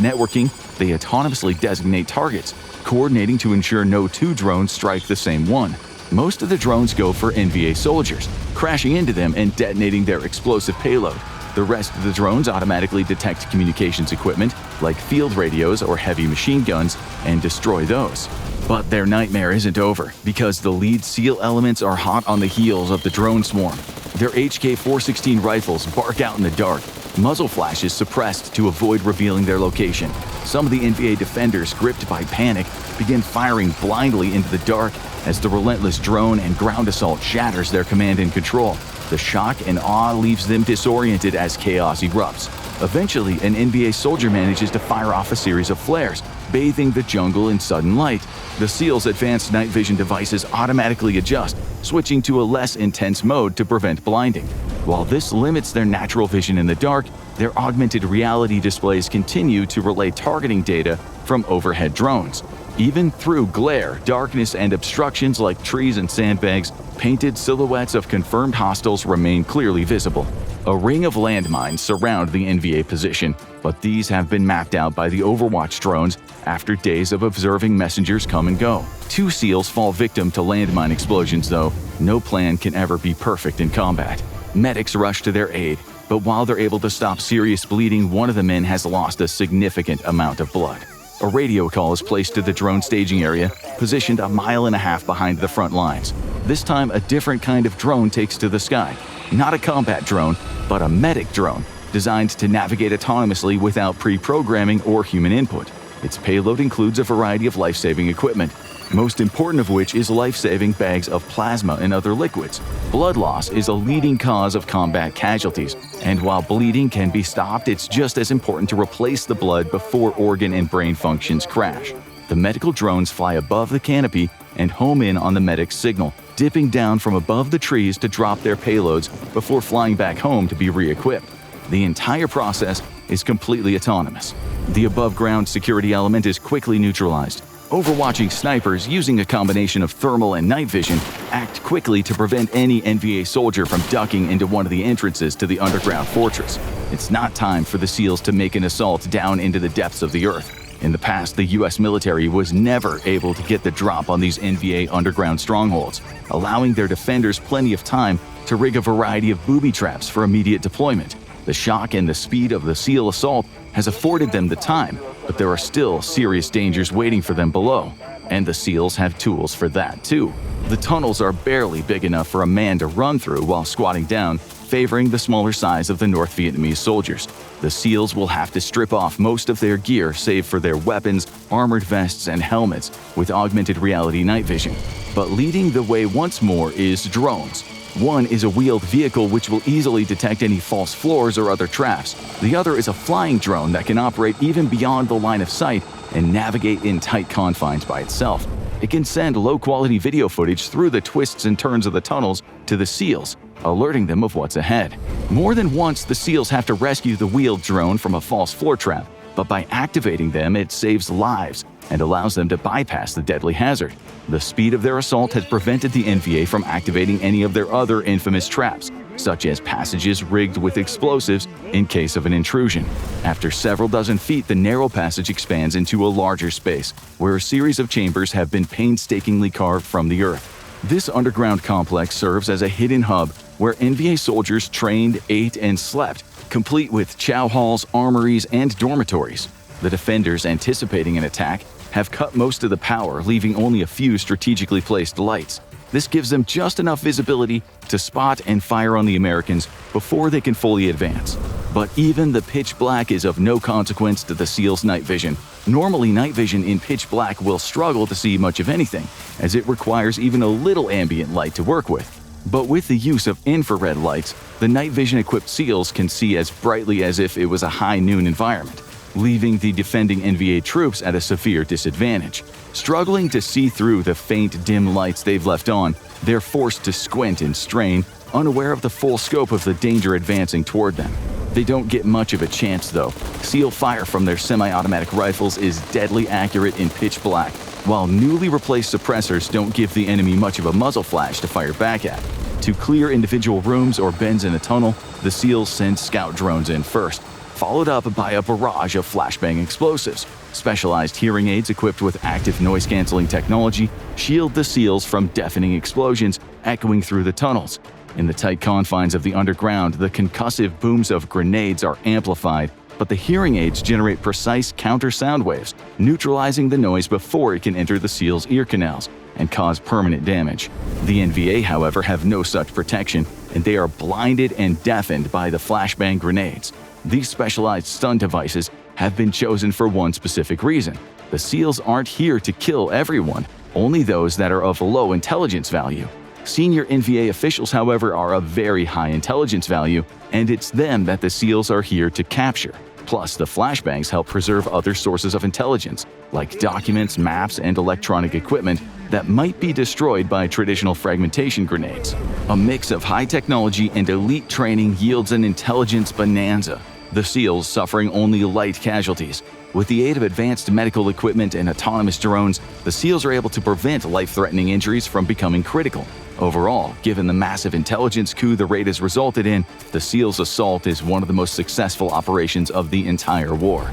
Speaker 1: networking, they autonomously designate targets, coordinating to ensure no 2 drones strike the same one. Most of the drones go for NVA soldiers, crashing into them and detonating their explosive payload. The rest of the drones automatically detect communications equipment, like field radios or heavy machine guns, and destroy those. But their nightmare isn't over, because the lead SEAL elements are hot on the heels of the drone swarm. Their HK-416 rifles bark out in the dark, muzzle flashes suppressed to avoid revealing their location. Some of the NVA defenders, gripped by panic, begin firing blindly into the dark as the relentless drone and ground assault shatters their command and control. The shock and awe leaves them disoriented as chaos erupts. Eventually, an NVA soldier manages to fire off a series of flares, bathing the jungle in sudden light. The SEALs' advanced night vision devices automatically adjust, switching to a less intense mode to prevent blinding. While this limits their natural vision in the dark, their augmented reality displays continue to relay targeting data from overhead drones. Even through glare, darkness, and obstructions like trees and sandbags, painted silhouettes of confirmed hostiles remain clearly visible. A ring of landmines surround the NVA position, but these have been mapped out by the Overwatch drones after days of observing messengers come and go. 2 SEALs fall victim to landmine explosions, though. No plan can ever be perfect in combat. Medics rush to their aid, but while they're able to stop serious bleeding, one of the men has lost a significant amount of blood. A radio call is placed to the drone staging area, positioned a mile and a half behind the front lines. This time, a different kind of drone takes to the sky. Not a combat drone, but a medic drone, designed to navigate autonomously without pre-programming or human input. Its payload includes a variety of life-saving equipment, most important of which is life-saving bags of plasma and other liquids. Blood loss is a leading cause of combat casualties, and while bleeding can be stopped, it's just as important to replace the blood before organ and brain functions crash. The medical drones fly above the canopy and home in on the medic's signal, dipping down from above the trees to drop their payloads before flying back home to be re-equipped. The entire process is completely autonomous. The above-ground security element is quickly neutralized. Overwatching snipers, using a combination of thermal and night vision, act quickly to prevent any NVA soldier from ducking into one of the entrances to the underground fortress. It's not time for the SEALs to make an assault down into the depths of the earth. In the past, the US military was never able to get the drop on these NVA underground strongholds, allowing their defenders plenty of time to rig a variety of booby traps for immediate deployment. The shock and the speed of the SEAL assault has afforded them the time, but there are still serious dangers waiting for them below. And the SEALs have tools for that too. The tunnels are barely big enough for a man to run through while squatting down, favoring the smaller size of the North Vietnamese soldiers. The SEALs will have to strip off most of their gear save for their weapons, armored vests, and helmets with augmented reality night vision. But leading the way once more is drones. One is a wheeled vehicle which will easily detect any false floors or other traps. The other is a flying drone that can operate even beyond the line of sight and navigate in tight confines by itself. It can send low-quality video footage through the twists and turns of the tunnels to the SEALs, alerting them of what's ahead. More than once, the SEALs have to rescue the wheeled drone from a false floor trap, but by activating them, it saves lives and allows them to bypass the deadly hazard. The speed of their assault has prevented the NVA from activating any of their other infamous traps, such as passages rigged with explosives in case of an intrusion. After several dozen feet, the narrow passage expands into a larger space, where a series of chambers have been painstakingly carved from the earth. This underground complex serves as a hidden hub where NVA soldiers trained, ate, and slept, complete with chow halls, armories, and dormitories. The defenders, anticipating an attack, have cut most of the power, leaving only a few strategically placed lights. This gives them just enough visibility to spot and fire on the Americans before they can fully advance. But even the pitch black is of no consequence to the SEALs' night vision. Normally, night vision in pitch black will struggle to see much of anything, as it requires even a little ambient light to work with. But with the use of infrared lights, the night vision-equipped SEALs can see as brightly as if it was a high noon environment, leaving the defending NVA troops at a severe disadvantage. Struggling to see through the faint, dim lights they've left on, they're forced to squint and strain, unaware of the full scope of the danger advancing toward them. They don't get much of a chance, though. SEAL fire from their semi-automatic rifles is deadly accurate in pitch black, while newly replaced suppressors don't give the enemy much of a muzzle flash to fire back at. To clear individual rooms or bends in a tunnel, the SEALs send scout drones in first, followed up by a barrage of flashbang explosives. Specialized hearing aids equipped with active noise-canceling technology shield the SEALs from deafening explosions echoing through the tunnels. In the tight confines of the underground, the concussive booms of grenades are amplified, but the hearing aids generate precise counter sound waves, neutralizing the noise before it can enter the SEALs' ear canals and cause permanent damage. The NVA, however, have no such protection, and they are blinded and deafened by the flashbang grenades. These specialized stun devices have been chosen for one specific reason. The SEALs aren't here to kill everyone, only those that are of low intelligence value. Senior NVA officials, however, are of very high intelligence value, and it's them that the SEALs are here to capture. Plus, the flashbangs help preserve other sources of intelligence, like documents, maps, and electronic equipment that might be destroyed by traditional fragmentation grenades. A mix of high technology and elite training yields an intelligence bonanza, the SEALs suffering only light casualties. With the aid of advanced medical equipment and autonomous drones, the SEALs are able to prevent life-threatening injuries from becoming critical. Overall, given the massive intelligence coup the raid has resulted in, the SEALs' assault is one of the most successful operations of the entire war.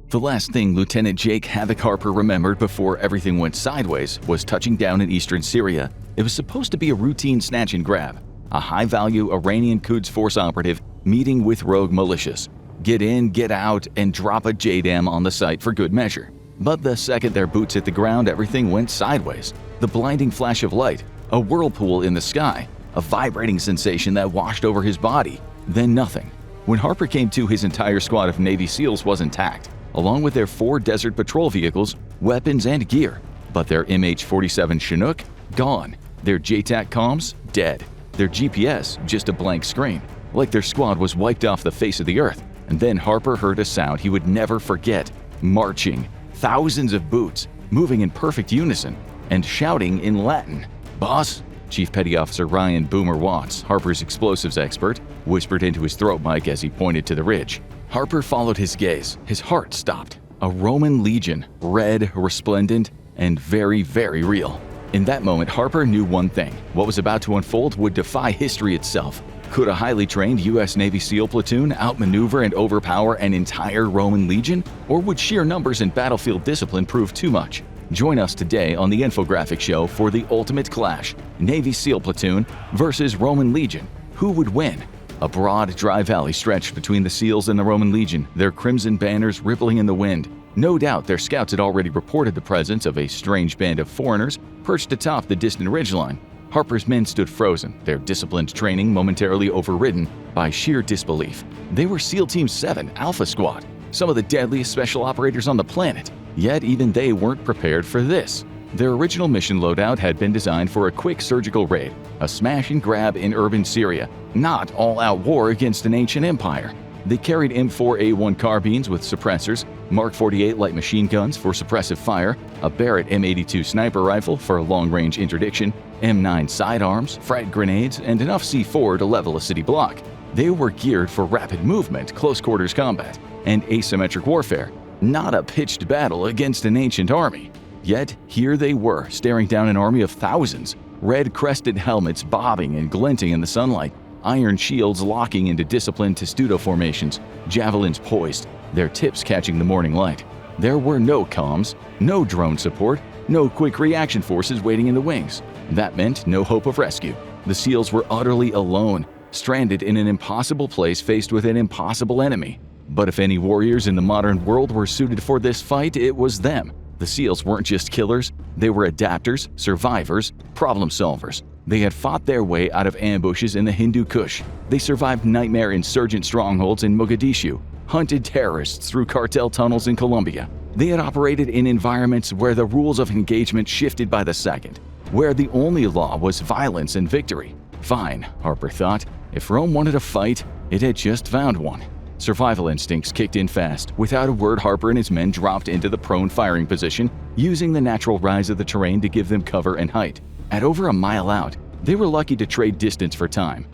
Speaker 1: The last thing Lieutenant Jake Havoc Harper remembered before everything went sideways was touching down in eastern Syria. It was supposed to be a routine snatch and grab, a high-value Iranian Quds Force operative meeting with rogue militias. Get in, get out, and drop a JDAM on the site for good measure. But the second their boots hit the ground, everything went sideways. The blinding flash of light, a whirlpool in the sky, a vibrating sensation that washed over his body, then nothing. When Harper came to, his entire squad of Navy SEALs was intact, along with their 4 desert patrol vehicles, weapons, and gear. But their MH-47 Chinook? Gone. Their JTAC comms? Dead. Their GPS? Just a blank screen. Like their squad was wiped off the face of the earth. And then Harper heard a sound he would never forget. Marching. Thousands of boots, moving in perfect unison, and shouting in Latin. "Boss," Chief Petty Officer Ryan Boomer Watts, Harper's explosives expert, whispered into his throat mic as he pointed to the ridge. Harper followed his gaze. His heart stopped. A Roman legion, red, resplendent, and very, very real. In that moment, Harper knew one thing. What was about to unfold would defy history itself. Could a highly trained U.S. Navy SEAL platoon outmaneuver and overpower an entire Roman legion? Or would sheer numbers and battlefield discipline prove too much? Join us today on the infographic show for the ultimate clash: Navy SEAL platoon versus Roman legion. Who would win? A broad, dry valley stretched between the SEALs and the Roman legion, their crimson banners rippling in the wind. No doubt their scouts had already reported the presence of a strange band of foreigners perched atop the distant ridgeline. Harper's men stood frozen, their disciplined training momentarily overridden by sheer disbelief. They were SEAL Team 7 Alpha Squad, some of the deadliest special operators on the planet. Yet even they weren't prepared for this. Their original mission loadout had been designed for a quick surgical raid, a smash and grab in urban Syria, not all-out war against an ancient empire. They carried M4A1 carbines with suppressors, Mark 48 light machine guns for suppressive fire, a Barrett M82 sniper rifle for long-range interdiction, M9 sidearms, frag grenades, and enough C4 to level a city block. They were geared for rapid movement, close-quarters combat, and asymmetric warfare, not a pitched battle against an ancient army. Yet here they were, staring down an army of thousands, red-crested helmets bobbing and glinting in the sunlight, iron shields locking into disciplined testudo formations, javelins poised, their tips catching the morning light. There were no comms, no drone support, no quick reaction forces waiting in the wings. That meant no hope of rescue. The SEALs were utterly alone, stranded in an impossible place faced with an impossible enemy. But if any warriors in the modern world were suited for this fight, it was them. The SEALs weren't just killers, they were adapters, survivors, problem solvers. They had fought their way out of ambushes in the Hindu Kush. They survived nightmare insurgent strongholds in Mogadishu, hunted terrorists through cartel tunnels in Colombia. They had operated in environments where the rules of engagement shifted by the second, where the only law was violence and victory. Fine, Harper thought. If Rome wanted a fight, it had just found one. Survival instincts kicked in fast. Without a word, Harper and his men dropped into the prone firing position, using the natural rise of the terrain to give them cover and height. At over a mile out, they were lucky to trade distance for time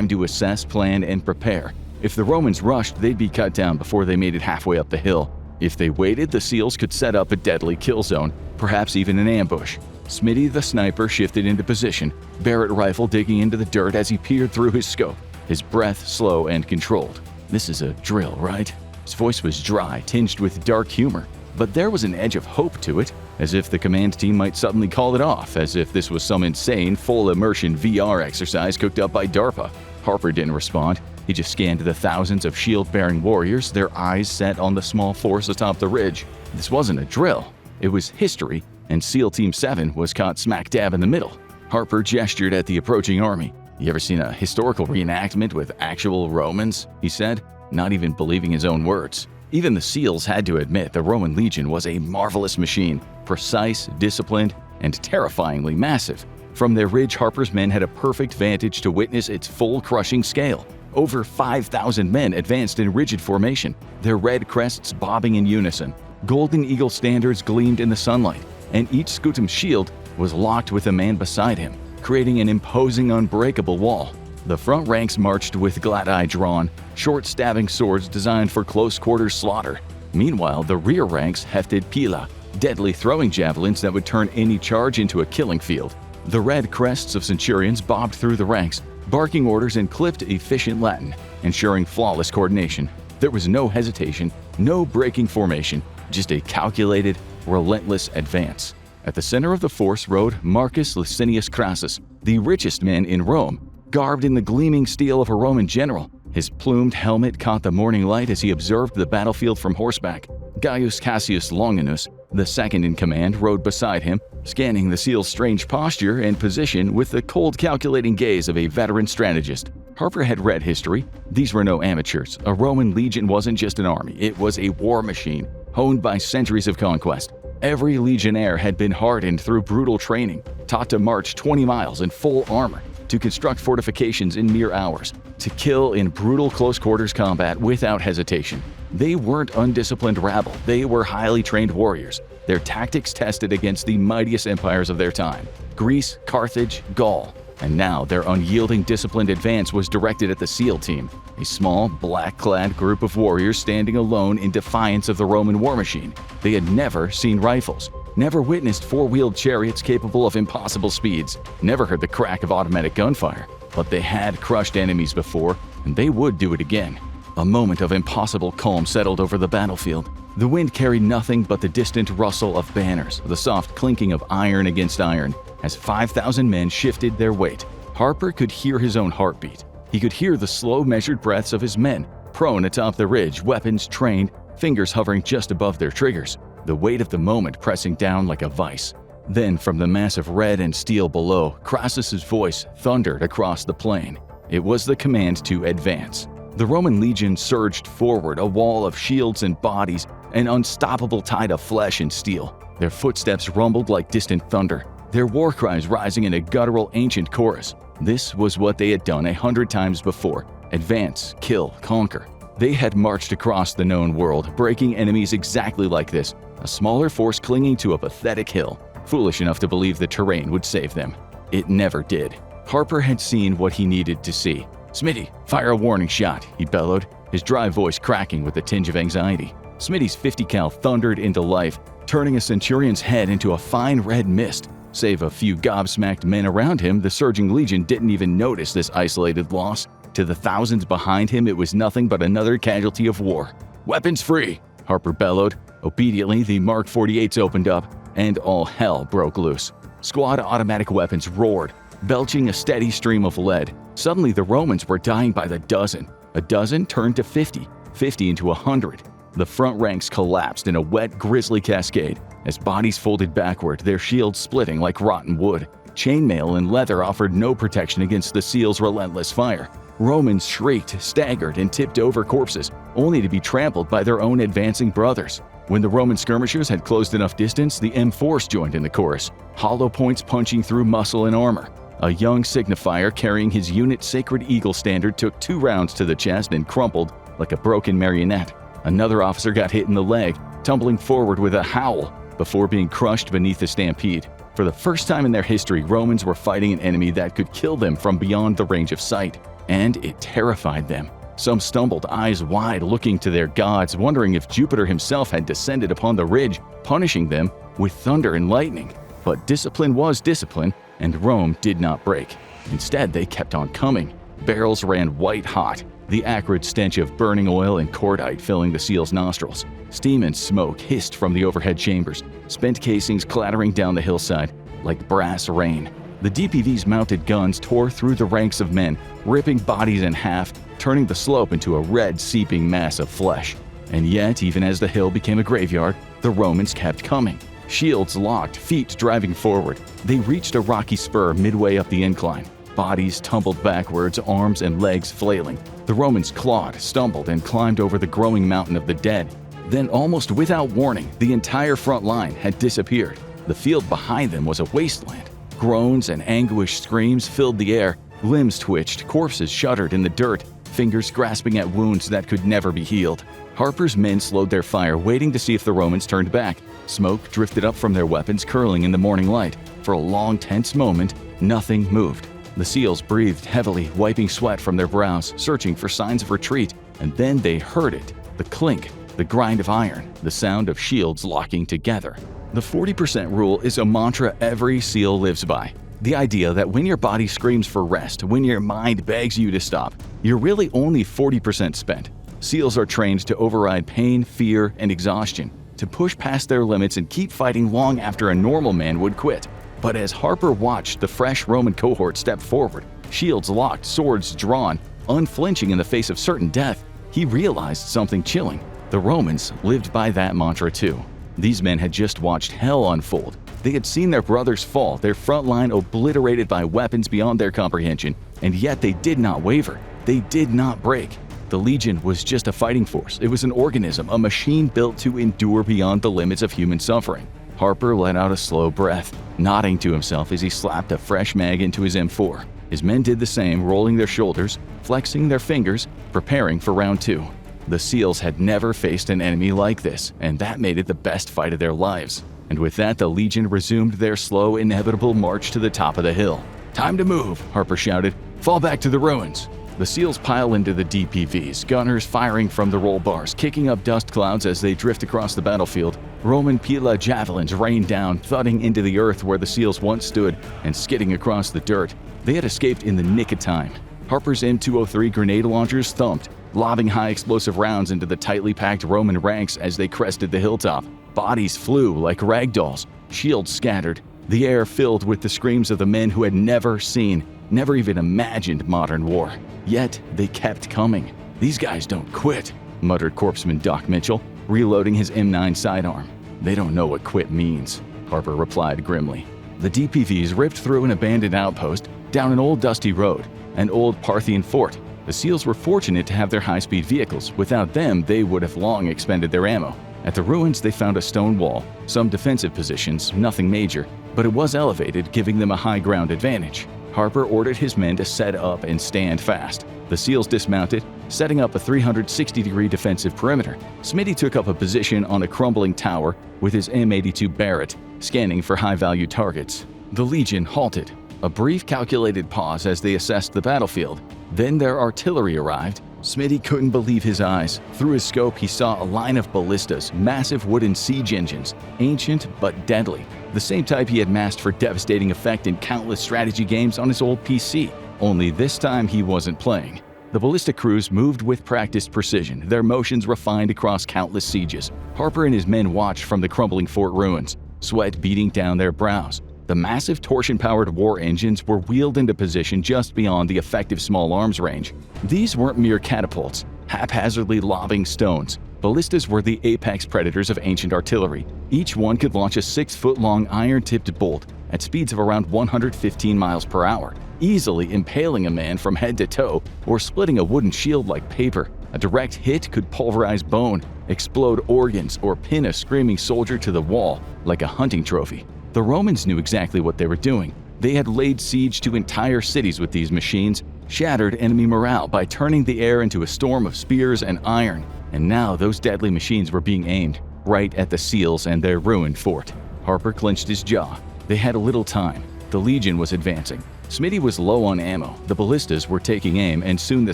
Speaker 1: to assess, plan, and prepare. If the Romans rushed, they'd be cut down before they made it halfway up the hill. If they waited, the SEALs could set up a deadly kill zone, perhaps even an ambush. Smitty the sniper shifted into position, Barrett rifle digging into the dirt as he peered through his scope, his breath slow and controlled. "This is a drill, right?" His voice was dry, tinged with dark humor, but there was an edge of hope to it, as if the command team might suddenly call it off, as if this was some insane, full-immersion VR exercise cooked up by DARPA. Harper didn't respond. He just scanned the thousands of shield-bearing warriors, their eyes set on the small force atop the ridge. This wasn't a drill. It was history, and SEAL Team 7 was caught smack dab in the middle. Harper gestured at the approaching army. "You ever seen a historical reenactment with actual Romans?" he said, not even believing his own words. Even the SEALs had to admit the Roman legion was a marvelous machine, precise, disciplined, and terrifyingly massive. From their ridge, Harper's men had a perfect vantage to witness its full crushing scale. Over 5,000 men advanced in rigid formation, their red crests bobbing in unison. Golden eagle standards gleamed in the sunlight, and each scutum's shield was locked with a man beside him, creating an imposing, unbreakable wall. The front ranks marched with glad eye drawn, short stabbing swords designed for close-quarters slaughter. Meanwhile, the rear ranks hefted pila, deadly throwing javelins that would turn any charge into a killing field. The red crests of centurions bobbed through the ranks, barking orders in clipped, efficient Latin, ensuring flawless coordination. There was no hesitation, no breaking formation, just a calculated, relentless advance. At the center of the force rode Marcus Licinius Crassus, the richest man in Rome, garbed in the gleaming steel of a Roman general. His plumed helmet caught the morning light as he observed the battlefield from horseback. Gaius Cassius Longinus, the second in command, rode beside him, scanning the SEAL's strange posture and position with the cold, calculating gaze of a veteran strategist. Harper had read history. These were no amateurs. A Roman legion wasn't just an army, it was a war machine, honed by centuries of conquest. Every legionnaire had been hardened through brutal training, taught to march 20 miles in full armor, to construct fortifications in mere hours, to kill in brutal close-quarters combat without hesitation. They weren't undisciplined rabble, they were highly trained warriors, their tactics tested against the mightiest empires of their time: Greece, Carthage, Gaul. And now their unyielding, disciplined advance was directed at the SEAL team, a small, black-clad group of warriors standing alone in defiance of the Roman war machine. They had never seen rifles, never witnessed four-wheeled chariots capable of impossible speeds, never heard the crack of automatic gunfire. But they had crushed enemies before, and they would do it again. A moment of impossible calm settled over the battlefield. The wind carried nothing but the distant rustle of banners, the soft clinking of iron against iron, as 5,000 men shifted their weight. Harper could hear his own heartbeat. He could hear the slow, measured breaths of his men, prone atop the ridge, weapons trained, fingers hovering just above their triggers, the weight of the moment pressing down like a vice. Then, from the mass of red and steel below, Crassus's voice thundered across the plain. It was the command to advance. The Roman legion surged forward, a wall of shields and bodies, an unstoppable tide of flesh and steel. Their footsteps rumbled like distant thunder, their war cries rising in a guttural ancient chorus. This was what they had done 100 times before: advance, kill, conquer. They had marched across the known world, breaking enemies exactly like this, a smaller force clinging to a pathetic hill, foolish enough to believe the terrain would save them. It never did. Harper had seen what he needed to see. "Smitty, fire a warning shot," he bellowed, his dry voice cracking with a tinge of anxiety. Smitty's 50 cal thundered into life, turning a centurion's head into a fine red mist. Save a few gobsmacked men around him, the surging legion didn't even notice this isolated loss. To the thousands behind him, it was nothing but another casualty of war. "Weapons free," Harper bellowed. Obediently, the Mark 48s opened up, and all hell broke loose. Squad automatic weapons roared, belching a steady stream of lead. Suddenly, the Romans were dying by the dozen. A dozen turned to 50, 50 into 100. The front ranks collapsed in a wet, grisly cascade as bodies folded backward, their shields splitting like rotten wood. Chainmail and leather offered no protection against the seals' relentless fire. Romans shrieked, staggered, and tipped over corpses, only to be trampled by their own advancing brothers. When the Roman skirmishers had closed enough distance, the M4s joined in the chorus, hollow points punching through muscle and armor. A young signifier carrying his unit's Sacred Eagle standard took 2 rounds to the chest and crumpled like a broken marionette. Another officer got hit in the leg, tumbling forward with a howl before being crushed beneath the stampede. For the first time in their history, Romans were fighting an enemy that could kill them from beyond the range of sight, and it terrified them. Some stumbled, eyes wide, looking to their gods, wondering if Jupiter himself had descended upon the ridge, punishing them with thunder and lightning. But discipline was discipline, and Rome did not break. Instead, they kept on coming. Barrels ran white hot, the acrid stench of burning oil and cordite filling the seals' nostrils. Steam and smoke hissed from the overhead chambers, spent casings clattering down the hillside like brass rain. The DPV's mounted guns tore through the ranks of men, ripping bodies in half, turning the slope into a red, seeping mass of flesh. And yet, even as the hill became a graveyard, the Romans kept coming. Shields locked, feet driving forward. They reached a rocky spur midway up the incline. Bodies tumbled backwards, arms and legs flailing. The Romans clawed, stumbled, and climbed over the growing mountain of the dead. Then, almost without warning, the entire front line had disappeared. The field behind them was a wasteland. Groans and anguished screams filled the air. Limbs twitched, corpses shuddered in the dirt, fingers grasping at wounds that could never be healed. Harper's men slowed their fire, waiting to see if the Romans turned back. Smoke drifted up from their weapons, curling in the morning light. For a long, tense moment, nothing moved. The SEALs breathed heavily, wiping sweat from their brows, searching for signs of retreat, and then they heard it. The clink, the grind of iron, the sound of shields locking together. The 40% rule is a mantra every SEAL lives by. The idea that when your body screams for rest, when your mind begs you to stop, you're really only 40% spent. SEALs are trained to override pain, fear, and exhaustion, to push past their limits and keep fighting long after a normal man would quit. But as Harper watched the fresh Roman cohort step forward, shields locked, swords drawn, unflinching in the face of certain death, he realized something chilling. The Romans lived by that mantra too. These men had just watched hell unfold. They had seen their brothers fall, their front line obliterated by weapons beyond their comprehension, and yet they did not waver. They did not break. The Legion was just a fighting force. It was an organism, a machine built to endure beyond the limits of human suffering. Harper let out a slow breath, nodding to himself as he slapped a fresh mag into his M4. His men did the same, rolling their shoulders, flexing their fingers, preparing for round 2. The SEALs had never faced an enemy like this, and that made it the best fight of their lives. And with that, the Legion resumed their slow, inevitable march to the top of the hill. "Time to move," Harper shouted. "Fall back to the ruins." The SEALs pile into the DPVs, gunners firing from the roll bars, kicking up dust clouds as they drift across the battlefield. Roman Pila javelins rain down, thudding into the earth where the SEALs once stood and skidding across the dirt. They had escaped in the nick of time. Harper's M203 grenade launchers thumped, lobbing high-explosive rounds into the tightly packed Roman ranks as they crested the hilltop. Bodies flew like ragdolls, shields scattered, the air filled with the screams of the men who had never seen, never even imagined modern war. Yet they kept coming. "These guys don't quit," muttered Corpsman Doc Mitchell, reloading his M9 sidearm. "They don't know what quit means," Harper replied grimly. The DPVs ripped through an abandoned outpost, down an old dusty road, an old Parthian fort. The SEALs were fortunate to have their high-speed vehicles. Without them, they would have long expended their ammo. At the ruins, they found a stone wall, some defensive positions, nothing major, but it was elevated, giving them a high ground advantage. Harper ordered his men to set up and stand fast. The SEALs dismounted, setting up a 360-degree defensive perimeter. Smitty took up a position on a crumbling tower with his M82 Barrett, scanning for high-value targets. The Legion halted. A brief calculated pause as they assessed the battlefield. Then their artillery arrived. Smitty couldn't believe his eyes. Through his scope, he saw a line of ballistas, massive wooden siege engines, ancient but deadly. The same type he had massed for devastating effect in countless strategy games on his old PC. Only this time he wasn't playing. The ballistic crews moved with practiced precision, their motions refined across countless sieges. Harper and his men watched from the crumbling fort ruins, sweat beating down their brows. The massive torsion-powered war engines were wheeled into position just beyond the effective small arms range. These weren't mere catapults, haphazardly lobbing stones. Ballistas were the apex predators of ancient artillery. Each one could launch a 6-foot-long iron-tipped bolt at speeds of around 115 miles per hour, easily impaling a man from head to toe or splitting a wooden shield like paper. A direct hit could pulverize bone, explode organs, or pin a screaming soldier to the wall like a hunting trophy. The Romans knew exactly what they were doing. They had laid siege to entire cities with these machines, shattered enemy morale by turning the air into a storm of spears and iron. And now those deadly machines were being aimed right at the SEALs and their ruined fort. Harper clenched his jaw. They had a little time. The Legion was advancing. Smitty was low on ammo. The ballistas were taking aim, and soon the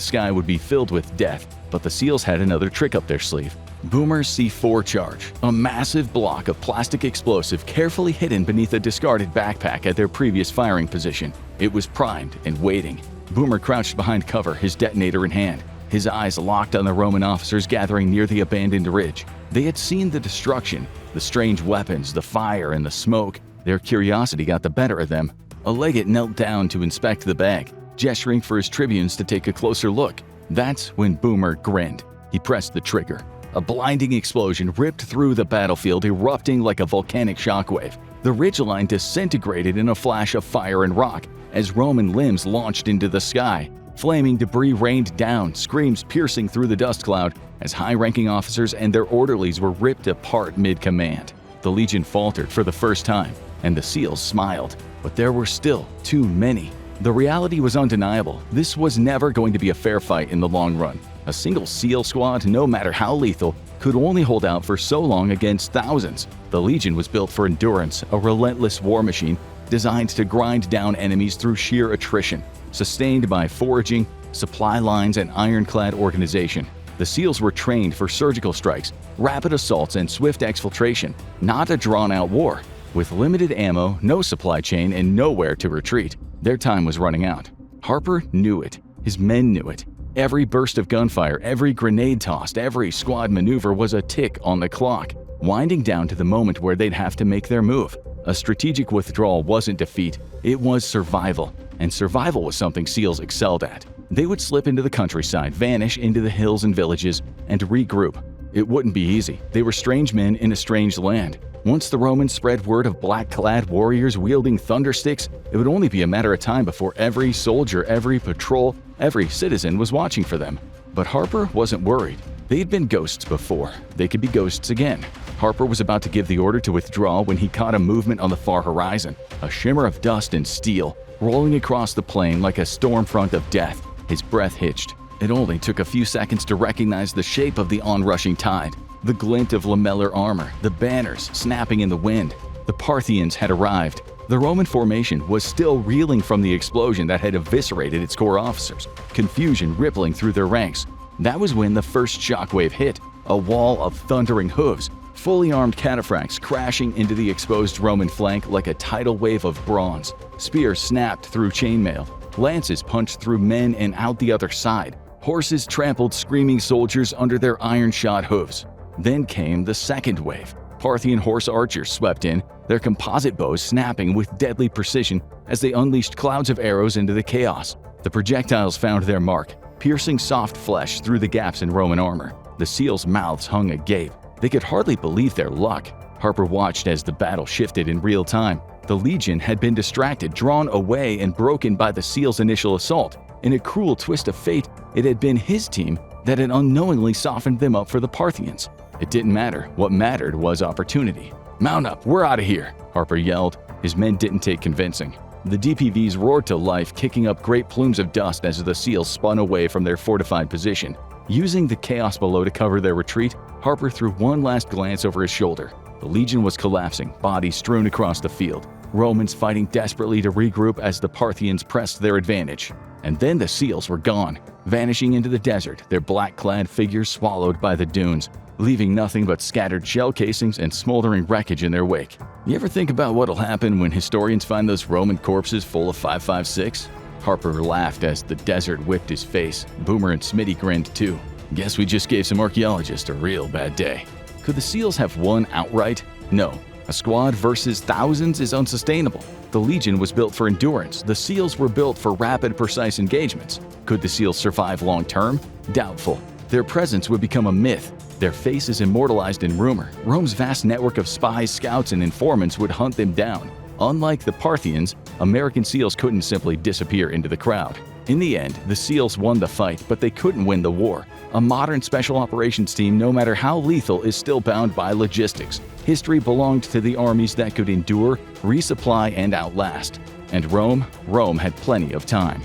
Speaker 1: sky would be filled with death. But the SEALs had another trick up their sleeve. Boomer's C4 charge, a massive block of plastic explosive carefully hidden beneath a discarded backpack at their previous firing position. It was primed and waiting. Boomer crouched behind cover, his detonator in hand, his eyes locked on the Roman officers gathering near the abandoned ridge. They had seen the destruction, the strange weapons, the fire, and the smoke. Their curiosity got the better of them. A legate knelt down to inspect the bag, gesturing for his tribunes to take a closer look. That's when Boomer grinned. He pressed the trigger. A blinding explosion ripped through the battlefield, erupting like a volcanic shockwave. The ridgeline disintegrated in a flash of fire and rock as Roman limbs launched into the sky. Flaming debris rained down, screams piercing through the dust cloud as high-ranking officers and their orderlies were ripped apart mid-command. The Legion faltered for the first time, and the SEALs smiled. But there were still too many. The reality was undeniable. This was never going to be a fair fight in the long run. A single SEAL squad, no matter how lethal, could only hold out for so long against thousands. The Legion was built for endurance, a relentless war machine designed to grind down enemies through sheer attrition, sustained by foraging, supply lines, and ironclad organization. The SEALs were trained for surgical strikes, rapid assaults, and swift exfiltration, not a drawn-out war. With limited ammo, no supply chain, and nowhere to retreat, their time was running out. Harper knew it. His men knew it. Every burst of gunfire, every grenade tossed, every squad maneuver was a tick on the clock, winding down to the moment where they'd have to make their move. A strategic withdrawal wasn't defeat, it was survival. And survival was something SEALs excelled at. They would slip into the countryside, vanish into the hills and villages, and regroup. It wouldn't be easy. They were strange men in a strange land. Once the Romans spread word of black-clad warriors wielding thundersticks, it would only be a matter of time before every soldier, every patrol, every citizen was watching for them. But Harper wasn't worried. They'd been ghosts before. They could be ghosts again. Harper was about to give the order to withdraw when he caught a movement on the far horizon, a shimmer of dust and steel, rolling across the plain like a storm front of death. His breath hitched. It only took a few seconds to recognize the shape of the onrushing tide, the glint of lamellar armor, the banners snapping in the wind. The Parthians had arrived. The Roman formation was still reeling from the explosion that had eviscerated its core officers, confusion rippling through their ranks. That was when the first shockwave hit, a wall of thundering hooves, fully armed cataphracts crashing into the exposed Roman flank like a tidal wave of bronze. Spears snapped through chainmail, lances punched through men and out the other side. Horses trampled screaming soldiers under their iron-shod hooves. Then came the second wave. Parthian horse archers swept in, their composite bows snapping with deadly precision as they unleashed clouds of arrows into the chaos. The projectiles found their mark, piercing soft flesh through the gaps in Roman armor. The seals' mouths hung agape. They could hardly believe their luck. Harper watched as the battle shifted in real time. The legion had been distracted, drawn away, and broken by the seals' initial assault. In a cruel twist of fate, it had been his team that had unknowingly softened them up for the Parthians. It didn't matter. What mattered was opportunity. "Mount up, we're out of here," Harper yelled. His men didn't take convincing. The DPVs roared to life, kicking up great plumes of dust as the seals spun away from their fortified position. Using the chaos below to cover their retreat, Harper threw one last glance over his shoulder. The legion was collapsing, bodies strewn across the field. Romans fighting desperately to regroup as the Parthians pressed their advantage. And then the seals were gone, vanishing into the desert, their black-clad figures swallowed by the dunes, leaving nothing but scattered shell casings and smoldering wreckage in their wake. You ever think about what'll happen when historians find those Roman corpses full of 5.56? Harper laughed as the desert whipped his face. Boomer and Smitty grinned too. Guess we just gave some archaeologists a real bad day. Could the SEALs have won outright? No. A squad versus thousands is unsustainable. The Legion was built for endurance. The SEALs were built for rapid, precise engagements. Could the SEALs survive long term? Doubtful. Their presence would become a myth. Their faces immortalized in rumor. Rome's vast network of spies, scouts, and informants would hunt them down. Unlike the Parthians, American SEALs couldn't simply disappear into the crowd. In the end, the SEALs won the fight, but they couldn't win the war. A modern special operations team, no matter how lethal, is still bound by logistics. History belonged to the armies that could endure, resupply, and outlast. And Rome had plenty of time.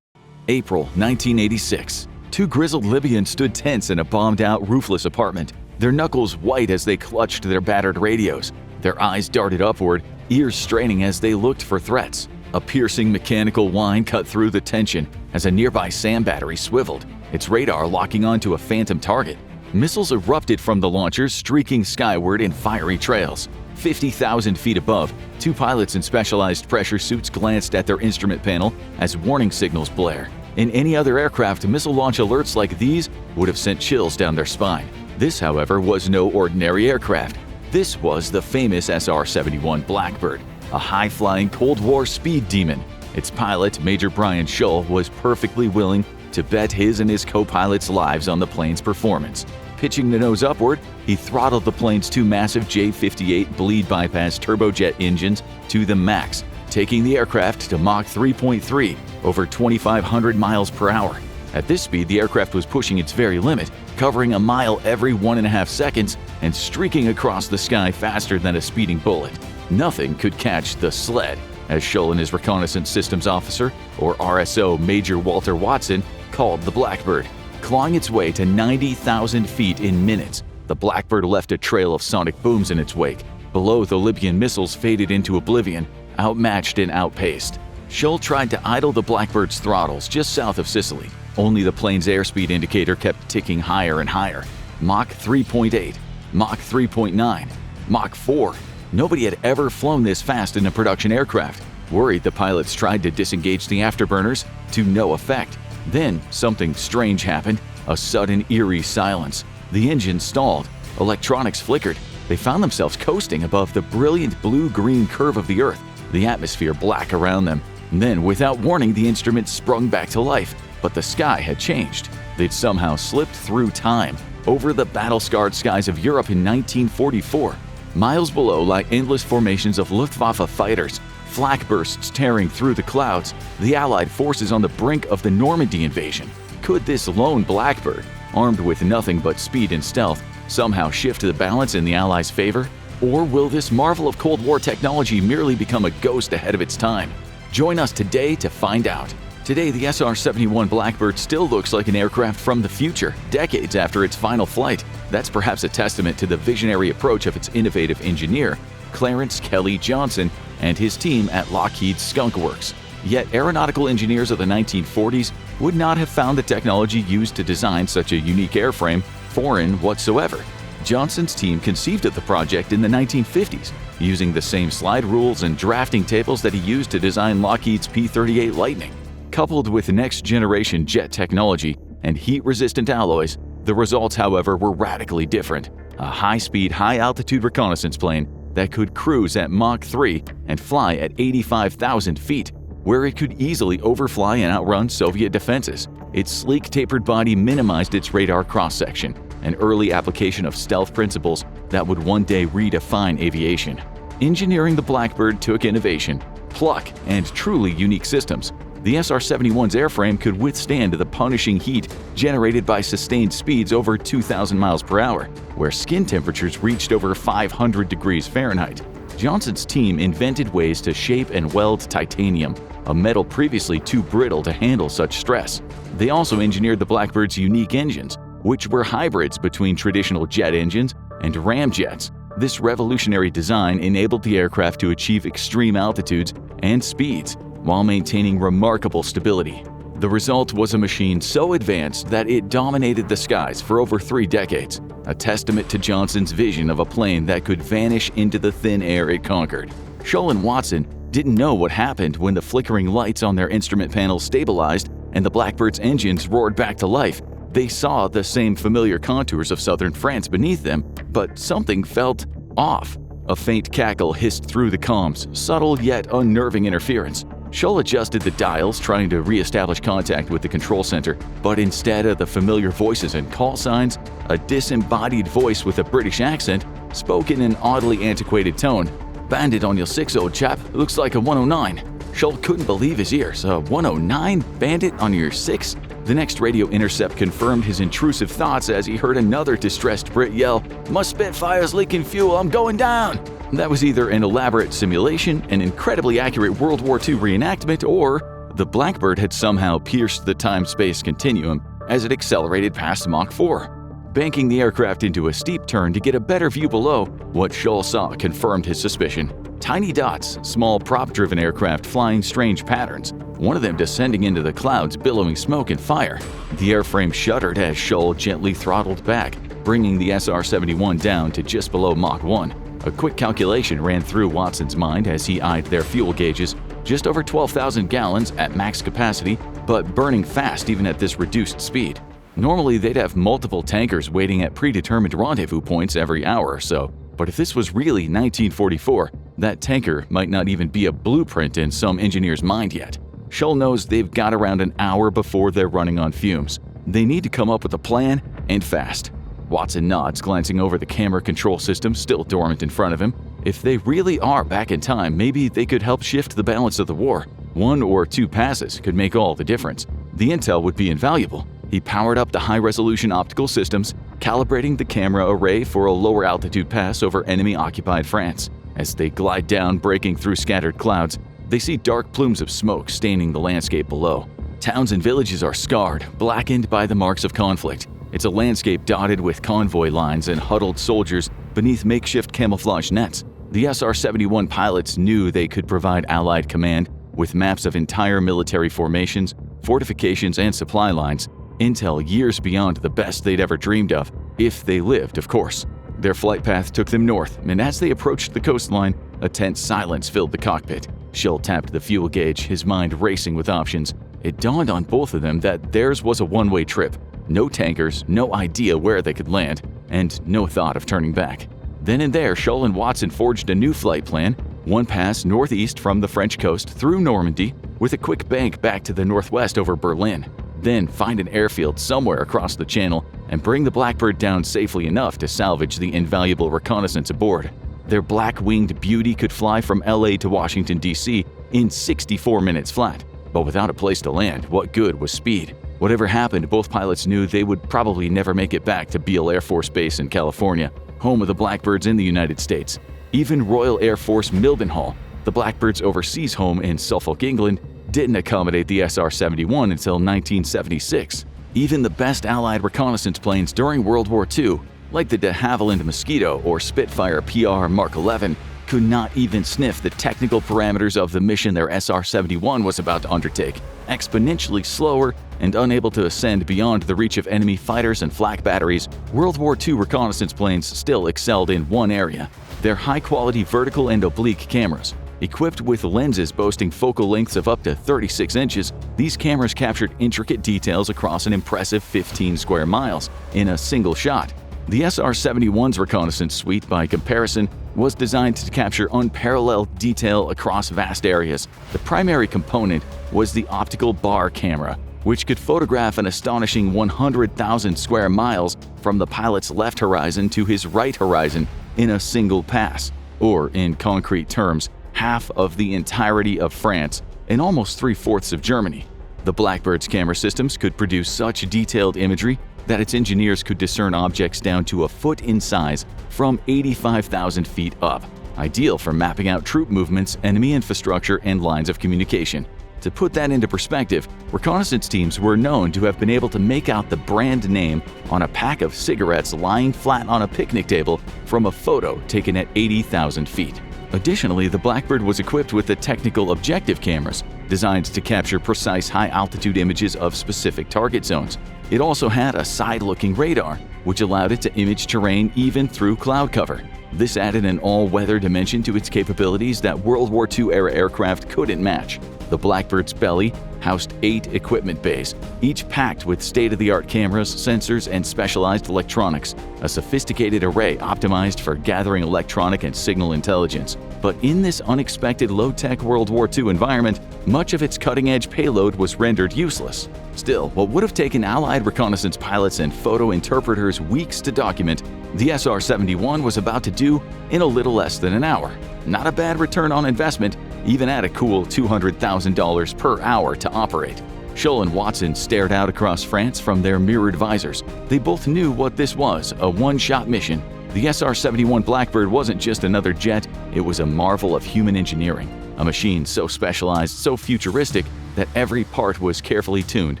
Speaker 1: April 1986. Two grizzled Libyans stood tense in a bombed-out, roofless apartment, their knuckles white as they clutched their battered radios. Their eyes darted upward, ears straining as they looked for threats. A piercing mechanical whine cut through the tension as a nearby SAM battery swiveled, its radar locking onto a phantom target. Missiles erupted from the launchers, streaking skyward in fiery trails. 50,000 feet above, two pilots in specialized pressure suits glanced at their instrument panel as warning signals blare. In any other aircraft, missile launch alerts like these would have sent chills down their spine. This, however, was no ordinary aircraft. This was the famous SR-71 Blackbird, a high-flying Cold War speed demon. Its pilot, Major Brian Shull, was perfectly willing to bet his and his co-pilot's lives on the plane's performance. Pitching the nose upward, he throttled the plane's two massive J-58 bleed bypass turbojet engines to the max, taking the aircraft to Mach 3.3, over 2,500 miles per hour. At this speed, the aircraft was pushing its very limit, covering a mile every 1.5 seconds and streaking across the sky faster than a speeding bullet. Nothing could catch the sled, as Shull and his reconnaissance systems officer, or RSO Major Walter Watson, called the Blackbird. Clawing its way to 90,000 feet in minutes, the Blackbird left a trail of sonic booms in its wake. Below, the Libyan missiles faded into oblivion, outmatched and outpaced. Shull tried to idle the Blackbird's throttles just south of Sicily. Only the plane's airspeed indicator kept ticking higher and higher. Mach 3.8, Mach 3.9, Mach 4. Nobody had ever flown this fast in a production aircraft. Worried, the pilots tried to disengage the afterburners, to no effect. Then something strange happened, a sudden eerie silence. The engine stalled, electronics flickered. They found themselves coasting above the brilliant blue-green curve of the Earth, the atmosphere black around them. And then, without warning, the instruments sprung back to life, but the sky had changed. They'd somehow slipped through time, over the battle-scarred skies of Europe in 1944. Miles below lie endless formations of Luftwaffe fighters, flak bursts tearing through the clouds, the Allied forces on the brink of the Normandy invasion. Could this lone Blackbird, armed with nothing but speed and stealth, somehow shift the balance in the Allies' favor? Or will this marvel of Cold War technology merely become a ghost ahead of its time? Join us today to find out. Today, the SR-71 Blackbird still looks like an aircraft from the future, decades after its final flight. That's perhaps a testament to the visionary approach of its innovative engineer, Clarence Kelly Johnson, and his team at Lockheed's Skunk Works. Yet aeronautical engineers of the 1940s would not have found the technology used to design such a unique airframe foreign whatsoever. Johnson's team conceived of the project in the 1950s, using the same slide rules and drafting tables that he used to design Lockheed's P-38 Lightning. Coupled with next-generation jet technology and heat-resistant alloys, the results, however, were radically different. A high-speed, high-altitude reconnaissance plane that could cruise at Mach 3 and fly at 85,000 feet, where it could easily overfly and outrun Soviet defenses. Its sleek, tapered body minimized its radar cross-section, an early application of stealth principles that would one day redefine aviation. Engineering the Blackbird took innovation, pluck, and truly unique systems. The SR-71's airframe could withstand the punishing heat generated by sustained speeds over 2,000 miles per hour, where skin temperatures reached over 500 degrees Fahrenheit. Johnson's team invented ways to shape and weld titanium, a metal previously too brittle to handle such stress. They also engineered the Blackbird's unique engines, which were hybrids between traditional jet engines and ramjets. This revolutionary design enabled the aircraft to achieve extreme altitudes and speeds while maintaining remarkable stability. The result was a machine so advanced that it dominated the skies for over 3 decades, a testament to Johnson's vision of a plane that could vanish into the thin air it conquered. Scholl and Watson didn't know what happened when the flickering lights on their instrument panels stabilized and the Blackbird's engines roared back to life. They saw the same familiar contours of southern France beneath them, but something felt off. A faint cackle hissed through the comms, subtle yet unnerving interference. Scholl adjusted the dials, trying to re-establish contact with the control center, but instead of the familiar voices and call signs, a disembodied voice with a British accent spoke in an oddly antiquated tone. "Bandit on your 6, old chap. Looks like a 109. Scholl couldn't believe his ears. A 109? Bandit on your 6? The next radio intercept confirmed his intrusive thoughts as he heard another distressed Brit yell, "My Spitfire's leaking fuel, I'm going down!" That was either an elaborate simulation, an incredibly accurate World War II reenactment, or the Blackbird had somehow pierced the time-space continuum as it accelerated past Mach 4. Banking the aircraft into a steep turn to get a better view below, what Scholl saw confirmed his suspicion. Tiny dots, small prop-driven aircraft flying strange patterns, one of them descending into the clouds, billowing smoke and fire. The airframe shuddered as Scholl gently throttled back, bringing the SR-71 down to just below Mach 1. A quick calculation ran through Watson's mind as he eyed their fuel gauges, just over 12,000 gallons at max capacity, but burning fast even at this reduced speed. Normally, they'd have multiple tankers waiting at predetermined rendezvous points every hour or so, but if this was really 1944, that tanker might not even be a blueprint in some engineer's mind yet. Scholl knows they've got around an hour before they're running on fumes. They need to come up with a plan, and fast. Watson nods, glancing over the camera control system still dormant in front of him. If they really are back in time, maybe they could help shift the balance of the war. 1 or 2 passes could make all the difference. The intel would be invaluable. He powered up the high-resolution optical systems, calibrating the camera array for a lower altitude pass over enemy-occupied France. As they glide down, breaking through scattered clouds, they see dark plumes of smoke staining the landscape below. Towns and villages are scarred, blackened by the marks of conflict. It's a landscape dotted with convoy lines and huddled soldiers beneath makeshift camouflage nets. The SR-71 pilots knew they could provide Allied command with maps of entire military formations, fortifications, and supply lines. Intel years beyond the best they'd ever dreamed of, if they lived, of course. Their flight path took them north, and as they approached the coastline, a tense silence filled the cockpit. Scholl tapped the fuel gauge, his mind racing with options. It dawned on both of them that theirs was a one-way trip. No tankers, no idea where they could land, and no thought of turning back. Then and there, Scholl and Watson forged a new flight plan, one pass northeast from the French coast through Normandy, with a quick bank back to the northwest over Berlin. Then find an airfield somewhere across the channel and bring the Blackbird down safely enough to salvage the invaluable reconnaissance aboard. Their black-winged beauty could fly from LA to Washington, D.C. in 64 minutes flat. But without a place to land, what good was speed? Whatever happened, both pilots knew they would probably never make it back to Beale Air Force Base in California, home of the Blackbirds in the United States. Even Royal Air Force Mildenhall, the Blackbirds' overseas home in Suffolk, England, didn't accommodate the SR-71 until 1976. Even the best Allied reconnaissance planes during World War II, like the de Havilland Mosquito or Spitfire PR Mark 11, could not even sniff the technical parameters of the mission their SR-71 was about to undertake. Exponentially slower and unable to ascend beyond the reach of enemy fighters and flak batteries, World War II reconnaissance planes still excelled in one area: their high-quality vertical and oblique cameras. Equipped with lenses boasting focal lengths of up to 36 inches, these cameras captured intricate details across an impressive 15 square miles in a single shot. The SR-71's reconnaissance suite, by comparison, was designed to capture unparalleled detail across vast areas. The primary component was the optical bar camera, which could photograph an astonishing 100,000 square miles from the pilot's left horizon to his right horizon in a single pass, or in concrete terms, half of the entirety of France and almost 3/4 of Germany. The Blackbird's camera systems could produce such detailed imagery that its engineers could discern objects down to a foot in size from 85,000 feet up, ideal for mapping out troop movements, enemy infrastructure, and lines of communication. To put that into perspective, reconnaissance teams were known to have been able to make out the brand name on a pack of cigarettes lying flat on a picnic table from a photo taken at 80,000 feet. Additionally, the Blackbird was equipped with the technical objective cameras, designed to capture precise high-altitude images of specific target zones. It also had a side-looking radar, which allowed it to image terrain even through cloud cover. This added an all-weather dimension to its capabilities that World War II-era aircraft couldn't match. The Blackbird's belly housed 8 equipment bays, each packed with state-of-the-art cameras, sensors, and specialized electronics, a sophisticated array optimized for gathering electronic and signal intelligence. But in this unexpected low-tech World War II environment, much of its cutting-edge payload was rendered useless. Still, what would have taken Allied reconnaissance pilots and photo interpreters weeks to document, the SR-71 was about to do in a little less than an hour. Not a bad return on investment, even at a cool $200,000 per hour to operate. Scholl and Watson stared out across France from their mirrored visors. They both knew what this was, a one-shot mission. The SR-71 Blackbird wasn't just another jet, it was a marvel of human engineering. A machine so specialized, so futuristic, that every part was carefully tuned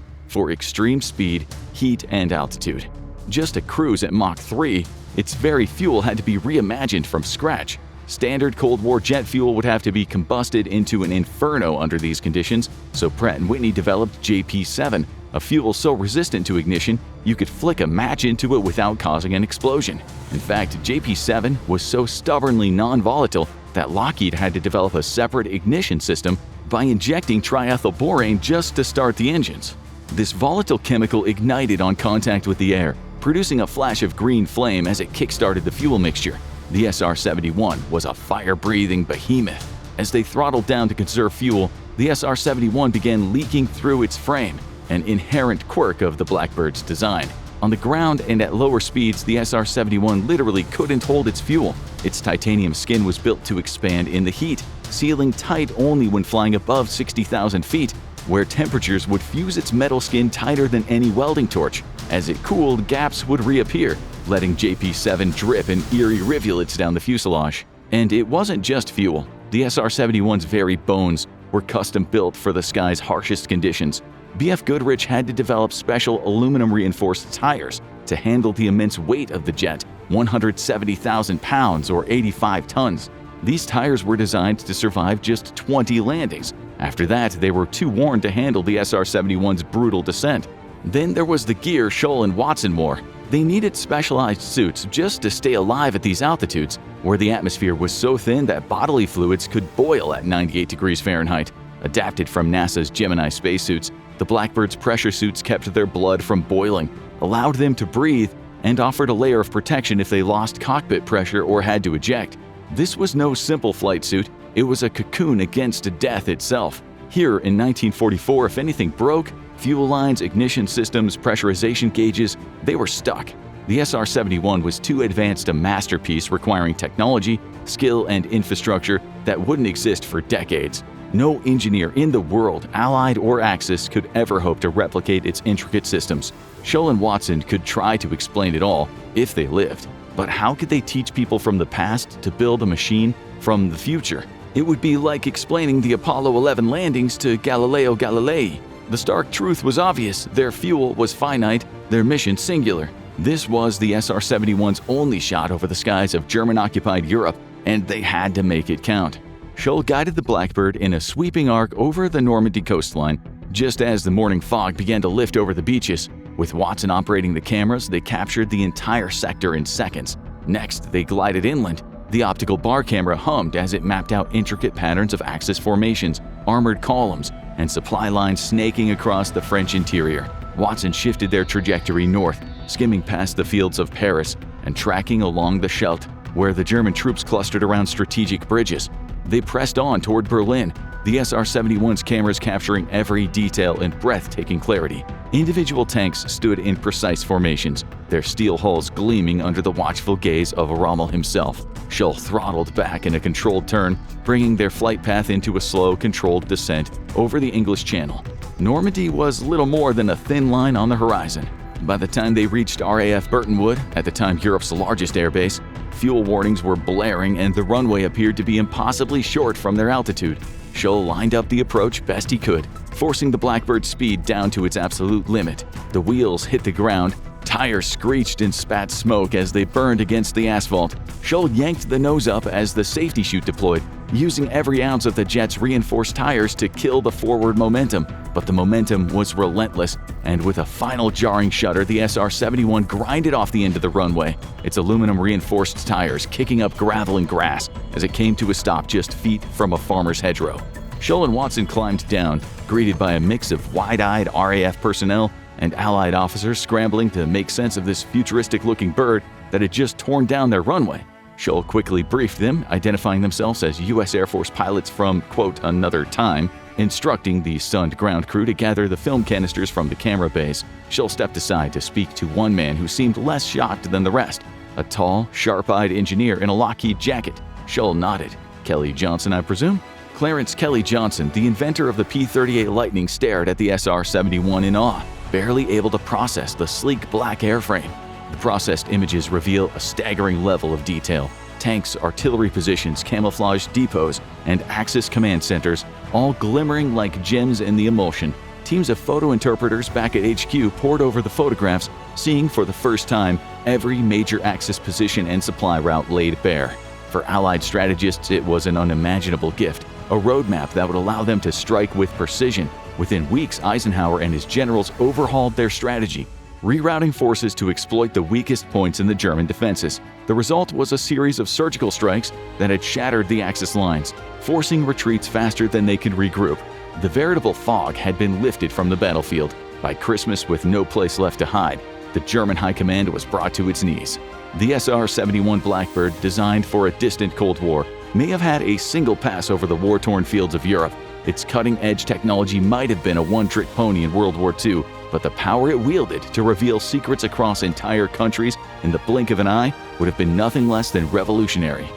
Speaker 1: for extreme speed, heat, and altitude. Just to cruise at Mach 3, its very fuel had to be reimagined from scratch. Standard Cold War jet fuel would have to be combusted into an inferno under these conditions, so Pratt & Whitney developed JP-7, a fuel so resistant to ignition you could flick a match into it without causing an explosion. In fact, JP-7 was so stubbornly non-volatile that Lockheed had to develop a separate ignition system by injecting triethylborane just to start the engines. This volatile chemical ignited on contact with the air, producing a flash of green flame as it kick-started the fuel mixture. The SR-71 was a fire-breathing behemoth. As they throttled down to conserve fuel, the SR-71 began leaking through its frame, an inherent quirk of the Blackbird's design. On the ground and at lower speeds, the SR-71 literally couldn't hold its fuel. Its titanium skin was built to expand in the heat, sealing tight only when flying above 60,000 feet, where temperatures would fuse its metal skin tighter than any welding torch. As it cooled, gaps would reappear, letting JP-7 drip in eerie rivulets down the fuselage. And it wasn't just fuel. The SR-71's very bones were custom-built for the sky's harshest conditions. B.F. Goodrich had to develop special aluminum-reinforced tires to handle the immense weight of the jet, 170,000 pounds or 85 tons. These tires were designed to survive just 20 landings. After that, they were too worn to handle the SR-71's brutal descent. Then there was the gear Scholl and Watson wore. They needed specialized suits just to stay alive at these altitudes, where the atmosphere was so thin that bodily fluids could boil at 98 degrees Fahrenheit. Adapted from NASA's Gemini spacesuits, the Blackbird's pressure suits kept their blood from boiling, allowed them to breathe, and offered a layer of protection if they lost cockpit pressure or had to eject. This was no simple flight suit, it was a cocoon against death itself. Here in 1944, if anything broke, fuel lines, ignition systems, pressurization gauges, they were stuck. The SR-71 was too advanced a masterpiece requiring technology, skill, and infrastructure that wouldn't exist for decades. No engineer in the world, Allied or Axis, could ever hope to replicate its intricate systems. Scholl and Watson could try to explain it all, if they lived. But how could they teach people from the past to build a machine from the future? It would be like explaining the Apollo 11 landings to Galileo Galilei. The stark truth was obvious, their fuel was finite, their mission singular. This was the SR-71's only shot over the skies of German-occupied Europe, and they had to make it count. Schull guided the Blackbird in a sweeping arc over the Normandy coastline just as the morning fog began to lift over the beaches. With Watson operating the cameras, they captured the entire sector in seconds. Next, they glided inland. The optical bar camera hummed as it mapped out intricate patterns of Axis formations, armored columns, and supply lines snaking across the French interior. Watson shifted their trajectory north, skimming past the fields of Paris and tracking along the Scheldt, where the German troops clustered around strategic bridges. They pressed on toward Berlin, the SR-71's cameras capturing every detail in breathtaking clarity. Individual tanks stood in precise formations, their steel hulls gleaming under the watchful gaze of Rommel himself. Schull throttled back in a controlled turn, bringing their flight path into a slow, controlled descent over the English Channel. Normandy was little more than a thin line on the horizon. By the time they reached RAF Burtonwood, at the time Europe's largest airbase, fuel warnings were blaring and the runway appeared to be impossibly short from their altitude. Schull lined up the approach best he could, forcing the Blackbird's speed down to its absolute limit. The wheels hit the ground, tires screeched and spat smoke as they burned against the asphalt. Schull yanked the nose up as the safety chute deployed, using every ounce of the jet's reinforced tires to kill the forward momentum. But the momentum was relentless, and with a final jarring shudder, the SR-71 grinded off the end of the runway, its aluminum-reinforced tires kicking up gravel and grass as it came to a stop just feet from a farmer's hedgerow. Schull and Watson climbed down, greeted by a mix of wide-eyed RAF personnel and Allied officers scrambling to make sense of this futuristic-looking bird that had just torn down their runway. Schull quickly briefed them, identifying themselves as U.S. Air Force pilots from, quote, another time, instructing the stunned ground crew to gather the film canisters from the camera base. Schull stepped aside to speak to one man who seemed less shocked than the rest, a tall, sharp-eyed engineer in a Lockheed jacket. Schull nodded. Kelly Johnson, I presume? Clarence Kelly Johnson, the inventor of the P-38 Lightning, stared at the SR-71 in awe, barely able to process the sleek black airframe. The processed images reveal a staggering level of detail. Tanks, artillery positions, camouflage depots, and Axis command centers, all glimmering like gems in the emulsion. Teams of photo interpreters back at HQ pored over the photographs, seeing for the first time every major Axis position and supply route laid bare. For Allied strategists, it was an unimaginable gift, a roadmap that would allow them to strike with precision. Within weeks, Eisenhower and his generals overhauled their strategy, rerouting forces to exploit the weakest points in the German defenses. The result was a series of surgical strikes that had shattered the Axis lines, forcing retreats faster than they could regroup. The veritable fog had been lifted from the battlefield. By Christmas, with no place left to hide, the German high command was brought to its knees. The SR-71 Blackbird, designed for a distant Cold War, may have had a single pass over the war-torn fields of Europe. Its cutting-edge technology might have been a one-trick pony in World War II, but the power it wielded to reveal secrets across entire countries in the blink of an eye would have been nothing less than revolutionary.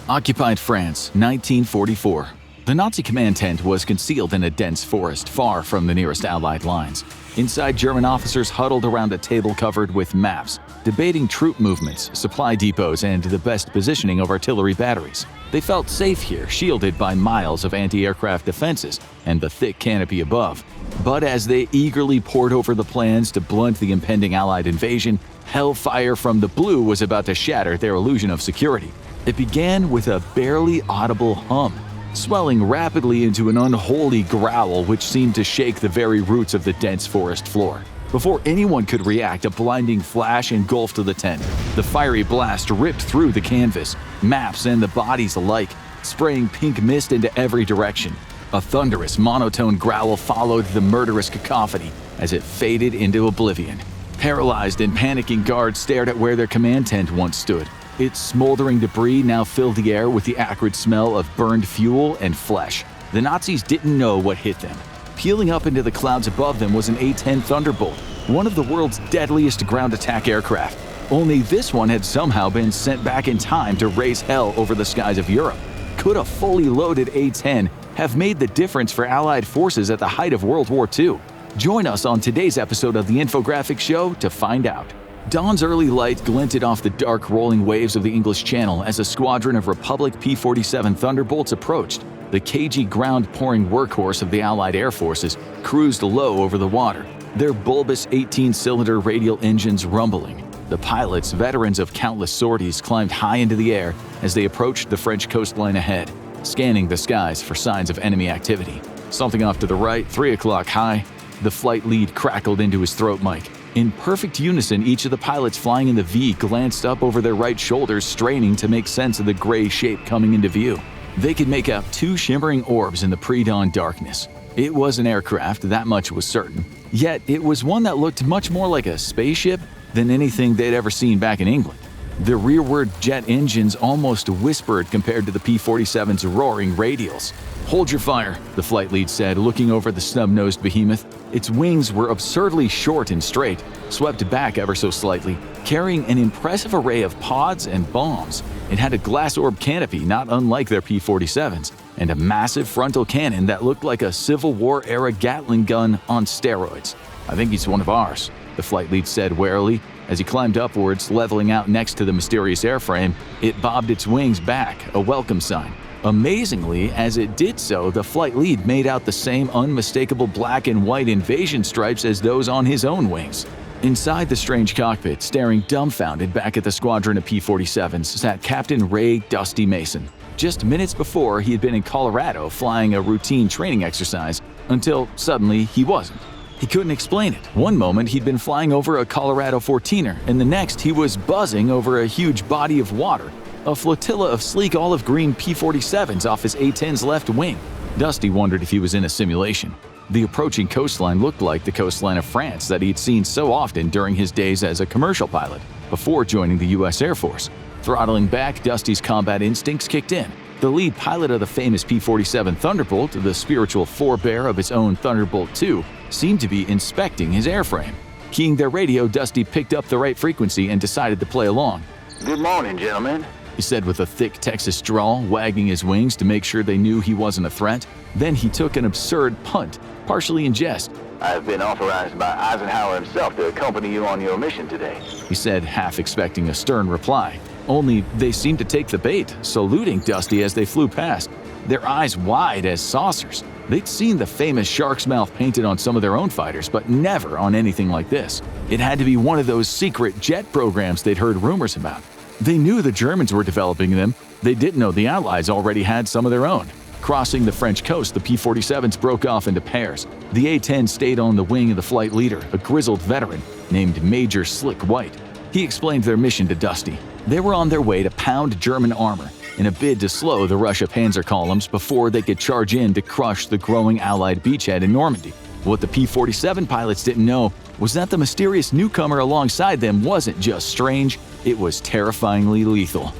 Speaker 1: Occupied France, 1944. The Nazi command tent was concealed in a dense forest far from the nearest Allied lines. Inside, German officers huddled around a table covered with maps, debating troop movements, supply depots, and the best positioning of artillery batteries. They felt safe here, shielded by miles of anti-aircraft defenses and the thick canopy above. But as they eagerly pored over the plans to blunt the impending Allied invasion, hellfire from the blue was about to shatter their illusion of security. It began with a barely audible hum, swelling rapidly into an unholy growl which seemed to shake the very roots of the dense forest floor. Before anyone could react, a blinding flash engulfed the tent. The fiery blast ripped through the canvas, maps and the bodies alike, spraying pink mist into every direction. A thunderous, monotone growl followed the murderous cacophony as it faded into oblivion. Paralyzed and panicking guards stared at where their command tent once stood. Its smoldering debris now filled the air with the acrid smell of burned fuel and flesh. The Nazis didn't know what hit them. Peeling up into the clouds above them was an A-10 Thunderbolt, one of the world's deadliest ground attack aircraft. Only this one had somehow been sent back in time to raise hell over the skies of Europe. Could a fully loaded A-10 have made the difference for Allied forces at the height of World War II? Join us on today's episode of the Infographics Show to find out. Dawn's early light glinted off the dark rolling waves of the English Channel as a squadron of Republic P-47 Thunderbolts approached. The cagey ground-pouring workhorse of the Allied air forces cruised low over the water, their bulbous 18-cylinder radial engines rumbling. The pilots, veterans of countless sorties, climbed high into the air as they approached the French coastline ahead, scanning the skies for signs of enemy activity. Something off to the right, 3 o'clock high. The flight lead crackled into his throat mic. In perfect unison, each of the pilots flying in the V glanced up over their right shoulders, straining to make sense of the gray shape coming into view. They could make out 2 shimmering orbs in the pre-dawn darkness. It was an aircraft, that much was certain. Yet, it was one that looked much more like a spaceship than anything they'd ever seen back in England. The rearward jet engines almost whispered compared to the P-47's roaring radials. "Hold your fire," the flight lead said, looking over the snub-nosed behemoth. Its wings were absurdly short and straight, swept back ever so slightly, carrying an impressive array of pods and bombs. It had a glass orb canopy not unlike their P-47s, and a massive frontal cannon that looked like a Civil War-era Gatling gun on steroids. "I think he's one of ours," the flight lead said warily. As he climbed upwards, leveling out next to the mysterious airframe, it bobbed its wings back, a welcome sign. Amazingly, as it did so, the flight lead made out the same unmistakable black and white invasion stripes as those on his own wings. Inside the strange cockpit, staring dumbfounded back at the squadron of P-47s, sat Captain Ray "Dusty" Mason. Just minutes before, he had been in Colorado flying a routine training exercise, until suddenly he wasn't. He couldn't explain it. One moment he'd been flying over a Colorado 14er, and the next he was buzzing over a huge body of water, a flotilla of sleek olive-green P-47s off his A-10's left wing. Dusty wondered if he was in a simulation. The approaching coastline looked like the coastline of France that he'd seen so often during his days as a commercial pilot, before joining the U.S. Air Force. Throttling back, Dusty's combat instincts kicked in. The lead pilot of the famous P-47 Thunderbolt, the spiritual forebear of his own Thunderbolt II, seemed to be inspecting his airframe. Keying their radio, Dusty picked up the right frequency and decided to play along.
Speaker 2: "Good morning, gentlemen,"
Speaker 1: he said with a thick Texas drawl, wagging his wings to make sure they knew he wasn't a threat. Then he took an absurd punt, partially in jest.
Speaker 2: "I have been authorized by Eisenhower himself to accompany you on your mission today,"
Speaker 1: he said, half expecting a stern reply. Only they seemed to take the bait, saluting Dusty as they flew past, their eyes wide as saucers. They'd seen the famous shark's mouth painted on some of their own fighters, but never on anything like this. It had to be one of those secret jet programs they'd heard rumors about. They knew the Germans were developing them. They didn't know the Allies already had some of their own. Crossing the French coast, the P-47s broke off into pairs. The A-10 stayed on the wing of the flight leader, a grizzled veteran named Major Slick White. He explained their mission to Dusty. They were on their way to pound German armor in a bid to slow the rush of Panzer columns before they could charge in to crush the growing Allied beachhead in Normandy. What the P-47 pilots didn't know was that the mysterious newcomer alongside them wasn't just strange, it was terrifyingly lethal.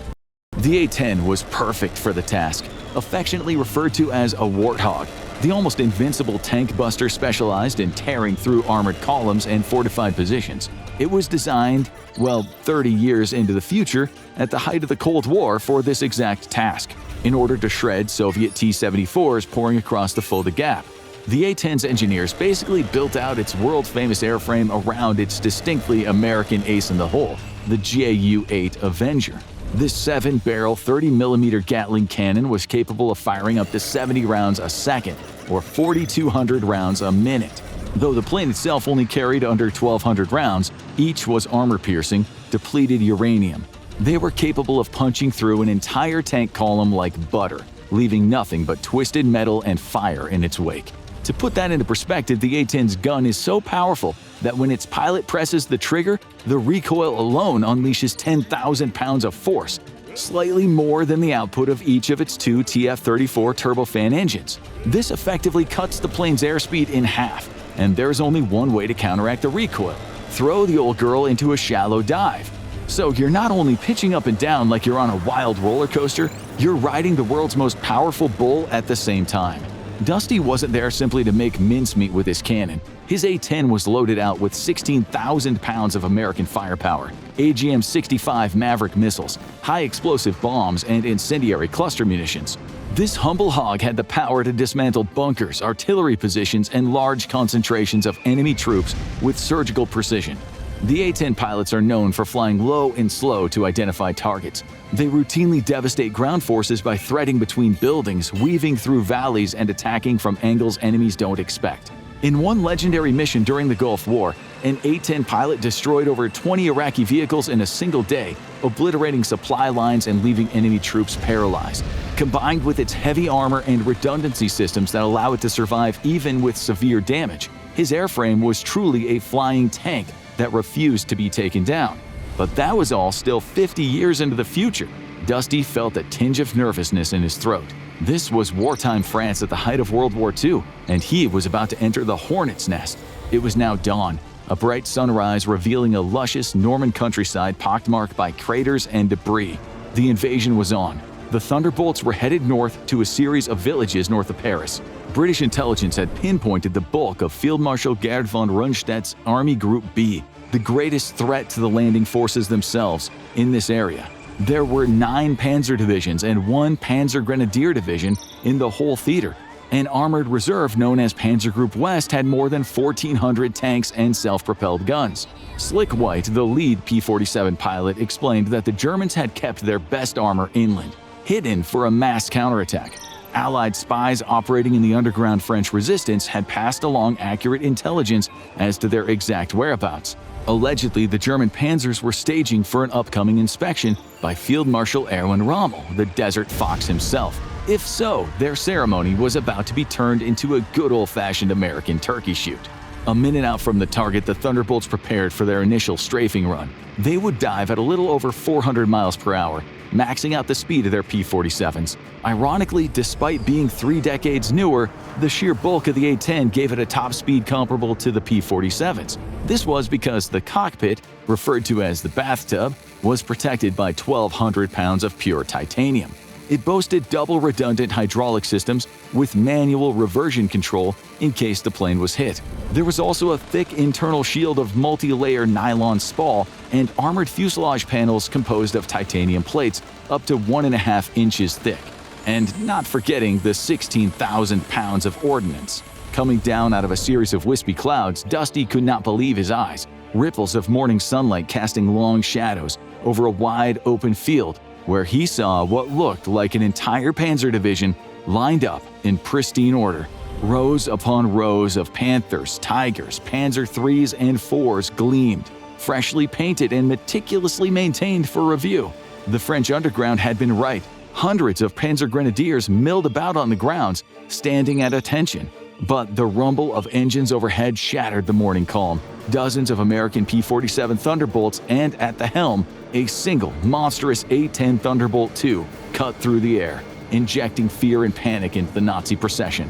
Speaker 1: The A-10 was perfect for the task, affectionately referred to as a Warthog, the almost invincible tank buster specialized in tearing through armored columns and fortified positions. It was designed, 30 years into the future, at the height of the Cold War for this exact task, in order to shred Soviet T-74s pouring across the Fulda Gap. The A-10's engineers basically built out its world-famous airframe around its distinctly American ace in the hole, the Ju-8 Avenger. This 7-barrel 30mm Gatling cannon was capable of firing up to 70 rounds a second, or 4,200 rounds a minute. Though the plane itself only carried under 1,200 rounds, each was armor-piercing, depleted uranium. They were capable of punching through an entire tank column like butter, leaving nothing but twisted metal and fire in its wake. To put that into perspective, the A-10's gun is so powerful that when its pilot presses the trigger, the recoil alone unleashes 10,000 pounds of force, slightly more than the output of each of its 2 TF-34 turbofan engines. This effectively cuts the plane's airspeed in half, and there's only one way to counteract the recoil: throw the old girl into a shallow dive. So you're not only pitching up and down like you're on a wild roller coaster, you're riding the world's most powerful bull at the same time. Dusty wasn't there simply to make mincemeat with his cannon. His A-10 was loaded out with 16,000 pounds of American firepower, AGM-65 Maverick missiles, high-explosive bombs, and incendiary cluster munitions. This humble hog had the power to dismantle bunkers, artillery positions, and large concentrations of enemy troops with surgical precision. The A-10 pilots are known for flying low and slow to identify targets. They routinely devastate ground forces by threading between buildings, weaving through valleys, and attacking from angles enemies don't expect. In one legendary mission during the Gulf War, an A-10 pilot destroyed over 20 Iraqi vehicles in a single day, obliterating supply lines and leaving enemy troops paralyzed. Combined with its heavy armor and redundancy systems that allow it to survive even with severe damage, his airframe was truly a flying tank that refused to be taken down. But that was all still 50 years into the future. Dusty felt a tinge of nervousness in his throat. This was wartime France at the height of World War II, and he was about to enter the hornet's nest. It was now dawn, a bright sunrise revealing a luscious Norman countryside pockmarked by craters and debris. The invasion was on. The Thunderbolts were headed north to a series of villages north of Paris. British intelligence had pinpointed the bulk of Field Marshal Gerd von Rundstedt's Army Group B, the greatest threat to the landing forces themselves, in this area. There were 9 panzer divisions and 1 panzer grenadier division in the whole theater. An armored reserve known as Panzer Group West had more than 1,400 tanks and self-propelled guns. Slick White, the lead P-47 pilot, explained that the Germans had kept their best armor inland, hidden for a mass counterattack. Allied spies operating in the underground French resistance had passed along accurate intelligence as to their exact whereabouts. Allegedly, the German panzers were staging for an upcoming inspection by Field Marshal Erwin Rommel, the Desert Fox himself. If so, their ceremony was about to be turned into a good old-fashioned American turkey shoot. A minute out from the target, the Thunderbolts prepared for their initial strafing run. They would dive at a little over 400 miles per hour, maxing out the speed of their P-47s. Ironically, despite being 3 decades newer, the sheer bulk of the A-10 gave it a top speed comparable to the P-47s. This was because the cockpit, referred to as the bathtub, was protected by 1,200 pounds of pure titanium. It boasted double redundant hydraulic systems with manual reversion control in case the plane was hit. There was also a thick internal shield of multi-layer nylon spall and armored fuselage panels composed of titanium plates up to 1.5 inches thick. And not forgetting the 16,000 pounds of ordnance. Coming down out of a series of wispy clouds, Dusty could not believe his eyes. Ripples of morning sunlight casting long shadows over a wide open field where he saw what looked like an entire panzer division lined up in pristine order. Rows upon rows of Panthers, Tigers, Panzer IIIs and IVs gleamed, freshly painted and meticulously maintained for review. The French underground had been right. Hundreds of Panzer Grenadiers milled about on the grounds, standing at attention. But the rumble of engines overhead shattered the morning calm. Dozens of American P-47 Thunderbolts and, at the helm, a single monstrous A-10 Thunderbolt II cut through the air, injecting fear and panic into the Nazi procession.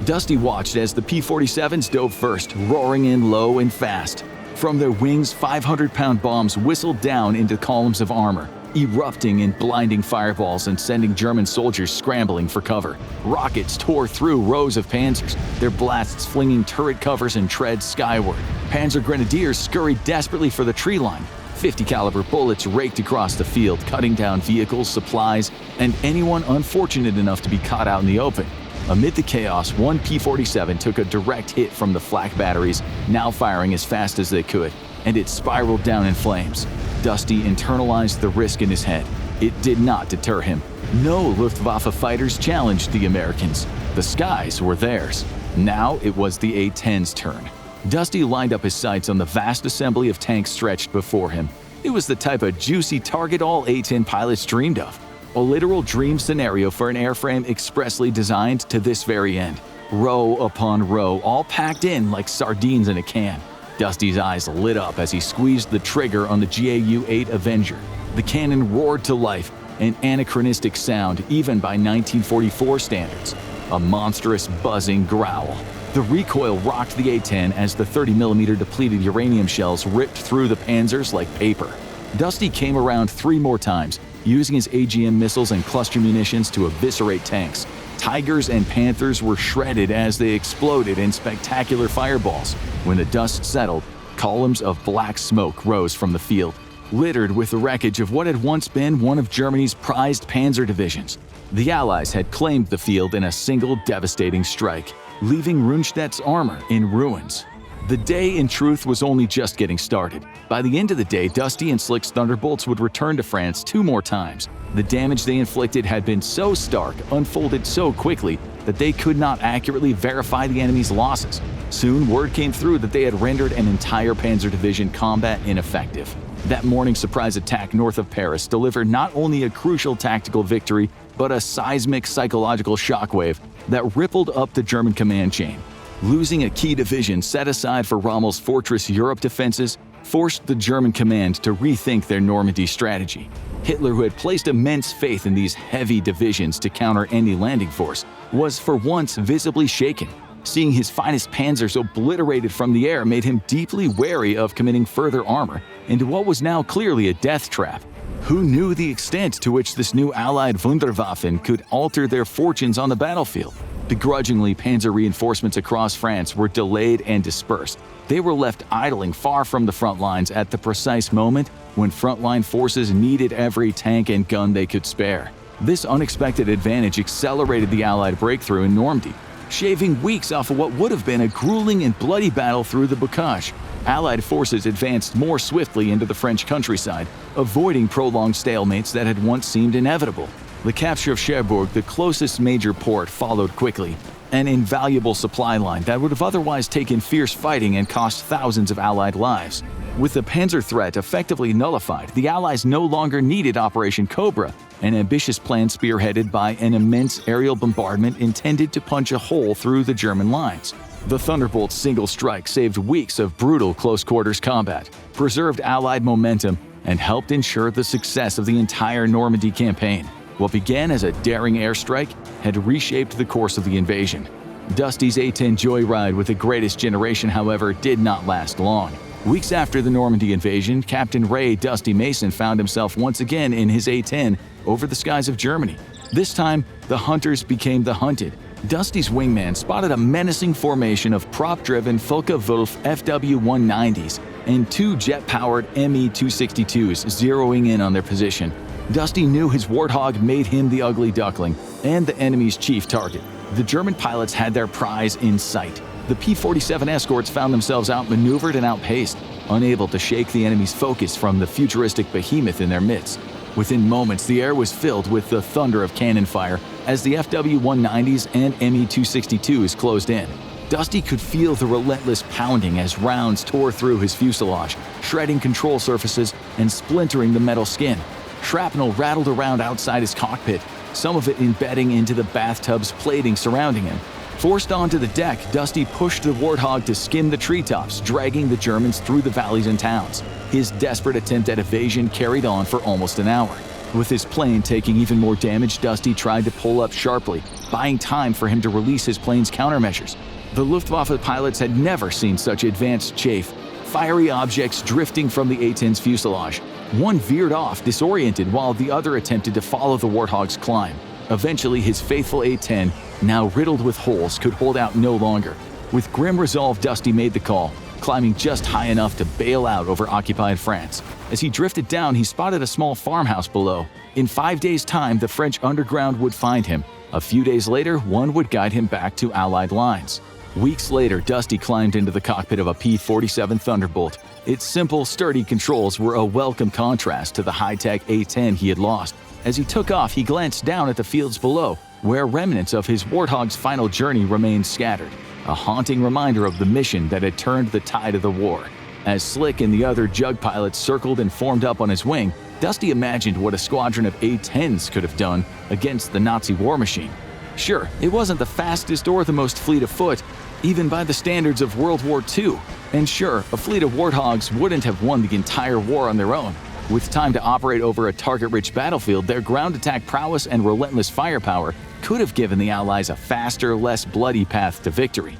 Speaker 1: Dusty watched as the P-47s dove first, roaring in low and fast. From their wings, 500-pound bombs whistled down into columns of armor, erupting in blinding fireballs and sending German soldiers scrambling for cover. Rockets tore through rows of panzers, their blasts flinging turret covers and treads skyward. Panzer Grenadiers scurried desperately for the tree line. 50-caliber bullets raked across the field, cutting down vehicles, supplies, and anyone unfortunate enough to be caught out in the open. Amid the chaos, one P-47 took a direct hit from the flak batteries, now firing as fast as they could, and it spiraled down in flames. Dusty internalized the risk in his head. It did not deter him. No Luftwaffe fighters challenged the Americans. The skies were theirs. Now it was the A-10's turn. Dusty lined up his sights on the vast assembly of tanks stretched before him. It was the type of juicy target all A-10 pilots dreamed of. A literal dream scenario for an airframe expressly designed to this very end. Row upon row, all packed in like sardines in a can. Dusty's eyes lit up as he squeezed the trigger on the GAU-8 Avenger. The cannon roared to life, an anachronistic sound even by 1944 standards. A monstrous buzzing growl. The recoil rocked the A-10 as the 30mm depleted uranium shells ripped through the panzers like paper. Dusty came around 3 more times, using his AGM missiles and cluster munitions to eviscerate tanks. Tigers and Panthers were shredded as they exploded in spectacular fireballs. When the dust settled, columns of black smoke rose from the field, littered with the wreckage of what had once been one of Germany's prized panzer divisions. The Allies had claimed the field in a single devastating strike, leaving Rundstedt's armor in ruins. The day, in truth, was only just getting started. By the end of the day, Dusty and Slick's Thunderbolts would return to France 2 more times. The damage they inflicted had been so stark, unfolded so quickly, that they could not accurately verify the enemy's losses. Soon, word came through that they had rendered an entire Panzer Division combat ineffective. That morning surprise attack north of Paris delivered not only a crucial tactical victory, but a seismic psychological shockwave that rippled up the German command chain. Losing a key division set aside for Rommel's Fortress Europe defenses forced the German command to rethink their Normandy strategy. Hitler, who had placed immense faith in these heavy divisions to counter any landing force, was for once visibly shaken. Seeing his finest panzers obliterated from the air made him deeply wary of committing further armor into what was now clearly a death trap. Who knew the extent to which this new Allied Wunderwaffen could alter their fortunes on the battlefield? Begrudgingly, panzer reinforcements across France were delayed and dispersed. They were left idling far from the front lines at the precise moment when frontline forces needed every tank and gun they could spare. This unexpected advantage accelerated the Allied breakthrough in Normandy, shaving weeks off of what would have been a grueling and bloody battle through the Bocage. Allied forces advanced more swiftly into the French countryside, avoiding prolonged stalemates that had once seemed inevitable. The capture of Cherbourg, the closest major port, followed quickly, an invaluable supply line that would have otherwise taken fierce fighting and cost thousands of Allied lives. With the Panzer threat effectively nullified, the Allies no longer needed Operation Cobra, an ambitious plan spearheaded by an immense aerial bombardment intended to punch a hole through the German lines. The Thunderbolt's single strike saved weeks of brutal close-quarters combat, preserved Allied momentum, and helped ensure the success of the entire Normandy campaign. What began as a daring airstrike had reshaped the course of the invasion. Dusty's A-10 joyride with the greatest generation, however, did not last long. Weeks after the Normandy invasion, Captain Ray Dusty Mason found himself once again in his A-10 over the skies of Germany. This time, the hunters became the hunted. Dusty's wingman spotted a menacing formation of prop-driven Focke-Wulf FW-190s and 2 jet-powered Me-262s zeroing in on their position. Dusty knew his Warthog made him the ugly duckling and the enemy's chief target. The German pilots had their prize in sight. The P-47 escorts found themselves outmaneuvered and outpaced, unable to shake the enemy's focus from the futuristic behemoth in their midst. Within moments, the air was filled with the thunder of cannon fire as the FW-190s and Me-262s closed in. Dusty could feel the relentless pounding as rounds tore through his fuselage, shredding control surfaces and splintering the metal skin. Shrapnel rattled around outside his cockpit, some of it embedding into the bathtub's plating surrounding him. Forced onto the deck, Dusty pushed the Warthog to skim the treetops, dragging the Germans through the valleys and towns. His desperate attempt at evasion carried on for almost an hour. With his plane taking even more damage, Dusty tried to pull up sharply, buying time for him to release his plane's countermeasures. The Luftwaffe pilots had never seen such advanced chafe, fiery objects drifting from the A-10's fuselage. One veered off, disoriented, while the other attempted to follow the Warthog's climb. Eventually, his faithful A-10, now riddled with holes, could hold out no longer. With grim resolve, Dusty made the call, climbing just high enough to bail out over occupied France. As he drifted down, he spotted a small farmhouse below. In 5 days' time, the French underground would find him. A few days later, one would guide him back to Allied lines. Weeks later, Dusty climbed into the cockpit of a P-47 Thunderbolt. Its simple, sturdy controls were a welcome contrast to the high-tech A-10 he had lost. As he took off, he glanced down at the fields below, where remnants of his Warthog's final journey remained scattered, a haunting reminder of the mission that had turned the tide of the war. As Slick and the other Jug pilots circled and formed up on his wing, Dusty imagined what a squadron of A-10s could have done against the Nazi war machine. Sure, it wasn't the fastest or the most fleet of foot, even by the standards of World War II. And sure, a fleet of Warthogs wouldn't have won the entire war on their own. With time to operate over a target-rich battlefield, their ground attack prowess and relentless firepower could have given the Allies a faster, less bloody path to victory.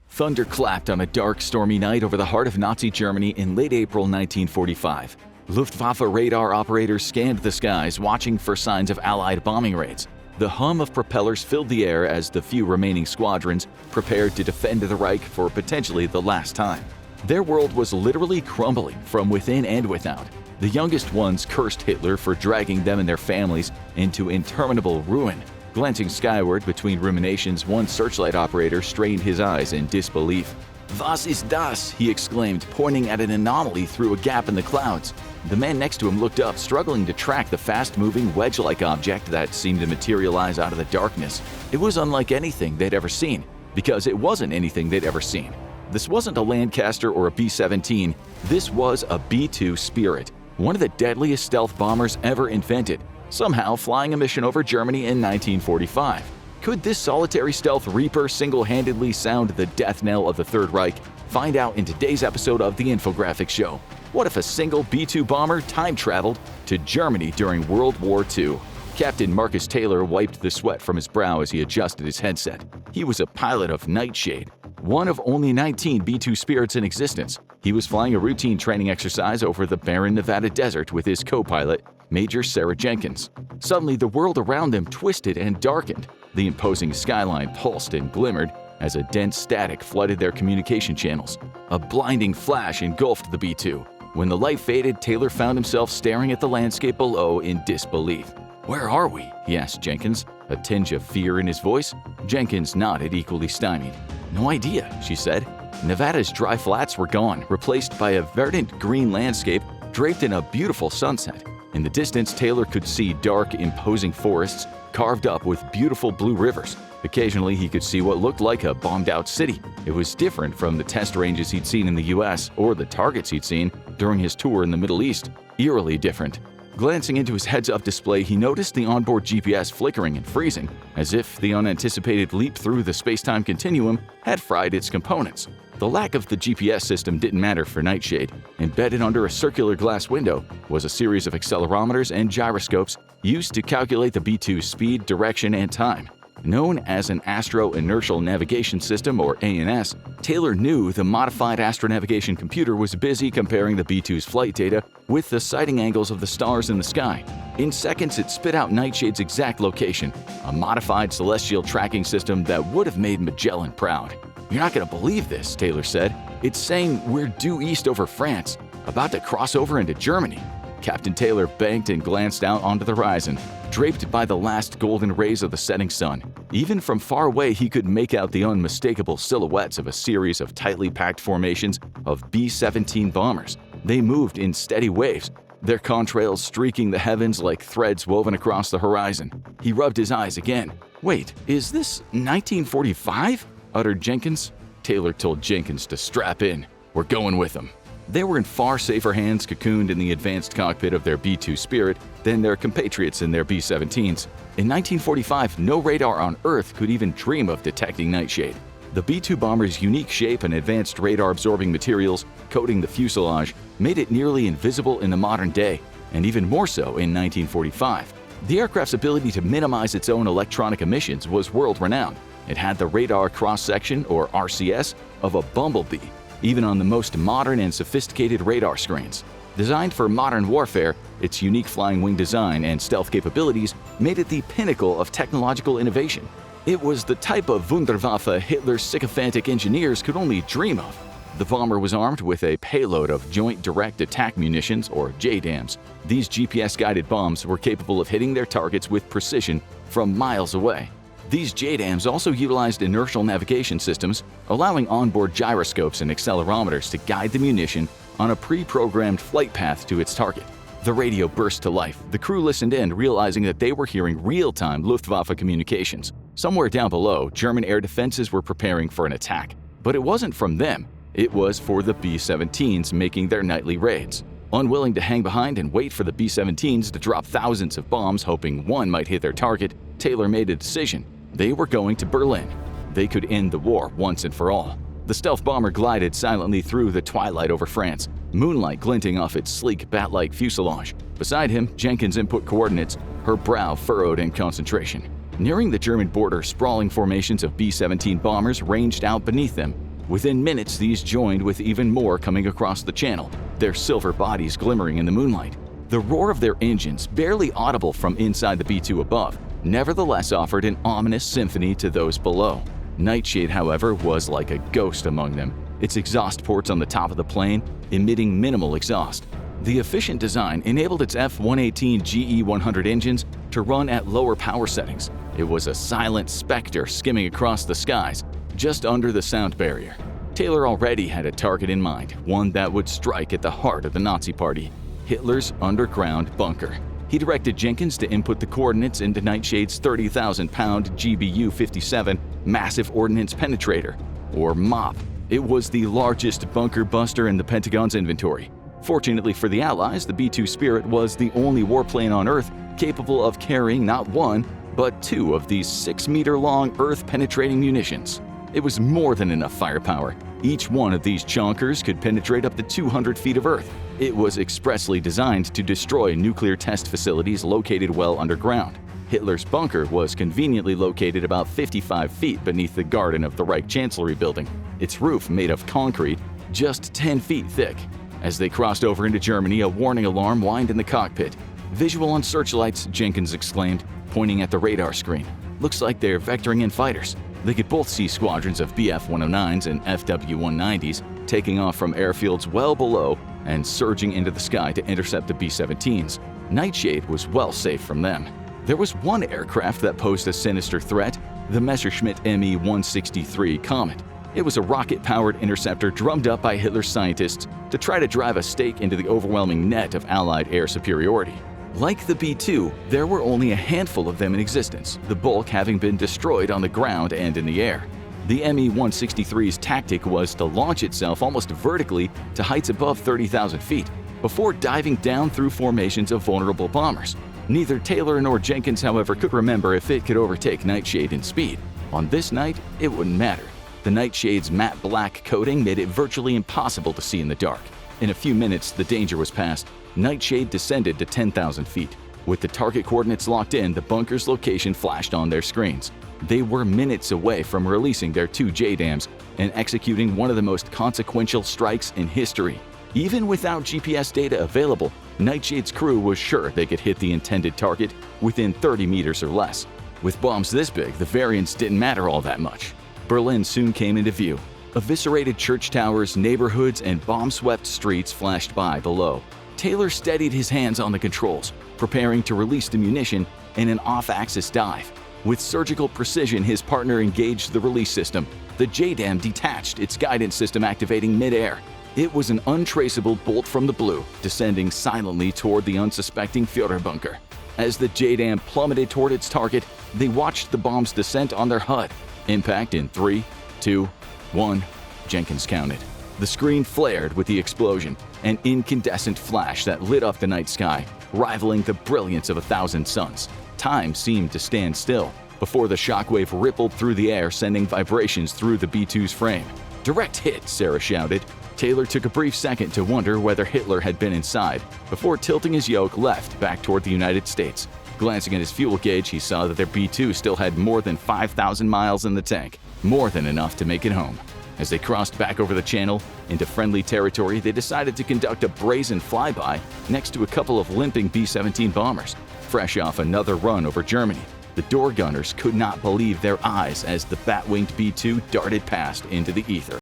Speaker 1: Thunder clapped on a dark, stormy night over the heart of Nazi Germany in late April 1945. Luftwaffe radar operators scanned the skies, watching for signs of Allied bombing raids. The hum of propellers filled the air as the few remaining squadrons prepared to defend the Reich for potentially the last time. Their world was literally crumbling from within and without. The youngest ones cursed Hitler for dragging them and their families into interminable ruin. Glancing skyward between ruminations, one searchlight operator strained his eyes in disbelief. "Was ist das?" he exclaimed, pointing at an anomaly through a gap in the clouds. The man next to him looked up, struggling to track the fast-moving, wedge-like object that seemed to materialize out of the darkness. It was unlike anything they'd ever seen, because it wasn't anything they'd ever seen. This wasn't a Lancaster or a B-17. This was a B-2 Spirit, one of the deadliest stealth bombers ever invented, somehow flying a mission over Germany in 1945. Could this solitary stealth Reaper single-handedly sound the death knell of the Third Reich? Find out in today's episode of The Infographics Show. What if a single B-2 bomber time-traveled to Germany during World War II? Captain Marcus Taylor wiped the sweat from his brow as he adjusted his headset. He was a pilot of Nightshade, one of only 19 B-2 Spirits in existence. He was flying a routine training exercise over the barren Nevada desert with his co-pilot, Major Sarah Jenkins. Suddenly, the world around them twisted and darkened. The imposing skyline pulsed and glimmered as a dense static flooded their communication channels. A blinding flash engulfed the B-2. When the light faded, Taylor found himself staring at the landscape below in disbelief. "Where are we?" he asked Jenkins, a tinge of fear in his voice. Jenkins nodded, equally stymied. "No idea," she said. Nevada's dry flats were gone, replaced by a verdant green landscape draped in a beautiful sunset. In the distance, Taylor could see dark, imposing forests carved up with beautiful blue rivers. Occasionally, he could see what looked like a bombed-out city. It was different from the test ranges he'd seen in the US or the targets he'd seen during his tour in the Middle East. Eerily different. Glancing into his heads-up display, he noticed the onboard GPS flickering and freezing, as if the unanticipated leap through the space-time continuum had fried its components. The lack of the GPS system didn't matter for Nightshade. Embedded under a circular glass window was a series of accelerometers and gyroscopes used to calculate the B-2's speed, direction, and time. Known as an Astro-Inertial Navigation System, or ANS, Taylor knew the modified astronavigation computer was busy comparing the B-2's flight data with the sighting angles of the stars in the sky. In seconds, it spit out Nightshade's exact location, a modified celestial tracking system that would have made Magellan proud. "You're not going to believe this," Taylor said. "It's saying we're due east over France, about to cross over into Germany." Captain Taylor banked and glanced out onto the horizon, draped by the last golden rays of the setting sun. Even from far away, he could make out the unmistakable silhouettes of a series of tightly packed formations of B-17 bombers. They moved in steady waves, their contrails streaking the heavens like threads woven across the horizon. He rubbed his eyes again. "Wait, is this 1945? uttered Jenkins. Taylor told Jenkins to strap in. "We're going with them." They were in far safer hands, cocooned in the advanced cockpit of their B-2 Spirit, than their compatriots in their B-17s. In 1945, no radar on Earth could even dream of detecting Nightshade. The B-2 bomber's unique shape and advanced radar-absorbing materials coating the fuselage made it nearly invisible in the modern day, and even more so in 1945. The aircraft's ability to minimize its own electronic emissions was world-renowned. It had the radar cross-section, or RCS, of a bumblebee, even on the most modern and sophisticated radar screens. Designed for modern warfare, its unique flying wing design and stealth capabilities made it the pinnacle of technological innovation. It was the type of Wunderwaffe Hitler's sycophantic engineers could only dream of. The bomber was armed with a payload of Joint Direct Attack Munitions, or JDAMs. These GPS-guided bombs were capable of hitting their targets with precision from miles away. These JDAMs also utilized inertial navigation systems, allowing onboard gyroscopes and accelerometers to guide the munition on a pre-programmed flight path to its target. The radio burst to life. The crew listened in, realizing that they were hearing real-time Luftwaffe communications. Somewhere down below, German air defenses were preparing for an attack. But it wasn't from them. It was for the B-17s making their nightly raids. Unwilling to hang behind and wait for the B-17s to drop thousands of bombs hoping one might hit their target, Taylor made a decision. They were going to Berlin. They could end the war once and for all. The stealth bomber glided silently through the twilight over France, moonlight glinting off its sleek bat-like fuselage. Beside him, Jenkins input coordinates, her brow furrowed in concentration. Nearing the German border, sprawling formations of B-17 bombers ranged out beneath them. Within minutes, these joined with even more coming across the channel, their silver bodies glimmering in the moonlight. The roar of their engines, barely audible from inside the B-2 above, nevertheless offered an ominous symphony to those below. Nightshade, however, was like a ghost among them, its exhaust ports on the top of the plane emitting minimal exhaust. The efficient design enabled its F-118 GE-100 engines to run at lower power settings. It was a silent specter skimming across the skies, just under the sound barrier. Taylor already had a target in mind, one that would strike at the heart of the Nazi Party: Hitler's underground bunker. He directed Jenkins to input the coordinates into Nightshade's 30,000-pound GBU-57 Massive Ordnance Penetrator, or MOP. It was the largest bunker buster in the Pentagon's inventory. Fortunately for the Allies, the B-2 Spirit was the only warplane on Earth capable of carrying not one, but two of these 6-meter-long Earth-penetrating munitions. It was more than enough firepower. Each one of these chonkers could penetrate up to 200 feet of Earth. It was expressly designed to destroy nuclear test facilities located well underground. Hitler's bunker was conveniently located about 55 feet beneath the garden of the Reich Chancellery building, its roof made of concrete just 10 feet thick. As they crossed over into Germany, a warning alarm whined in the cockpit. "Visual on searchlights," Jenkins exclaimed, pointing at the radar screen. "Looks like they're vectoring in fighters." They could both see squadrons of Bf-109s and FW-190s taking off from airfields well below and surging into the sky to intercept the B-17s. Nightshade was well safe from them. There was one aircraft that posed a sinister threat: the Messerschmitt Me-163 Comet. It was a rocket-powered interceptor drummed up by Hitler's scientists to try to drive a stake into the overwhelming net of Allied air superiority. Like the B-2, there were only a handful of them in existence, the bulk having been destroyed on the ground and in the air. The Me-163's tactic was to launch itself almost vertically to heights above 30,000 feet, before diving down through formations of vulnerable bombers. Neither Taylor nor Jenkins, however, could remember if it could overtake Nightshade in speed. On this night, it wouldn't matter. The Nightshade's matte black coating made it virtually impossible to see in the dark. In a few minutes, the danger was past. Nightshade descended to 10,000 feet. With the target coordinates locked in, the bunker's location flashed on their screens. They were minutes away from releasing their 2 JDAMs and executing one of the most consequential strikes in history. Even without GPS data available, Nightshade's crew was sure they could hit the intended target within 30 meters or less. With bombs this big, the variance didn't matter all that much. Berlin soon came into view. Eviscerated church towers, neighborhoods, and bomb-swept streets flashed by below. Taylor steadied his hands on the controls, preparing to release the munition in an off-axis dive. With surgical precision, his partner engaged the release system. The JDAM detached, its guidance system activating mid-air. It was an untraceable bolt from the blue, descending silently toward the unsuspecting Führer bunker. As the JDAM plummeted toward its target, they watched the bomb's descent on their HUD. Impact in 3, 2, 1, Jenkins counted. The screen flared with the explosion, an incandescent flash that lit up the night sky, rivaling the brilliance of 1,000 suns. Time seemed to stand still before the shockwave rippled through the air, sending vibrations through the B-2's frame. "Direct hit," Sarah shouted. Taylor took a brief second to wonder whether Hitler had been inside, before tilting his yoke left back toward the United States. Glancing at his fuel gauge, he saw that their B-2 still had more than 5,000 miles in the tank, more than enough to make it home. As they crossed back over the channel into friendly territory, they decided to conduct a brazen flyby next to a couple of limping B-17 bombers, fresh off another run over Germany. The door gunners could not believe their eyes as the bat-winged B-2 darted past into the ether.